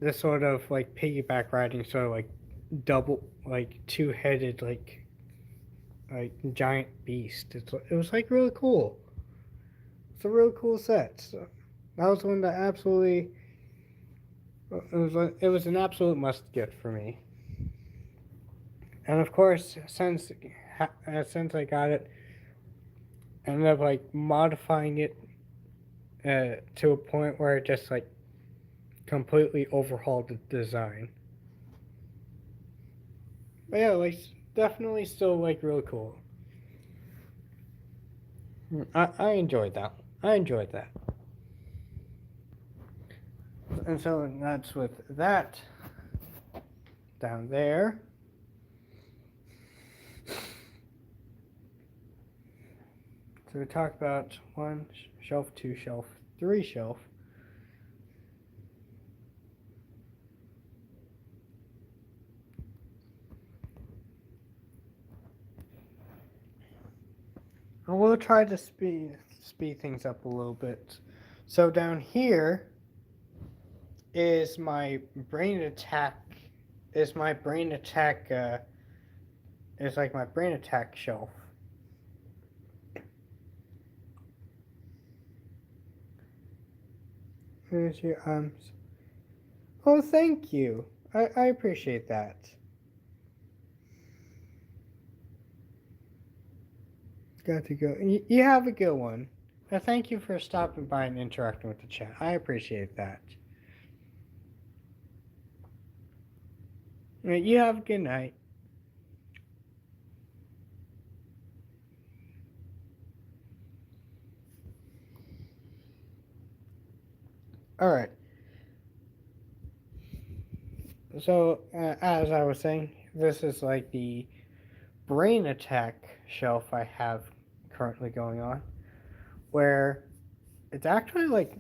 this sort of like piggyback riding sort of like double like two-headed like giant beast. It was like really cool. It's a really cool set. So that was one that absolutely it was an absolute must get for me. And of course, since I got it, I ended up like modifying it to a point where it just like completely overhauled the design. But yeah, like definitely still like really cool. I enjoyed that. I enjoyed that. And so that's with that down there. So we talked about 1 shelf, 2 shelf, 3 shelf. And we'll try to speed things up a little bit. So down here is my brain attack. Is like my brain attack shelf. Here's your arms. Oh, thank you. I appreciate that. got to go. You have a good one. Thank you for stopping by and interacting with the chat. I appreciate that. You have a good night. All right. So, as I was saying, this is like the brain attack shelf I have currently going on, where it's actually like,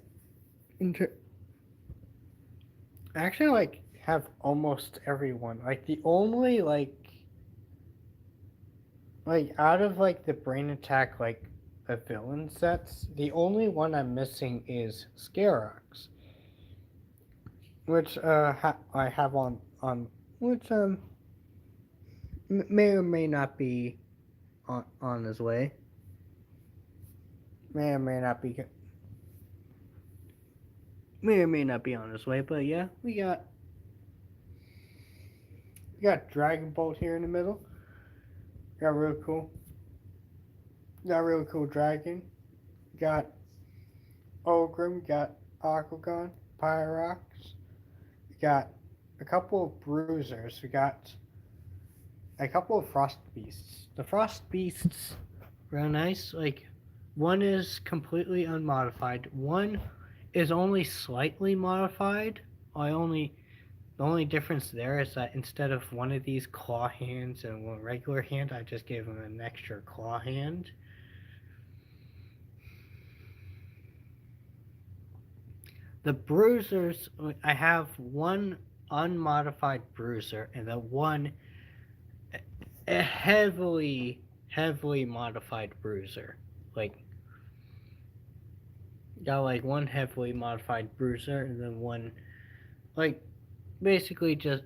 actually like have almost everyone. Like the only like out of like the brain attack like the villain sets, the only one I'm missing is Scarox, which I have on which may or may not be on his way. May or may not be may or may not be on his way, but yeah, we got Dragon Bolt here in the middle. Got really cool. Got really cool dragon. Got Ogrim. Got Aquagon. Pyrox. We got a couple of bruisers. We got a couple of frost beasts. The frost beasts real nice. Like one is completely unmodified. One is only slightly modified. The only difference there is that instead of one of these claw hands and one regular hand, I just gave him an extra claw hand. The bruisers, I have one unmodified bruiser and then one heavily modified bruiser. Like, got like one heavily modified bruiser and then one, like, basically just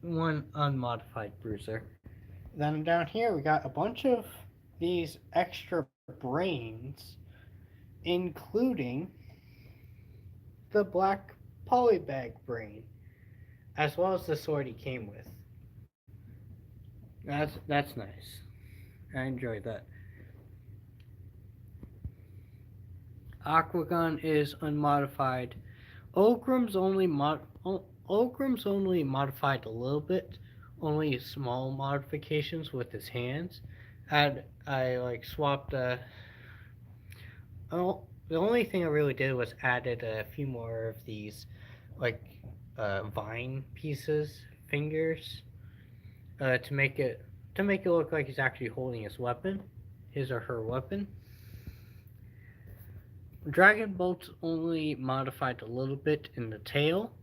one unmodified bruiser. Then down here we got a bunch of these extra brains, including the black polybag brain, as well as the sword he came with. That's nice. I enjoyed that. Aquagon is unmodified. Ogrim's only modified a little bit, only small modifications with his hands. I like swapped the only thing I really did was added a few more of these like vine pieces, fingers, to make it look like he's actually holding his weapon, his or her weapon. Dragon Bolt's only modified a little bit in the tail.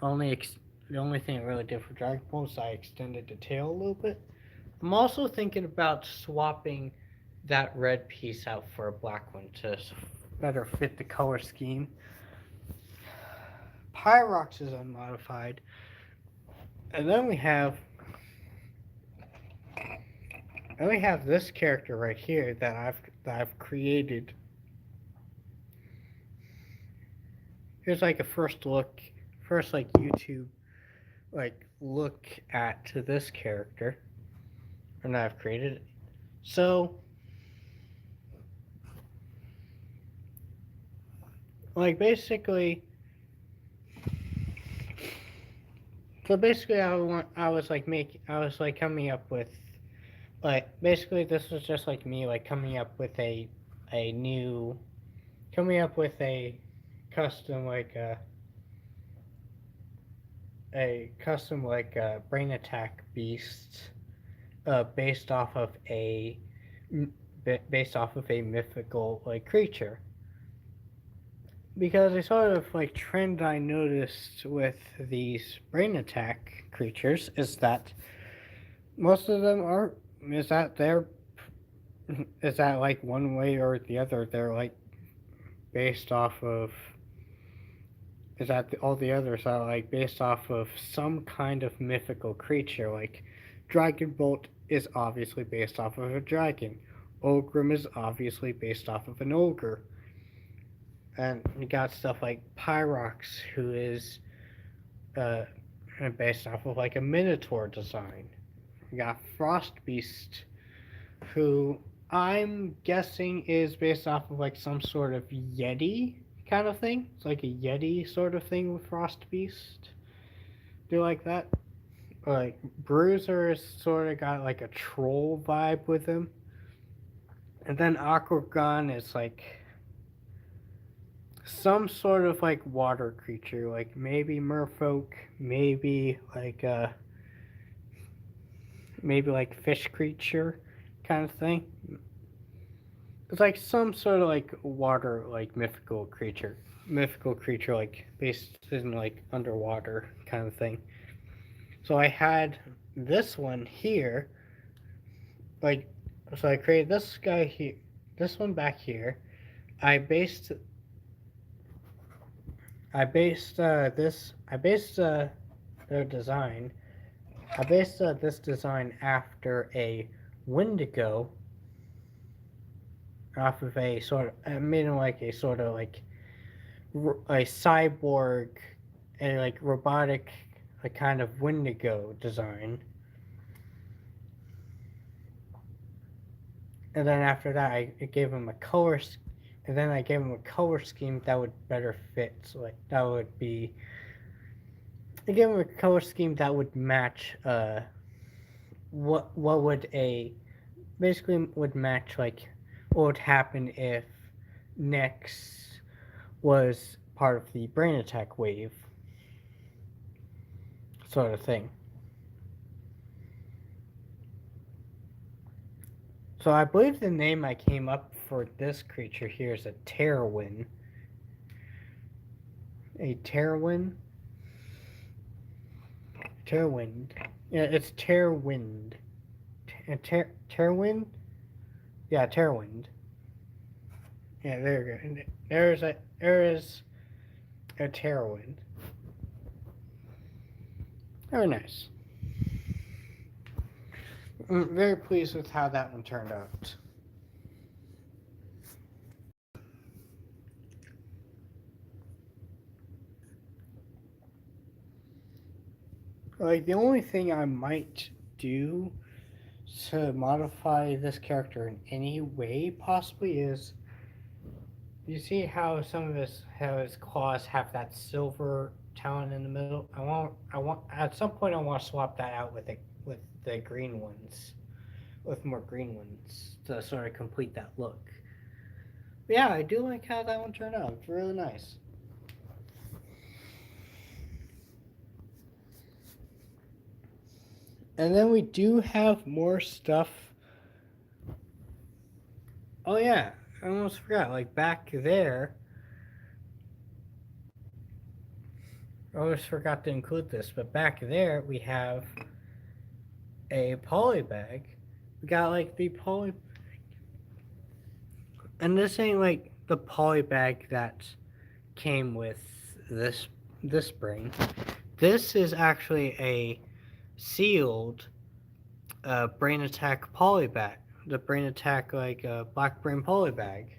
The only thing I really did for Dragon Bolt is I extended the tail a little bit. I'm also thinking about swapping that red piece out for a black one to better fit the color scheme. Pyrox is unmodified. And then we have this character right here that I've created. Here's like a first like YouTube like look at this character, and I've created it. So like basically I was like coming up with like basically this was just like me like coming up with a custom like a custom like brain attack beast based off of a mythical like creature, because a sort of like trend I noticed with these brain attack creatures is that most of them are is that they're is that like one way or the other they're like based off of is that all the others are like based off of some kind of mythical creature. Like Dragon Bolt is obviously based off of a dragon. Ogrim is obviously based off of an ogre. And you got stuff like Pyrox, who is based off of like a minotaur design. You got Frost Beast, who I'm guessing is based off of like some sort of Yeti kind of thing. It's like a Yeti sort of thing with Frost Beast. Do you like that? Like Bruiser is sort of got like a troll vibe with him. And then Aquagon is like some sort of like water creature, like maybe merfolk, maybe like fish creature kind of thing. It's like some sort of like water like mythical creature like based in like underwater kind of thing. So I had this one here, like so I created this guy here, this one back here. I based I based their design. I based this design after a Wendigo, off of a sort of I made him like a sort of like a cyborg, a like robotic, a kind of Wendigo design. And then after that, I gave him a color, and then I gave him a color scheme that would better fit. So like that would be, I gave him a color scheme that would match. What would a basically would match like what would happen if Nex was part of the brain attack wave, sort of thing. So I believe the name I came up for this creature here is a Terrawin. A Terrawin? Terrawind. Yeah, it's Terrawind. Terrawind? Yeah, Terrawind. Yeah, there you go. There is a Terrawind. Very nice. I'm very pleased with how that one turned out. Like the only thing I might do to modify this character in any way possibly is you see how his claws have that silver talon in the middle. I want at some point I want to swap that out with the green ones, with more green ones to sort of complete that look. But yeah, I do like how that one turned out. It's really nice. And then we do have more stuff. Oh yeah, I almost forgot. Like back there, I almost forgot to include this. But back there, we have a polybag. We got like the poly, and this ain't like the polybag that came with this spring. This is actually a sealed brain attack polybag. The brain attack like black brain polybag.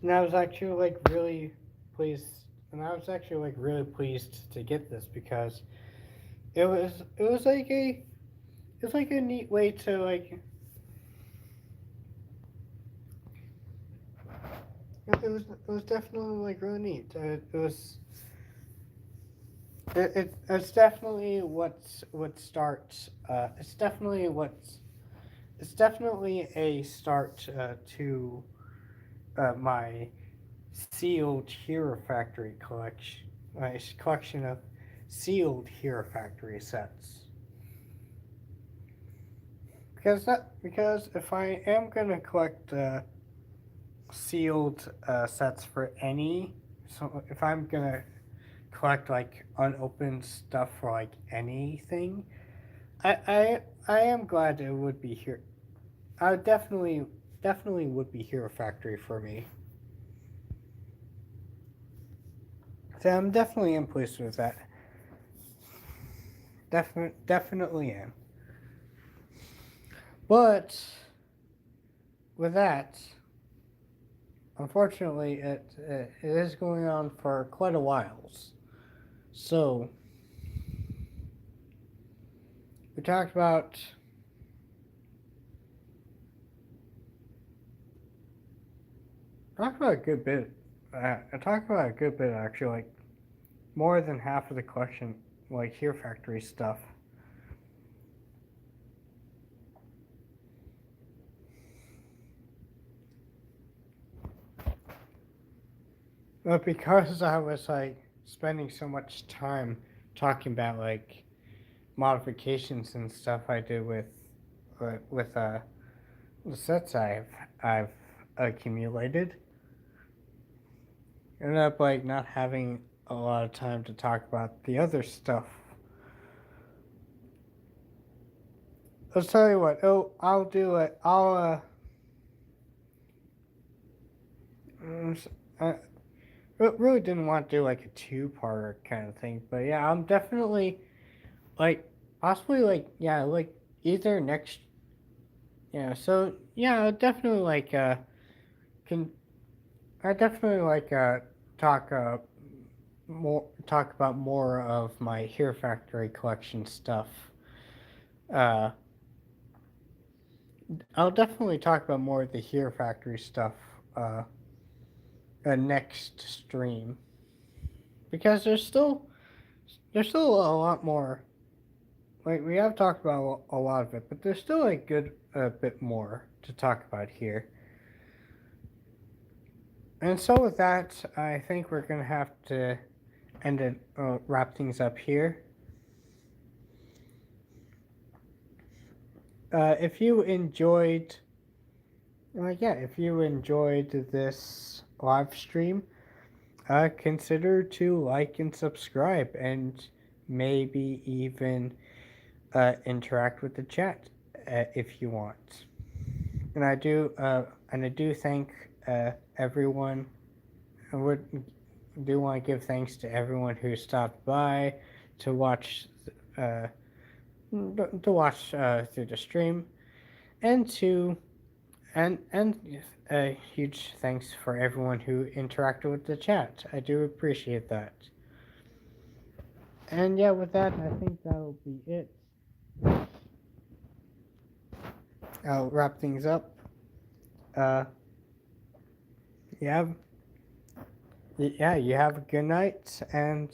And I was actually like really pleased. And I was actually like really pleased to get this because it was like a it's like a neat way to like it was definitely like really neat. It's definitely what starts. It's definitely a start to my sealed Hero Factory collection. My collection of sealed Hero Factory sets. Because if I am gonna collect sealed sets for any, so if I'm gonna collect like unopened stuff for like anything, I am glad it would be here. I would definitely would be Hero Factory for me. So I'm definitely am pleased with that. Definitely am. But with that, unfortunately, it is going on for quite a while. So we talked about a good bit. I talked about a good bit actually, like more than half of the question, like here factory stuff. But because I was like spending so much time talking about like modifications and stuff I did with the sets I've accumulated, ended up like not having a lot of time to talk about the other stuff. Let's tell you what. Oh, I'll do it. I really didn't want to do like a two-parter kind of thing, but yeah, I'm definitely like possibly like yeah like either next yeah so yeah definitely like can I definitely like talk talk about more of my Here Factory collection stuff. Uh, I'll definitely talk about more of the Here Factory stuff uh, next stream because there's still a lot more. Like we have talked about a lot of it, but there's still a good bit more to talk about here. And so with that, I think we're gonna have to end it, wrap things up here. If you enjoyed, if you enjoyed this live stream, consider to like and subscribe, and maybe even interact with the chat if you want. And I do thank everyone. I do want to give thanks to everyone who stopped by to watch uh, through the stream, and to and a huge thanks for everyone who interacted with the chat. I do appreciate that. And yeah, with that, I think that'll be it. I'll wrap things up. Uh, you have, you have a good night, and